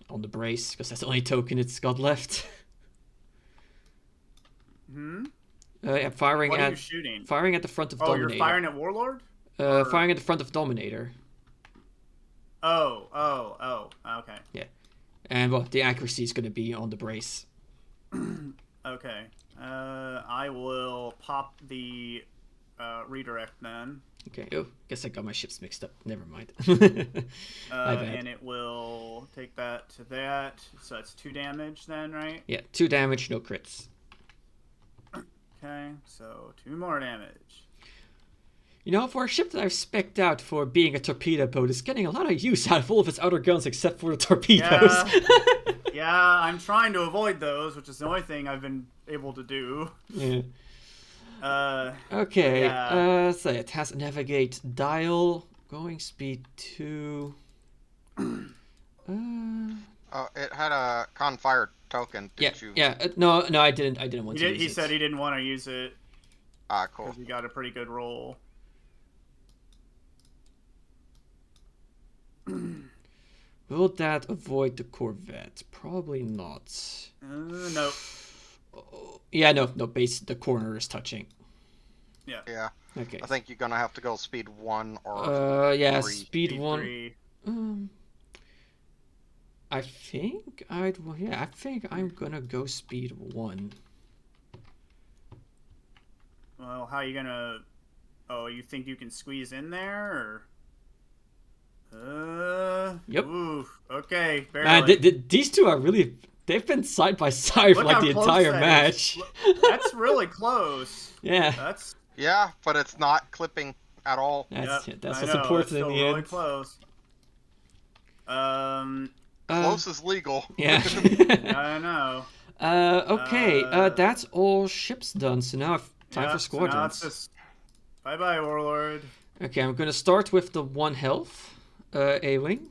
Speaker 3: on the brace, because that's the only token it's got left. Yeah, firing
Speaker 1: what
Speaker 3: at.
Speaker 1: Are you shooting?
Speaker 3: Firing at the front of Dominator.
Speaker 1: You're firing at Warlord?
Speaker 3: Firing at the front of Dominator.
Speaker 1: Oh, okay.
Speaker 3: Yeah. And well, the accuracy is gonna be on the brace.
Speaker 1: Okay. I will pop the redirect then.
Speaker 3: Okay. Oh, guess I got my ships mixed up. Never mind.
Speaker 1: And it will take that to that. So that's 2 damage then, right?
Speaker 3: Yeah, 2 damage, no crits.
Speaker 1: Okay, so 2 more damage.
Speaker 3: You know, for a ship that I've spec'd out for being a torpedo boat, it's getting a lot of use out of all of its outer guns except for the torpedoes.
Speaker 1: Yeah, I'm trying to avoid those, which is the only thing I've been able to do.
Speaker 3: Yeah. Okay,
Speaker 1: yeah.
Speaker 3: So it has a navigate dial, going speed 2.
Speaker 2: It had a con fire token.
Speaker 3: No, I didn't want to use it.
Speaker 1: He said he didn't want to use it.
Speaker 2: Ah, cool.
Speaker 1: Because he got a pretty good roll.
Speaker 3: Will that avoid the Corvette? Probably not.
Speaker 1: No.
Speaker 3: Oh, yeah, no, base the corner is touching.
Speaker 1: Yeah.
Speaker 2: Yeah.
Speaker 3: Okay.
Speaker 2: I think you're gonna have to go speed 1 or
Speaker 3: yeah,
Speaker 2: 3.
Speaker 3: speed 1.
Speaker 1: 3.
Speaker 3: I think I think I'm gonna go speed 1.
Speaker 1: Well, how are you gonna? Oh, you think you can squeeze in there, or?
Speaker 3: Yep.
Speaker 1: Ooh. Okay.
Speaker 3: Man,
Speaker 1: Barely.
Speaker 3: these two are really. They've been side by side for
Speaker 1: Look
Speaker 3: like
Speaker 1: how
Speaker 3: the
Speaker 1: close
Speaker 3: entire
Speaker 1: that
Speaker 3: match.
Speaker 1: is. That's really close.
Speaker 3: Yeah.
Speaker 1: That's.
Speaker 2: Yeah, but it's not clipping at all.
Speaker 3: That's
Speaker 1: Yep,
Speaker 3: that's
Speaker 1: I
Speaker 3: what's
Speaker 1: know.
Speaker 3: important
Speaker 1: It's still
Speaker 3: in the
Speaker 1: really
Speaker 3: end.
Speaker 1: close.
Speaker 2: Close is legal.
Speaker 3: Yeah.
Speaker 1: I know.
Speaker 3: Okay. That's all ships done. So now time for
Speaker 1: So now
Speaker 3: squadrons.
Speaker 1: it's just bye, Warlord.
Speaker 3: Okay, I'm gonna start with the 1 health, A-wing.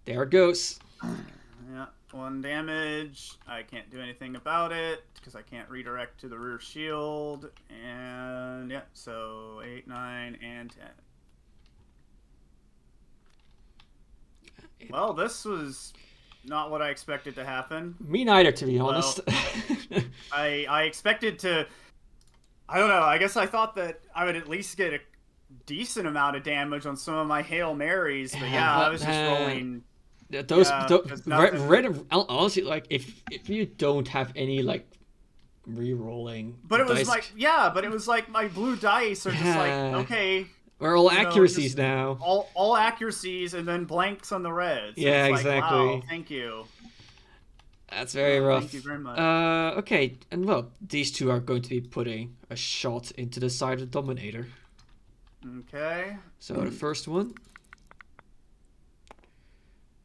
Speaker 3: There it goes.
Speaker 1: Yeah, 1 damage. I can't do anything about it because I can't redirect to the rear shield. And yeah, so 8, 9, and 10. Well, this was not what I expected to happen.
Speaker 3: Me neither, to be honest.
Speaker 1: Well, I expected to. I don't know. I guess I thought that I would at least get a decent amount of damage on some of my Hail Marys, but yeah, I was just rolling.
Speaker 3: Honestly, like if you don't have any like re-rolling,
Speaker 1: but it was
Speaker 3: dice,
Speaker 1: like but it was like my blue dice are just like okay.
Speaker 3: We're all accuracies now.
Speaker 1: All accuracies and then blanks on the reds.
Speaker 3: Yeah,
Speaker 1: it's
Speaker 3: exactly.
Speaker 1: Like, wow, thank you.
Speaker 3: That's very rough.
Speaker 1: Thank you very much.
Speaker 3: Okay, and well, these two are going to be putting a shot into the side of the Dominator.
Speaker 1: Okay.
Speaker 3: So the first one,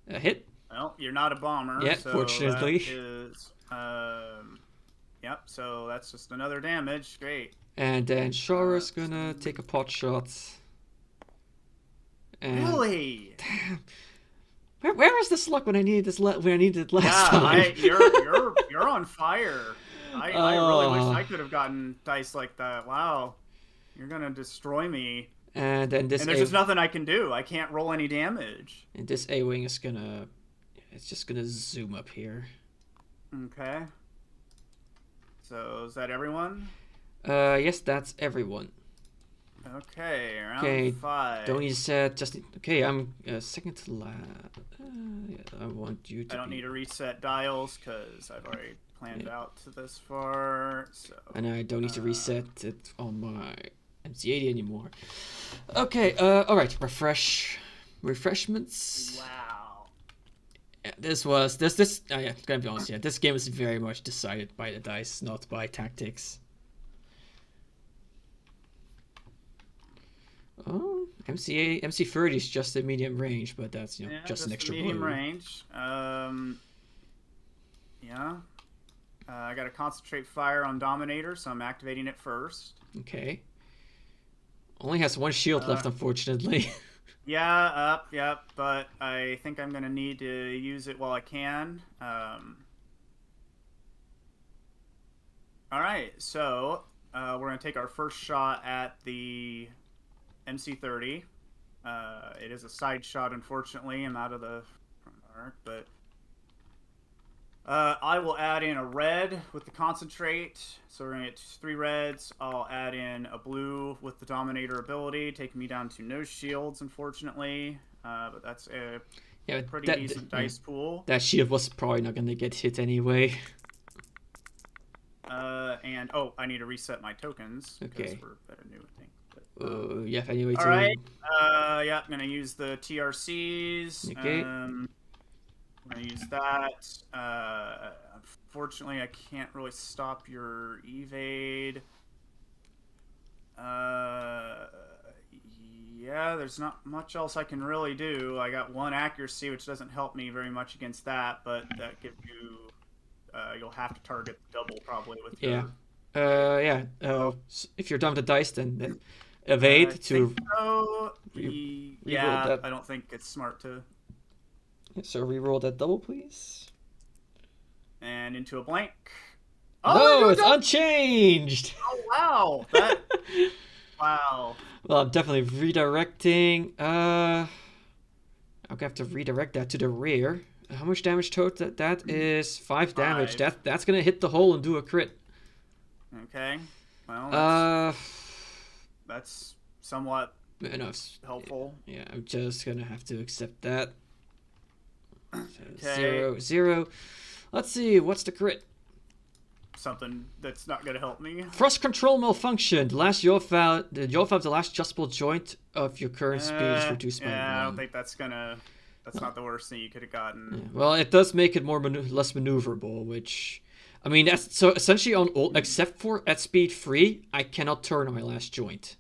Speaker 3: a hit.
Speaker 1: Well, you're not a bomber.
Speaker 3: Yeah,
Speaker 1: so
Speaker 3: fortunately.
Speaker 1: That is, yep. So that's just another damage. Great.
Speaker 3: And then Shara's gonna take a pot shot. And
Speaker 1: Really?
Speaker 3: Damn. Where was this luck when I needed it last time?
Speaker 1: You're on fire. I really wish I could have gotten dice like that. Wow, you're gonna destroy me.
Speaker 3: And then this.
Speaker 1: And there's just nothing I can do. I can't roll any damage.
Speaker 3: And this A-wing is gonna. It's just gonna zoom up here.
Speaker 1: Okay. So is that everyone?
Speaker 3: Yes, that's everyone.
Speaker 1: Okay, round 5.
Speaker 3: Don't you said just okay? I'm second to last. Yeah, I want you to.
Speaker 1: I don't need to reset dials because I've already planned out to this far. So.
Speaker 3: And I don't need to reset it on my MC80 anymore. Okay. All right. Refreshments.
Speaker 1: Wow.
Speaker 3: Yeah, this. Oh yeah, gonna be honest. Yeah, this game is very much decided by the dice, not by tactics. Oh, MC30 is just a medium range, but that's just an extra
Speaker 1: medium
Speaker 3: blow.
Speaker 1: range. Yeah. I got to concentrate fire on Dominator, so I'm activating it first.
Speaker 3: Okay. Only has 1 shield left, unfortunately.
Speaker 1: Yeah, but I think I'm gonna need to use it while I can. All right, so we're gonna take our first shot at the MC30. It is a side shot, unfortunately. I'm out of the front arc, but I will add in a red with the concentrate. So we're going to get 3 reds. I'll add in a blue with the Dominator ability, taking me down to no shields, unfortunately. But that's a pretty decent dice pool.
Speaker 3: That shield was probably not going to get hit anyway.
Speaker 1: And, I need to reset my tokens.
Speaker 3: Okay.
Speaker 1: We're at a new thing.
Speaker 3: Yeah, anyway.
Speaker 1: All right. Yeah, I'm gonna use the TRCs.
Speaker 3: Okay.
Speaker 1: I'm gonna use that. Unfortunately, I can't really stop your evade. Yeah, there's not much else I can really do. I got 1 accuracy, which doesn't help me very much against that, but that gives you. You'll have to target double probably with your.
Speaker 3: If you're done with the dice, then evade to.
Speaker 1: Yeah, I don't think it's smart to.
Speaker 3: So re-roll that double, please.
Speaker 1: And into a blank.
Speaker 3: Oh, it's unchanged.
Speaker 1: Oh wow! Wow.
Speaker 3: Well, I'm definitely redirecting. I'm gonna have to redirect that to the rear. How much damage total? That is 5 damage. That's gonna hit the hole and do a crit.
Speaker 1: Okay. Well, that's somewhat
Speaker 3: enough.
Speaker 1: helpful.
Speaker 3: Yeah, I'm just gonna have to accept that. So
Speaker 1: Okay.
Speaker 3: 0. Let's see, what's the crit?
Speaker 1: Something that's not gonna help me.
Speaker 3: Thrust control malfunctioned. The last yaw valve, the last adjustable joint of your current speed is reduced by 1.
Speaker 1: I don't think that's gonna. That's not the worst thing you could have gotten.
Speaker 3: Yeah, well, it does make it more less maneuverable, which, I mean, that's so essentially on all except for at speed 3, I cannot turn on my last joint.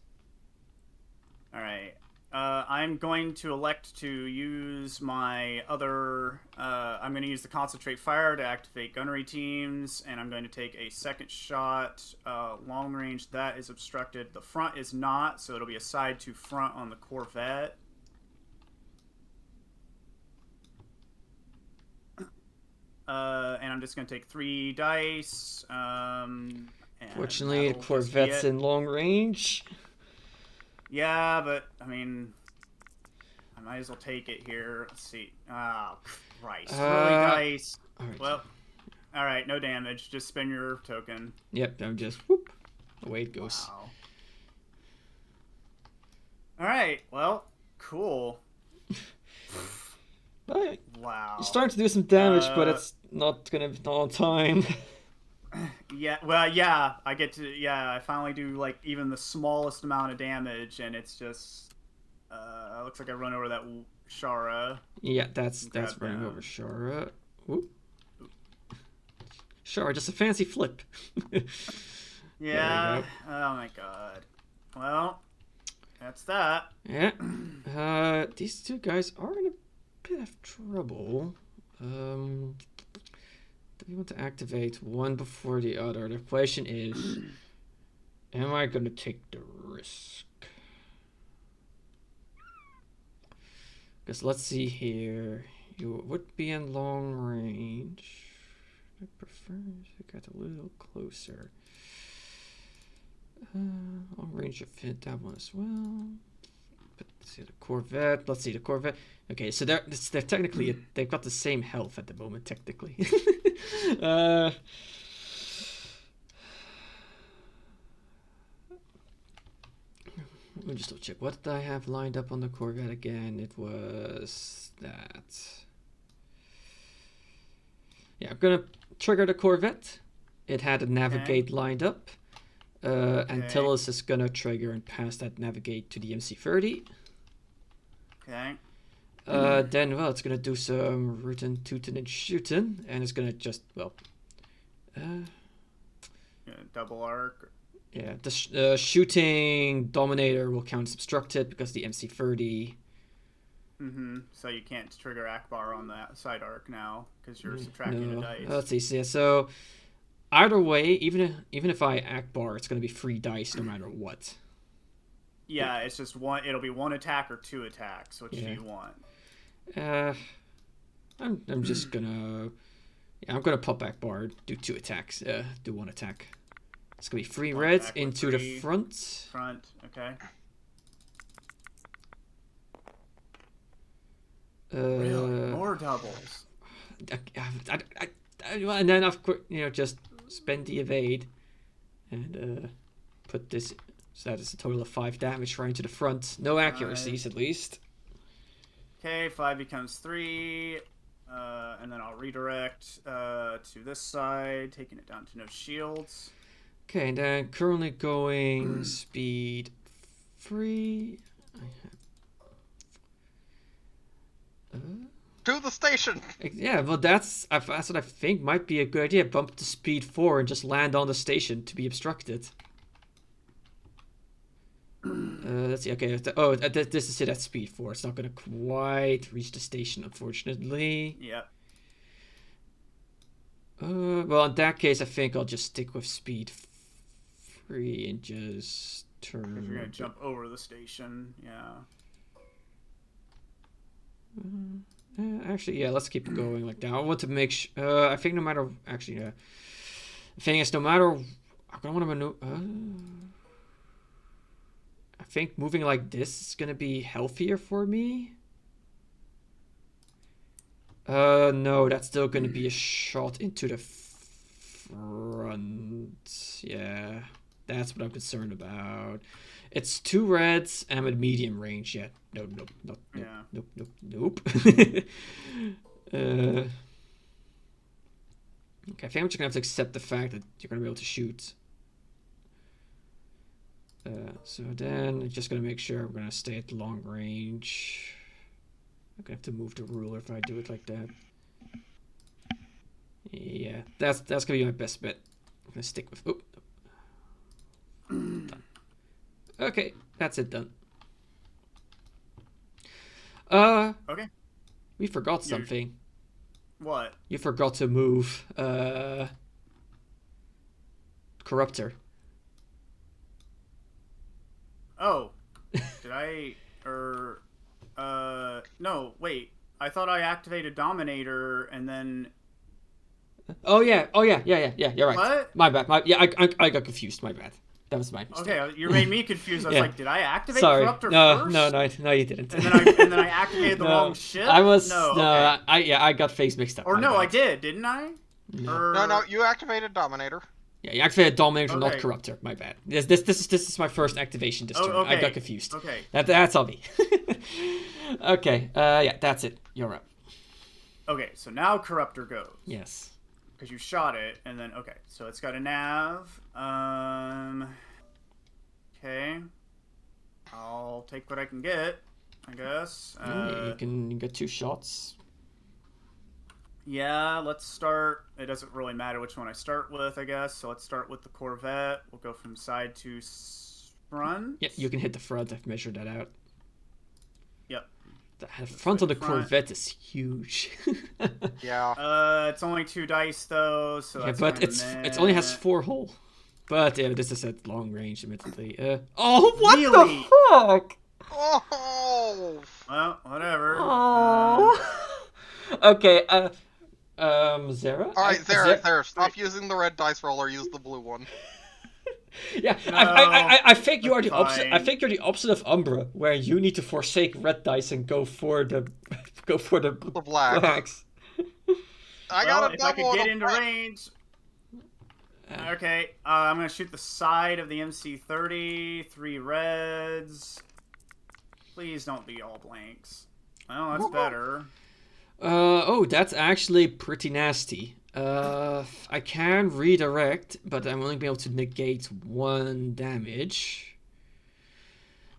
Speaker 1: All right. I'm going to elect to use my other. I'm going to use the concentrate fire to activate gunnery teams, and I'm going to take a second shot. Long range, that is obstructed. The front is not, so it'll be a side to front on the Corvette. And I'm just going to take 3 dice.
Speaker 3: Fortunately, the Corvette's in long range.
Speaker 1: Yeah, but, I mean, I might as well take it here. Let's see. Oh, Christ. Really, dice?
Speaker 3: All right.
Speaker 1: Well, all right, no damage. Just spend your token.
Speaker 3: Yep, I'm just, whoop. Away it goes.
Speaker 1: Wow. All right, well, cool.
Speaker 3: Right.
Speaker 1: Wow.
Speaker 3: You're starting to do some damage, but it's not going to be on time.
Speaker 1: Yeah, well, yeah, I get to, I finally do, like, even the smallest amount of damage, and it's just, looks like I run over that Shara.
Speaker 3: Yeah, that's running over Shara. Whoop. Shara, just a fancy flip.
Speaker 1: Yeah, oh my god. Well, that's that.
Speaker 3: Yeah. These two guys are in a bit of trouble. Do we want to activate one before the other? The question is, am I going to take the risk? Because let's see here. You would be in long range. I prefer if you got a little closer. Long range should fit that one as well. But let's see the Corvette. Let's see the Corvette. Okay, so they're technically they've got the same health at the moment, technically. Let me just check. What did I have lined up on the Corvette again? It was that. Yeah, I'm gonna trigger the Corvette. It had a navigate lined up. Antilles is gonna trigger and pass that navigate to the MC30.
Speaker 1: Okay.
Speaker 3: Then, well, it's gonna do some rootin', tootin', and shootin', and it's gonna just, well...
Speaker 1: double arc.
Speaker 3: Yeah, the shooting Dominator will count as obstructed because the MC30...
Speaker 1: Mm-hmm. So you can't trigger Ackbar on that side arc now, because you're subtracting a dice.
Speaker 3: Let's see, yeah, so... Either way, even if I Ackbar, it's gonna be 3 dice no matter what.
Speaker 1: Yeah, it's just one. It'll be 1 attack or 2 attacks. Which do you want?
Speaker 3: I'm just gonna. Yeah, I'm gonna pop Ackbar, do 2 attacks. Do 1 attack. It's gonna be 3 reds into the front.
Speaker 1: Front, okay. Really? More doubles.
Speaker 3: And then of course, just spend the evade and put this. So that is a total of 5 damage right into the front. No accuracies, at least.
Speaker 1: Okay, 5 becomes 3. And then I'll redirect to this side, taking it down to no shields.
Speaker 3: Okay, and then currently going speed 3.
Speaker 2: To the station!
Speaker 3: Yeah, well, that's what I think might be a good idea. Bump to speed 4 and just land on the station to be obstructed. Let's see. Okay. This is it at speed 4. It's not gonna quite reach the station, unfortunately.
Speaker 1: Yep.
Speaker 3: Well, in that case, I think I'll just stick with speed 3 and just turn.
Speaker 1: If you're gonna jump over the station, yeah.
Speaker 3: Actually, yeah. Let's keep going like that. I want to make sure. I think no matter. Actually, the thing is, no matter. I'm gonna want to maneuver. I think moving like this is gonna be healthier for me. No, that's still gonna be a shot into the front. Yeah, that's what I'm concerned about. It's 2 reds, and I'm at medium range. Yeah, nope,
Speaker 1: Yeah.
Speaker 3: nope. Okay, I think I'm just gonna have to accept the fact that you're gonna be able to shoot. So then, just gonna make sure we're gonna stay at long range. I'm gonna have to move the ruler if I do it like that. Yeah, that's gonna be my best bet. I'm gonna stick with. Oh. Done. Okay, that's it done.
Speaker 1: Okay.
Speaker 3: We forgot something.
Speaker 1: What?
Speaker 3: You forgot to move Corruptor.
Speaker 1: Oh. Did I no, wait. I thought I activated Dominator and then
Speaker 3: Oh yeah, you're right.
Speaker 1: What?
Speaker 3: My bad. I got confused, my bad. That was my mistake.
Speaker 1: Okay, you made me confused. I was like, did I activate
Speaker 3: Sorry.
Speaker 1: Corruptor
Speaker 3: No,
Speaker 1: first?
Speaker 3: no, you didn't.
Speaker 1: And then I activated the wrong ship? Okay.
Speaker 3: I got phase mixed up.
Speaker 1: Or no,
Speaker 3: bad.
Speaker 1: I did, didn't I?
Speaker 2: No, you activated Dominator.
Speaker 3: Yeah, you activated Dominator, not
Speaker 1: Okay.
Speaker 3: Corruptor. My bad. This is my first activation this turn.
Speaker 1: okay.
Speaker 3: I got confused.
Speaker 1: Okay.
Speaker 3: That's on me. Okay. Yeah, that's it. You're up.
Speaker 1: Okay, so now Corruptor goes.
Speaker 3: Yes.
Speaker 1: Because you shot it, and then okay, so it's got a nav. Okay. I'll take what I can get, I guess.
Speaker 3: You can get 2 shots.
Speaker 1: Yeah, let's start. It doesn't really matter which one I start with, I guess. So let's start with the Corvette. We'll go from side to front.
Speaker 3: Yeah, you can hit the front. I've measured that out.
Speaker 1: Yep.
Speaker 3: The front of the Corvette is huge.
Speaker 2: Yeah.
Speaker 1: It's only 2 dice though, so
Speaker 3: Yeah,
Speaker 1: that's
Speaker 3: but
Speaker 1: kinda
Speaker 3: it only has
Speaker 1: meh.
Speaker 3: 4 hull. But yeah, this is at long range, admittedly. Oh, what
Speaker 1: Really?
Speaker 3: the fuck?
Speaker 2: Oh.
Speaker 1: Well, whatever.
Speaker 3: Oh. Okay. Zara.
Speaker 2: All right, there. Stop using the red dice roller. Use the blue one.
Speaker 3: Yeah,
Speaker 1: No,
Speaker 3: I think you are the
Speaker 1: that's
Speaker 3: opposite. I
Speaker 1: fine.
Speaker 3: think you're the opposite of Umbra, where you need to forsake red dice and go for the
Speaker 2: The black.
Speaker 3: blacks.
Speaker 2: I got a
Speaker 1: if I
Speaker 2: double.
Speaker 1: could get
Speaker 2: and a
Speaker 1: into
Speaker 2: black.
Speaker 1: range. Okay, I'm gonna shoot the side of the MC30. 3 reds. Please don't be all blanks. Well, that's better.
Speaker 3: Oh, that's actually pretty nasty. I can redirect, but I'm only be able to negate 1 damage.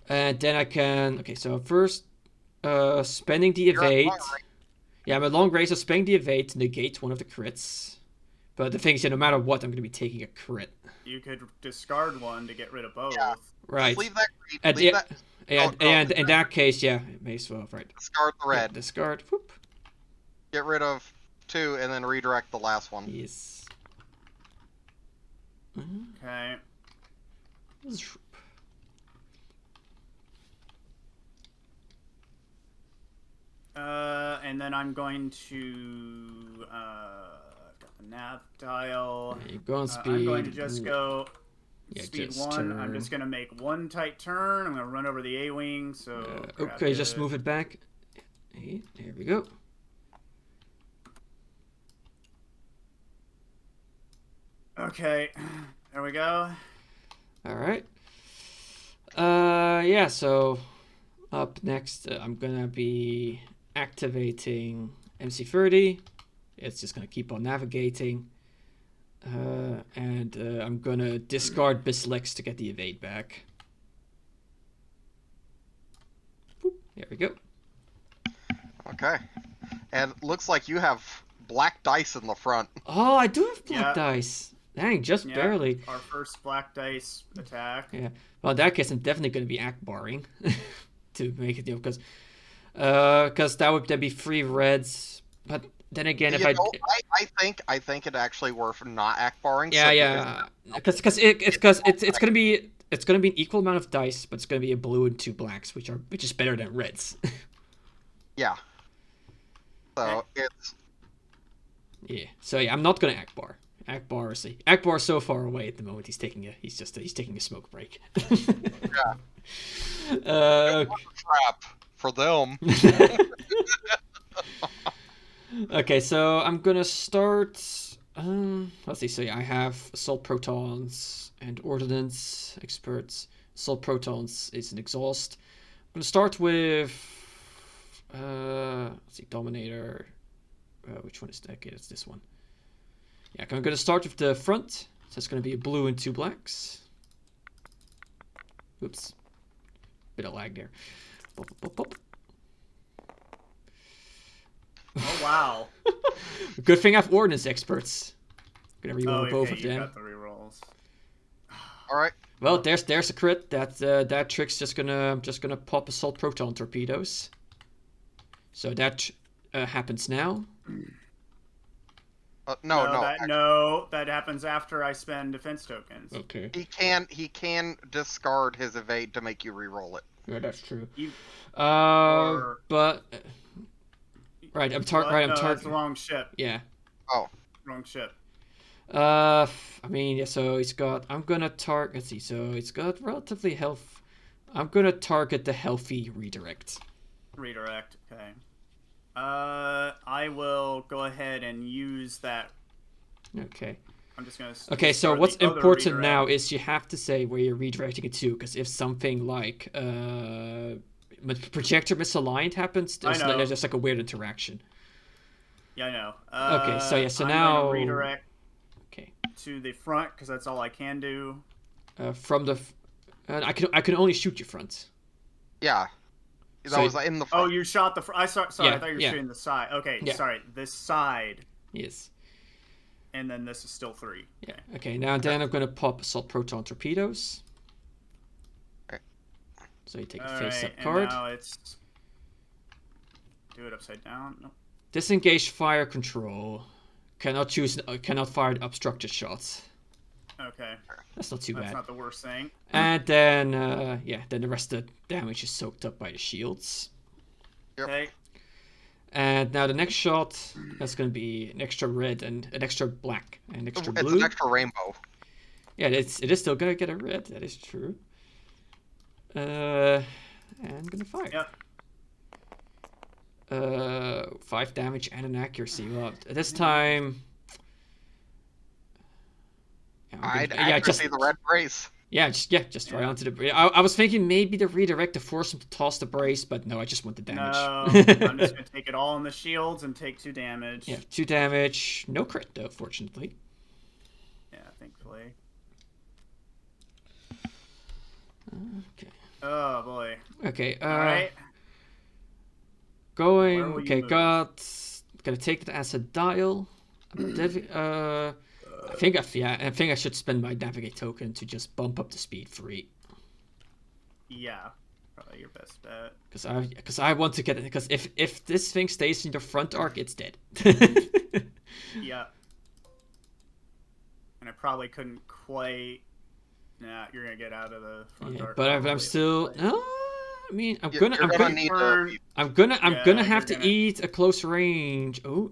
Speaker 3: And then I can. Okay, so first, spending the
Speaker 2: You're at
Speaker 3: evade.
Speaker 2: long range.
Speaker 3: Yeah, I'm at long range, so spending the evade to negate 1 of the crits. But the thing is, no matter what, I'm going to be taking a crit.
Speaker 1: You could discard 1 to get rid of both.
Speaker 2: Yeah.
Speaker 3: Right.
Speaker 2: Leave that green.
Speaker 3: And
Speaker 2: Leave
Speaker 3: yeah,
Speaker 2: that.
Speaker 3: and in that case, yeah, it may as well. Right.
Speaker 2: Discard the red.
Speaker 3: Discard. Whoop.
Speaker 2: Get rid of 2 and then redirect the last one.
Speaker 3: Yes.
Speaker 1: Okay. And then I'm going to got the nav dial.
Speaker 3: Yeah, you go on speed.
Speaker 1: I'm going to just go
Speaker 3: Yeah,
Speaker 1: speed
Speaker 3: just
Speaker 1: 1. I'm
Speaker 3: turn.
Speaker 1: just going to make 1 tight turn. I'm going to run over the A-wing. So grab
Speaker 3: Okay, just
Speaker 1: it.
Speaker 3: move it back. Hey, there we go.
Speaker 1: Okay, there we go.
Speaker 3: All right. Yeah. So up next, I'm gonna be activating MC30. It's just gonna keep on navigating. And I'm gonna discard Bislex to get the evade back. Boop, there we go.
Speaker 2: Okay. And looks like you have black dice in the front.
Speaker 3: Oh, I do have black
Speaker 1: Yeah.
Speaker 3: dice. Dang, just
Speaker 1: Yeah,
Speaker 3: barely.
Speaker 1: Our first black dice attack.
Speaker 3: Yeah. Well, in that case, I'm definitely going to be Ackbarring to make it deal because that would then be 3 reds. But then again, if
Speaker 2: You know, I think it actually worth not Ackbarring.
Speaker 3: yeah, because it's gonna be an equal amount of dice, but it's gonna be a blue and 2 blacks, which is better than reds.
Speaker 2: Yeah. So it's
Speaker 3: Yeah. So yeah, I'm not gonna Ackbar. Ackbar is so far away at the moment. He's taking a smoke break.
Speaker 2: yeah.
Speaker 3: Uh,
Speaker 2: Trap for them.
Speaker 3: okay, so I'm gonna start Let's see. So yeah, I have assault protons and ordnance experts. Assault protons is an exhaust. I'm gonna start with let's see, dominator. Which one is that? Okay, it's this one. Yeah, I'm gonna start with the front. So it's gonna be a blue and 2 blacks. Oops, bit of lag there. Pop, pop, pop.
Speaker 1: Oh wow!
Speaker 3: Good thing I have ordnance experts. Gonna reroll
Speaker 1: okay,
Speaker 3: both of
Speaker 1: you
Speaker 3: them.
Speaker 1: got the rerolls.
Speaker 2: All right.
Speaker 3: Well, there's a crit. That trick's just gonna pop assault proton torpedoes. So that happens now.
Speaker 2: No.
Speaker 1: That happens after I spend defense tokens.
Speaker 3: Okay.
Speaker 2: He can discard his evade to make you re-roll it.
Speaker 3: Yeah, that's true.
Speaker 1: Or-
Speaker 3: But right, I'm targeting.
Speaker 1: That's the wrong ship.
Speaker 3: Yeah.
Speaker 2: Oh.
Speaker 1: Wrong ship.
Speaker 3: I mean, yeah. So he's got. I'm gonna target. Let's see. So he's got relatively health. I'm gonna target the healthy redirect.
Speaker 1: Redirect. Okay. I will go ahead and use that.
Speaker 3: Okay.
Speaker 1: I'm just gonna.
Speaker 3: Okay, so
Speaker 1: start
Speaker 3: what's
Speaker 1: the other
Speaker 3: important
Speaker 1: redirect.
Speaker 3: now is you have to say where you're redirecting it to, because if something like projector misaligned happens, there's just like a weird interaction.
Speaker 1: Yeah, I know.
Speaker 3: Okay, so yeah, so
Speaker 1: I'm
Speaker 3: now
Speaker 1: gonna redirect.
Speaker 3: Okay.
Speaker 1: To the front because that's all I can do.
Speaker 3: From the, I can only shoot your front.
Speaker 2: Yeah.
Speaker 3: So
Speaker 2: That was in the front.
Speaker 1: Oh, you shot the. Sorry,
Speaker 3: Yeah,
Speaker 1: I thought you were
Speaker 3: yeah.
Speaker 1: shooting the side. Okay,
Speaker 3: Yeah.
Speaker 1: sorry, this side,
Speaker 3: Yes.
Speaker 1: and then this is still 3.
Speaker 3: Yeah. Okay. Now then I'm gonna pop assault proton torpedoes.
Speaker 2: Okay.
Speaker 3: So you take a
Speaker 1: All
Speaker 3: face
Speaker 1: right,
Speaker 3: up
Speaker 1: and
Speaker 3: card.
Speaker 1: now it's do it upside down. No.
Speaker 3: Disengage fire control. Cannot fire obstructed shots.
Speaker 1: Okay,
Speaker 3: That's not too
Speaker 1: that's
Speaker 3: bad.
Speaker 1: not the worst thing.
Speaker 3: And then then the rest of the damage is soaked up by the shields.
Speaker 2: Yep.
Speaker 1: Okay,
Speaker 3: And now the next shot, that's going to be an extra red and an extra black and extra
Speaker 2: It's
Speaker 3: blue.
Speaker 2: an extra rainbow.
Speaker 3: Yeah, it is still going to get a red. That is true. And I'm going to fire.
Speaker 1: Yep.
Speaker 3: 5 damage and an accuracy. Well, this time.
Speaker 2: I'd see the red brace.
Speaker 3: Yeah, just right onto the brace. I was thinking maybe the redirect to force him to toss the brace, but no, I just want the damage.
Speaker 1: No, I'm just gonna take it all in the shields and take 2 damage.
Speaker 3: Yeah, 2 damage. No crit though, fortunately.
Speaker 1: Yeah, thankfully.
Speaker 3: Okay.
Speaker 1: Oh boy.
Speaker 3: Okay.
Speaker 1: All right.
Speaker 3: Going.
Speaker 1: Where will you
Speaker 3: Okay,
Speaker 1: move?
Speaker 3: gonna take it as a dial. I think I should spend my navigate token to just bump up the speed 3.
Speaker 1: Yeah, probably your best bet.
Speaker 3: Because I want to get it. Because if this thing stays in the front arc, it's dead.
Speaker 1: Yeah. And I probably couldn't quite. Nah, you're gonna get out of the front
Speaker 3: Yeah,
Speaker 1: arc
Speaker 3: but I'm
Speaker 1: probably.
Speaker 3: still. I mean, I'm
Speaker 2: You're
Speaker 3: gonna
Speaker 2: need
Speaker 1: Burn.
Speaker 2: to.
Speaker 3: I'm gonna
Speaker 1: Yeah,
Speaker 3: have
Speaker 1: you're
Speaker 3: to
Speaker 1: gonna-
Speaker 3: eat a close range. Oh,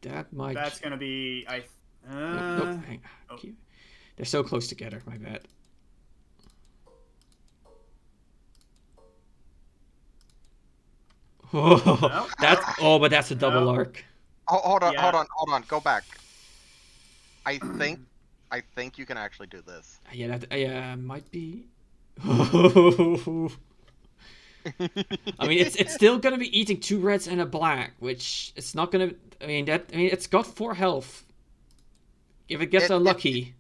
Speaker 3: that might.
Speaker 1: That's gonna be
Speaker 3: Nope, hang on.
Speaker 1: oh.
Speaker 3: They're so close together. My bad. Oh,
Speaker 1: No.
Speaker 3: but that's a double
Speaker 1: No.
Speaker 3: arc.
Speaker 2: Hold on,
Speaker 1: Yeah.
Speaker 2: hold on. Go back. I think you can actually do this.
Speaker 3: Yeah, might be. I mean, it's still gonna be eating 2 reds and a black, which it's not gonna. I mean, it's got 4 health. If it gets unlucky.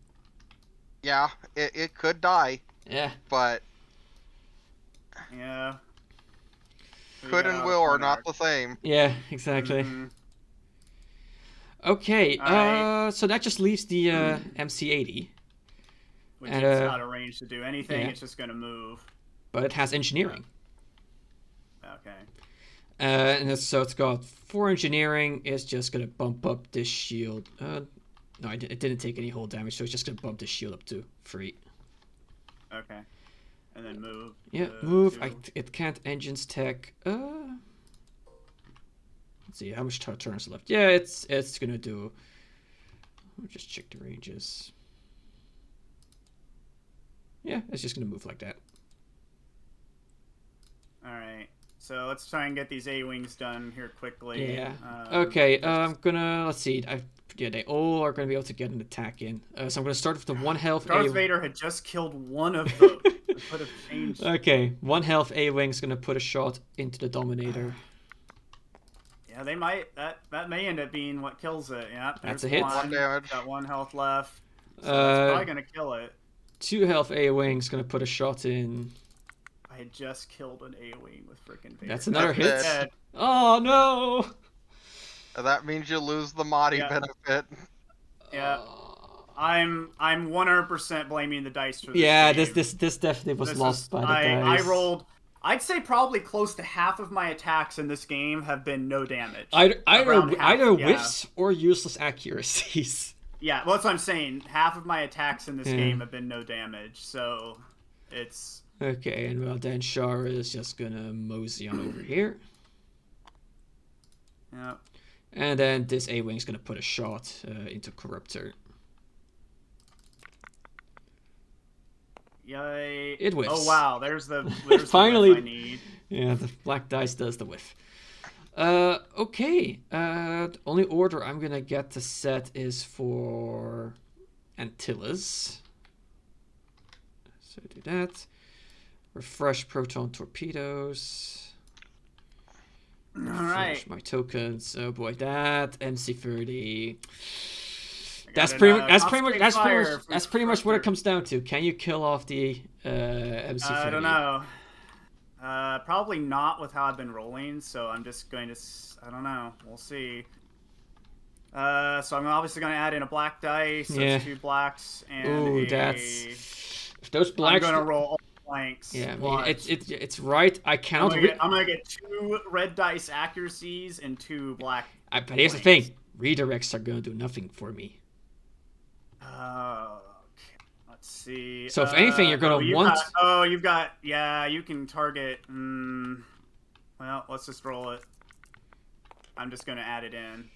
Speaker 2: Yeah, it could die,
Speaker 3: Yeah.
Speaker 2: but
Speaker 1: Yeah.
Speaker 2: could and will are not the same.
Speaker 3: Yeah, exactly.
Speaker 1: Mhm.
Speaker 3: Okay,
Speaker 1: Alright.
Speaker 3: so that just leaves the MC80,
Speaker 1: Which
Speaker 3: And,
Speaker 1: it's not arranged to do anything.
Speaker 3: yeah.
Speaker 1: It's just gonna move.
Speaker 3: but it has engineering.
Speaker 1: Okay.
Speaker 3: So it's got 4 engineering. It's just gonna bump up this shield. No, it didn't take any hull damage, so it's just gonna bump this shield up to 3.
Speaker 1: Okay. And then move.
Speaker 3: Yeah,
Speaker 1: to
Speaker 3: move.
Speaker 1: 2.
Speaker 3: It can't engines tech. Let's see how much turns left. Yeah, it's gonna do. I'll just check the ranges. Yeah, it's just gonna move like that.
Speaker 1: All right. So let's try and get these A-wings done here quickly.
Speaker 3: Yeah. Okay. I'm gonna. Let's see. I'm Yeah, they all are going to be able to get an attack in. So I'm going to start with the 1 health
Speaker 1: Darth
Speaker 3: A.
Speaker 1: Vader had just killed one of those. I could have changed.
Speaker 3: Okay, 1 health A-Wing's going to put a shot into the Dominator.
Speaker 1: Yeah, they might. That may end up being what kills it. Yeah,
Speaker 3: That's a hit.
Speaker 2: 1 damage.
Speaker 1: Got 1 health left. So that's probably gonna kill it.
Speaker 3: 2 health A-Wing's going to put a shot in.
Speaker 1: I had just killed an A-Wing with frickin' Vader.
Speaker 3: That's another hit.
Speaker 1: Dead.
Speaker 3: Oh no!
Speaker 2: That means you lose the Motti benefit.
Speaker 1: Yeah. I'm 100% blaming the dice for this.
Speaker 3: Yeah,
Speaker 1: game.
Speaker 3: this definitely was lost by the dice.
Speaker 1: I rolled. I'd say probably close to half of my attacks in this game have been no damage.
Speaker 3: Either whiffs or useless accuracies.
Speaker 1: Yeah, well, that's what I'm saying. Half of my attacks in this game have been no damage, so it's...
Speaker 3: Okay, and well then Shara is just gonna mosey on over here.
Speaker 1: Yep.
Speaker 3: And then this A-Wing's gonna put a shot into Corruptor.
Speaker 1: Yay.
Speaker 3: It whiffs.
Speaker 1: Oh wow, there's
Speaker 3: Finally.
Speaker 1: the whiff I need.
Speaker 3: Yeah, the black dice does the whiff. Okay. The only order I'm gonna get to set is for Antilles. So do that. Refresh proton torpedoes.
Speaker 1: Alright.
Speaker 3: My tokens. Oh boy, that MC30. That's pretty much what it comes down to. Can you kill off the MC30?
Speaker 1: I don't know. Probably not with how I've been rolling, so I'm just going to... I don't know. We'll see. So I'm obviously going to add in a black dice.
Speaker 3: Yeah.
Speaker 1: That's 2 blacks and
Speaker 3: Ooh, that's... If those blacks...
Speaker 1: I'm going to roll all blanks.
Speaker 3: Yeah, I mean, it's right. I cannot...
Speaker 1: I'm going to get 2 red dice accuracies and 2 black
Speaker 3: But here's the thing. Redirects are going to do nothing for me.
Speaker 1: Okay. Let's see.
Speaker 3: So if anything, you're going to want...
Speaker 1: you've got... Yeah, you can target... well, let's just roll it. I'm just going to add it in.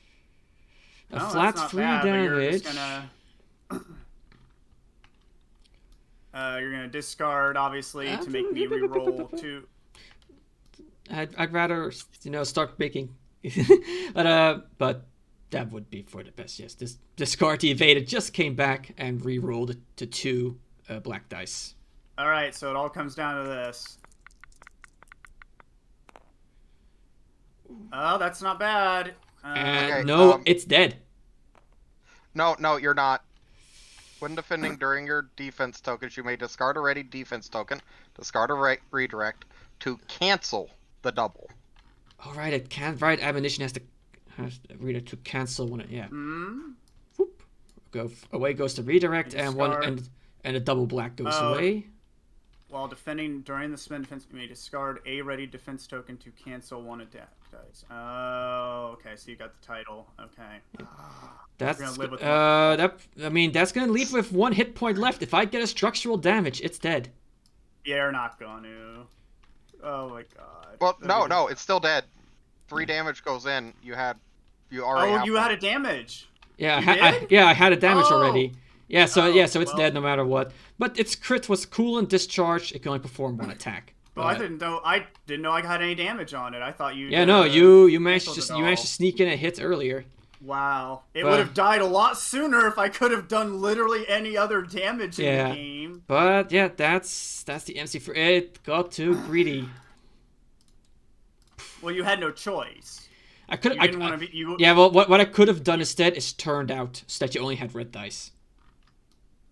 Speaker 3: A flat 3 damage.
Speaker 1: You're gonna discard, obviously, to make me re-roll 2.
Speaker 3: I'd rather, start making... but that would be for the best, yes. This discard evaded just came back and re-rolled it to 2 black dice.
Speaker 1: Alright, so it all comes down to this. Oh, that's not bad.
Speaker 3: It's dead.
Speaker 2: No, you're not. When defending during your defense tokens, you may discard a ready defense token, discard a redirect to cancel the double.
Speaker 3: All right, it can't. Right, ammunition has to read it to cancel one. Yeah. Whoop. Away goes the redirect, and a double black goes away.
Speaker 1: While defending during the spend defense, you may discard a ready defense token to cancel 1 attack dice. Oh, okay. So you got the title. Okay.
Speaker 3: That's that's gonna leave with 1 hit point left. If I get a structural damage, it's dead.
Speaker 1: You're not gonna. Oh my god.
Speaker 2: Well, no, it's still dead. 3 damage goes in. You already.
Speaker 1: Oh, you had a damage.
Speaker 3: Yeah, I had a damage already. Yeah, so it's dead no matter what. But its crit was cool and discharged. It can only perform 1 attack.
Speaker 1: Well, I didn't know I had any damage on it. I thought you.
Speaker 3: Yeah, no, you managed to sneak in a hit earlier.
Speaker 1: Wow, it would have died a lot sooner if I could have done literally any other damage in the game.
Speaker 3: But yeah, that's the MC for it. Got too greedy.
Speaker 1: Well, you had no choice.
Speaker 3: I could.
Speaker 1: You didn't want to be.
Speaker 3: Yeah, well, what I could have done instead is turned out so that you only had red dice.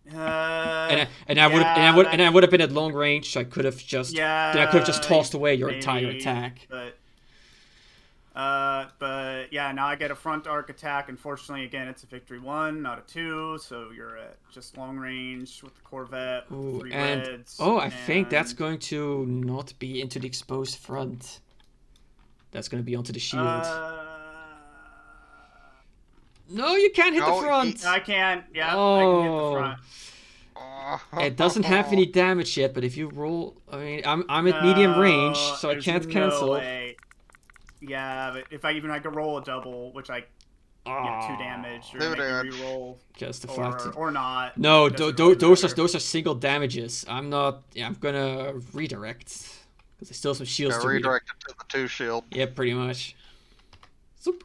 Speaker 3: And I would have been at long range. So I could have just tossed away your entire attack.
Speaker 1: But yeah, now I get a front arc attack. Unfortunately, again, it's a victory 1, not a 2. So you're at just long range with the Corvette. With 3 reds.
Speaker 3: I think that's going to not be into the exposed front. That's going to be onto the shield. No, you can't hit the front.
Speaker 1: I can't. Yeah, I can hit the front.
Speaker 3: It doesn't have any damage yet, but if you roll, I'm at medium range, so I can't cancel.
Speaker 1: Way. Yeah, but if I could roll a double, which I get 2 damage, or make me re-roll,
Speaker 3: just the flat
Speaker 1: or not.
Speaker 3: No, those are single damages. I'm not. Yeah, I'm gonna redirect because there's still some shields to
Speaker 2: redirect it to the 2 shield.
Speaker 3: Yeah, pretty much. Zoop.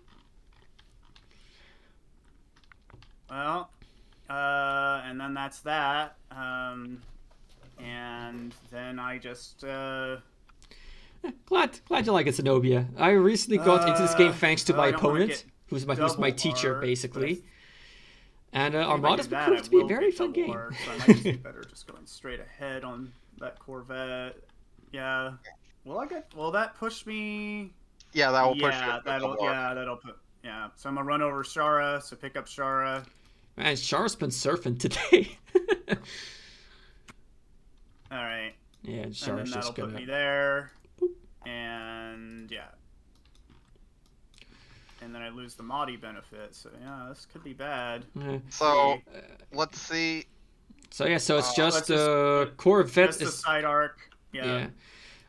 Speaker 1: and that's that. And then I just
Speaker 3: Glad you like it, Zenobia. I recently got into this game thanks to my
Speaker 1: I don't wanna
Speaker 3: opponent,
Speaker 1: get
Speaker 3: who's my teacher,
Speaker 1: double
Speaker 3: basically. And
Speaker 1: if I
Speaker 3: Armada's
Speaker 1: do that,
Speaker 3: proved
Speaker 1: I
Speaker 3: to be a
Speaker 1: will
Speaker 3: very
Speaker 1: get
Speaker 3: fun
Speaker 1: double
Speaker 3: game.
Speaker 1: arc, so I might just be better just going straight ahead on that Corvette. Yeah. Will that push me?
Speaker 2: Yeah, that will push you.
Speaker 1: That'll put. Yeah, so I'm gonna run over Shara. So pick up Shara.
Speaker 3: Man, Char's been surfing today.
Speaker 1: All right.
Speaker 3: Yeah,
Speaker 1: And
Speaker 3: Char's
Speaker 1: then
Speaker 3: just
Speaker 1: that'll
Speaker 3: gonna.
Speaker 1: put me there. And yeah. And then I lose the Motti benefit. So yeah, this could be bad.
Speaker 2: So let's see.
Speaker 3: So yeah, so it's just
Speaker 1: Corvette.
Speaker 3: Just
Speaker 1: a side arc. Yeah.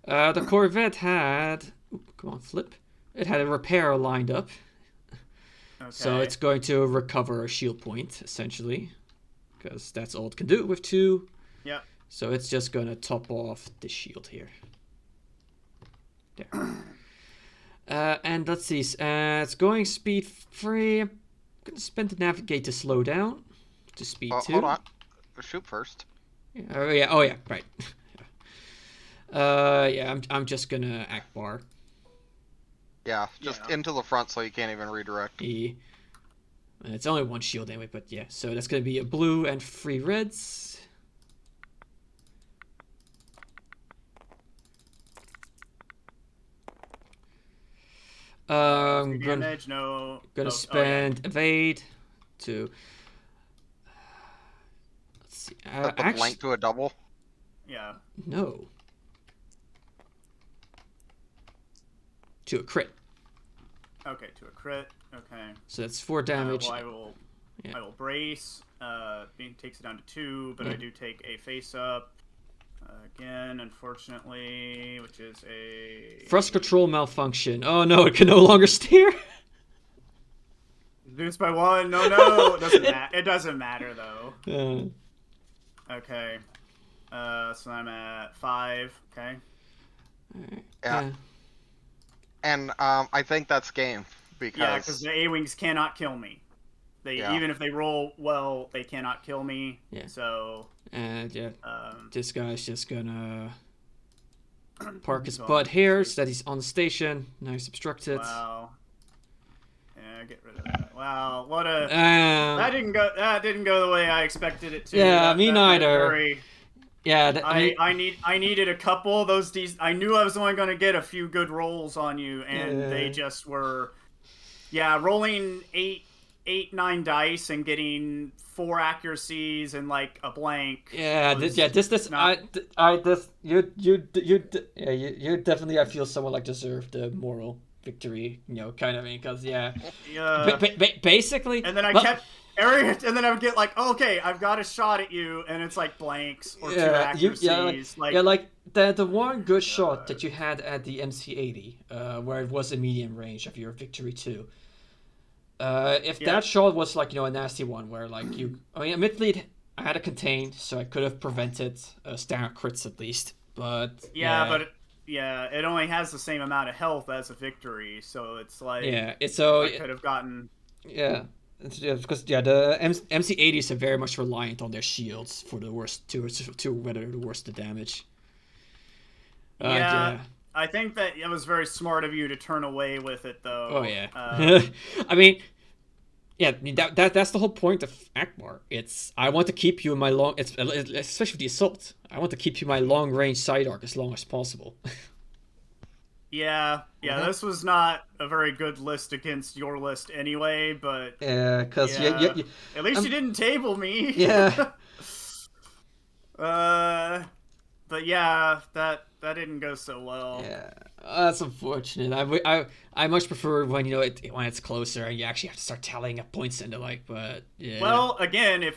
Speaker 3: The Corvette had. Ooh, come on, flip. It had a repair lined up.
Speaker 1: Okay.
Speaker 3: So it's going to recover a shield point, essentially. Because that's all it can do with 2.
Speaker 1: Yep.
Speaker 3: So it's just going to top off the shield here. There. And let's see. It's going speed 3. I'm going to spend the navigate to slow down. To speed 2.
Speaker 2: Hold on. Shoot first.
Speaker 3: Yeah, oh yeah, right. Yeah, I'm just going to Ackbar.
Speaker 2: Yeah, just into the front so you can't even redirect.
Speaker 3: And it's only 1 shield anyway, but yeah. So that's going to be a blue and 3 reds. Gonna spend evade to. Let's see.
Speaker 2: Actually, blank to a double.
Speaker 1: Yeah.
Speaker 3: No. To a crit.
Speaker 1: Okay, to a crit. Okay.
Speaker 3: So that's 4 damage.
Speaker 1: I will brace. Takes it down to 2, but I do take a face up. Again, unfortunately, which is a...
Speaker 3: Thrust control malfunction. Oh no, it can no longer steer.
Speaker 1: Reduced by 1. No. It doesn't matter, though. Okay. So I'm at 5. Okay.
Speaker 2: Yeah. And I think that's game.
Speaker 1: Because the A-Wings cannot kill me. Even if they roll well, they cannot kill me.
Speaker 3: Yeah.
Speaker 1: So...
Speaker 3: And this guy's just gonna park his butt here so that he's on the station. Now he's obstructed.
Speaker 1: Wow. Yeah, get rid of that. Wow, what a that didn't go the way I expected it to.
Speaker 3: Yeah, me neither. Yeah,
Speaker 1: I needed a couple of those. I knew I was only going to get a few good rolls on you, and they just were. Yeah, rolling 9 dice and getting 4 accuracies and like a blank.
Speaker 3: Yeah, you definitely, I feel, someone like deserved the moral victory, kind of, because basically.
Speaker 1: And then I kept. And then I would get like, okay, I've got a shot at you, and it's like blanks or 2 accuracies.
Speaker 3: Like the one good shot that you had at the MC80, where it was in medium range of your victory too. If that shot was like a nasty one where like admittedly I had it contained, so I could have prevented standard crits at least. But
Speaker 1: it only has the same amount of health as a victory, so it's like I could have gotten
Speaker 3: because the MC80s are very much reliant on their shields for the worst to weather the worst of damage.
Speaker 1: I think that it was very smart of you to turn away with it, though.
Speaker 3: Oh yeah. I mean, that's the whole point of Ackbar. I want to keep you in my especially with the assault. I want to keep you in my long range side arc as long as possible.
Speaker 1: This was not a very good list against your list anyway, but
Speaker 3: because
Speaker 1: at least you didn't table me.
Speaker 3: Yeah.
Speaker 1: But yeah, that didn't go so well.
Speaker 3: Yeah, that's unfortunate. I much prefer when when it's closer and you actually have to start tallying up points and the like. But yeah.
Speaker 1: Well, again, if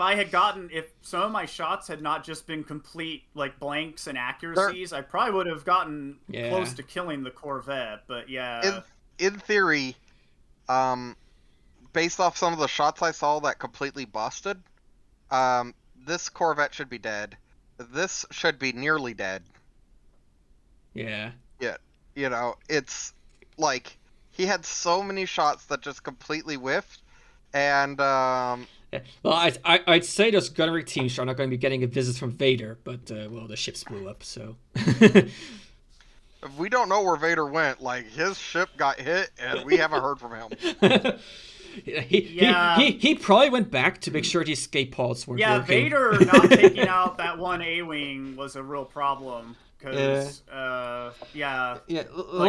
Speaker 1: some of my shots had not just been complete like blanks and accuracies, I probably would have gotten close to killing the Corvette. But yeah,
Speaker 2: in theory, based off some of the shots I saw that completely busted, this Corvette should be dead. This should be nearly dead.
Speaker 3: Yeah.
Speaker 2: Yeah. It's like he had so many shots that just completely whiffed, And
Speaker 3: Yeah. Well, I'd say those gunnery teams are not going to be getting a visit from Vader, but well, the ships blew up, so.
Speaker 2: we don't know where Vader went. Like, his ship got hit, and we haven't heard from him.
Speaker 3: He probably went back to make sure the escape pods weren't working.
Speaker 1: Vader not taking out that one A-wing was a real problem. Because, like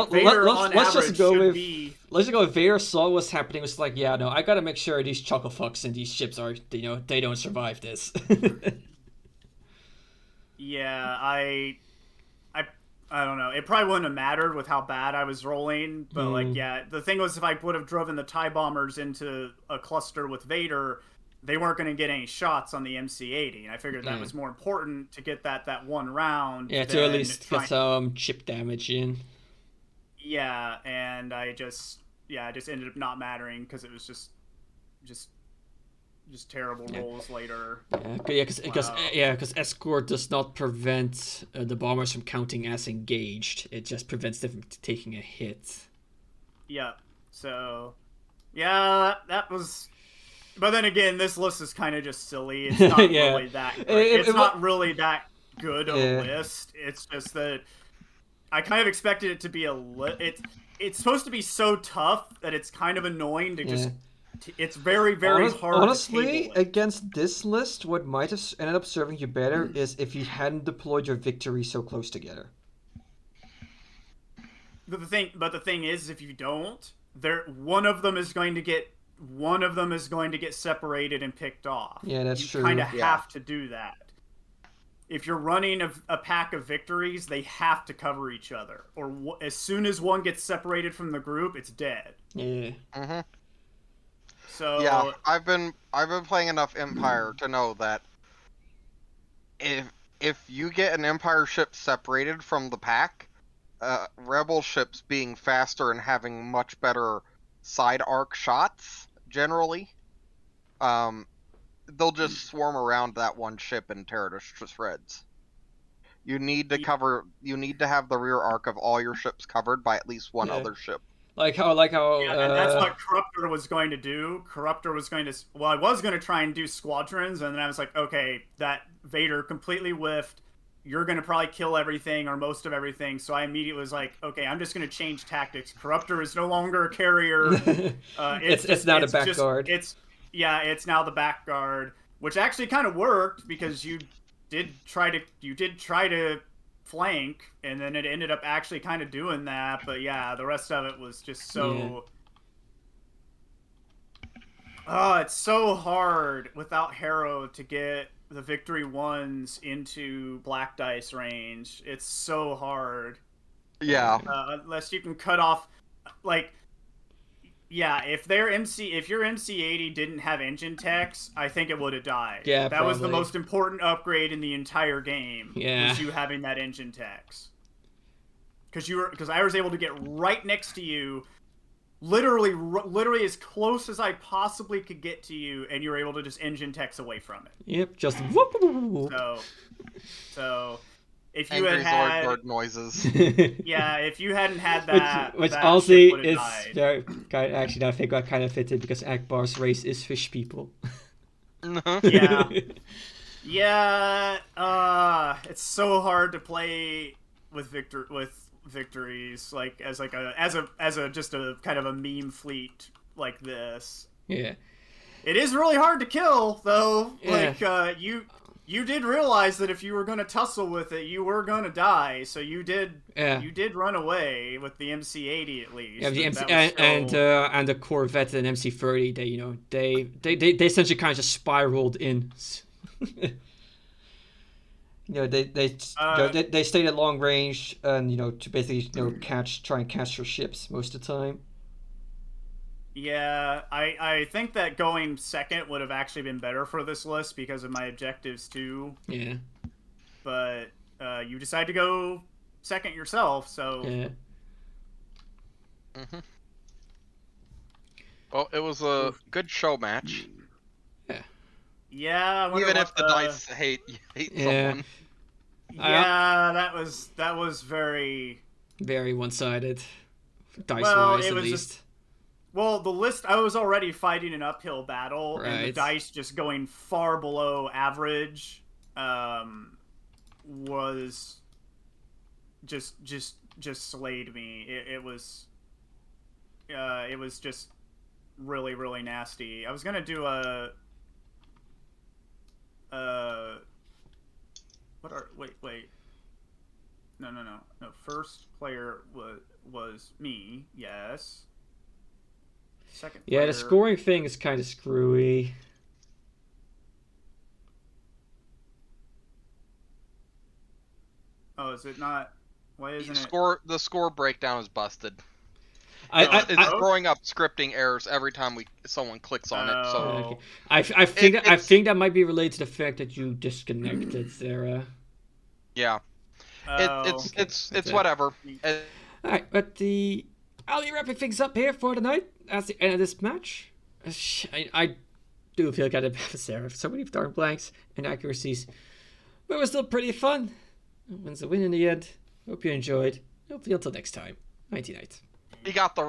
Speaker 1: Vader
Speaker 3: let's just go with Vader saw what's happening. Was like, yeah, no, I gotta make sure these chuckle fucks and these ships are, they don't survive this.
Speaker 1: Yeah, I don't know. It probably wouldn't have mattered with how bad I was rolling, but like, yeah, the thing was, if I would have driven the TIE bombers into a cluster with Vader, they weren't going to get any shots on the MC-80, and I figured that was more important to get that one round.
Speaker 3: Yeah, to at least get some chip damage in.
Speaker 1: Yeah, and it just ended up not mattering because it was just terrible rolls later.
Speaker 3: Because escort does not prevent the bombers from counting as engaged. It just prevents them from taking a hit.
Speaker 1: Yeah. So, yeah, that was. But then again, this list is kind of just silly. It's not really that. It's not really that good of a list. It's just that I kind of expected it to be It's supposed to be so tough that it's kind of annoying to just. It's very, very hard.
Speaker 3: Honestly, against this list, what might have ended up serving you better is if you hadn't deployed your victory so close together.
Speaker 1: But the thing is, if you don't, one of them is going to get separated and picked off.
Speaker 3: Yeah, that's true.
Speaker 1: You kind of have to do that. If you're running a pack of victories, they have to cover each other, or as soon as one gets separated from the group, it's dead.
Speaker 3: Yeah.
Speaker 2: Mm-hmm.
Speaker 1: So
Speaker 2: yeah, I've been playing enough Empire to know that if you get an Empire ship separated from the pack, Rebel ships being faster and having much better side arc shots generally, they'll just swarm around that one ship and tear it to shreds. You need to have the rear arc of all your ships covered by at least one other ship.
Speaker 3: Like how
Speaker 1: and that's what Corruptor was going to do. I was going to try and do squadrons, and then I was like, okay, that Vader completely whiffed. You're going to probably kill everything or most of everything. So I immediately was like, okay, I'm just going to change tactics. Corruptor is no longer a carrier.
Speaker 3: It's now the back guard.
Speaker 1: It's now the back guard, which actually kind of worked because you did try to flank, and then it ended up actually kind of doing that. But yeah, the rest of it was just so. Oh, it's so hard without Harrow to get the victory ones into black dice range. It's so hard.
Speaker 2: Yeah.
Speaker 1: Unless you can cut off, like, yeah, if your MC-80 didn't have engine techs, I think it would have died.
Speaker 3: Yeah,
Speaker 1: that was the most important upgrade in the entire game.
Speaker 3: Yeah.
Speaker 1: Was you having that engine techs. Because I was able to get right next to you, literally as close as I possibly could get to you, and you were able to just engine techs away from it.
Speaker 3: Yep, just whoop.
Speaker 1: So if you
Speaker 2: Angry
Speaker 1: had
Speaker 2: Zord bird noises.
Speaker 1: Yeah, if you hadn't had that,
Speaker 3: which
Speaker 1: that
Speaker 3: honestly
Speaker 1: ship
Speaker 3: is
Speaker 1: died.
Speaker 3: actually I think I kind of fitted because Ackbar's race is fish people.
Speaker 1: Yeah. Yeah, it's so hard to play with victories as a just a kind of a meme fleet like this.
Speaker 3: Yeah.
Speaker 1: It is really hard to kill though.
Speaker 3: Yeah.
Speaker 1: Like you did realize that if you were going to tussle with it, you were going to die. So you did run away with the MC-80 at least.
Speaker 3: Yeah, the and the Corvette and MC-30, they essentially kind of just spiraled in. They stayed at long range and to basically try and catch your ships most of the time.
Speaker 1: Yeah, I think that going second would have actually been better for this list because of my objectives too.
Speaker 3: Yeah.
Speaker 1: But you decide to go second yourself, so.
Speaker 3: Yeah.
Speaker 2: Mm-hmm. Well, it was a good show match.
Speaker 3: Yeah.
Speaker 1: Yeah.
Speaker 2: Even if the dice hate someone.
Speaker 1: Yeah, that was very.
Speaker 3: Very one-sided, dice-wise at least.
Speaker 1: Well, the list, I was already fighting an uphill battle,
Speaker 3: Right.
Speaker 1: and the dice just going far below average was just slayed me. It was just really, really nasty. I was gonna do wait. No. First player was me, yes. Second player.
Speaker 3: Yeah, the scoring thing is kind of screwy.
Speaker 1: Oh, is it not? Why isn't
Speaker 2: The score breakdown is busted.
Speaker 3: It's
Speaker 2: throwing up scripting errors every time someone clicks on it. So
Speaker 3: okay. I think that might be related to the fact that you disconnected, Sarah.
Speaker 2: Yeah. It's whatever.
Speaker 3: Alright, but I'll be wrapping things up here for tonight. That's the end of this match. I do feel kind of bad for Sarah. So many darn blanks and accuracies. But it was still pretty fun. Wins the win in the end. Hope you enjoyed. Hopefully until next time. Nighty night.
Speaker 2: You got the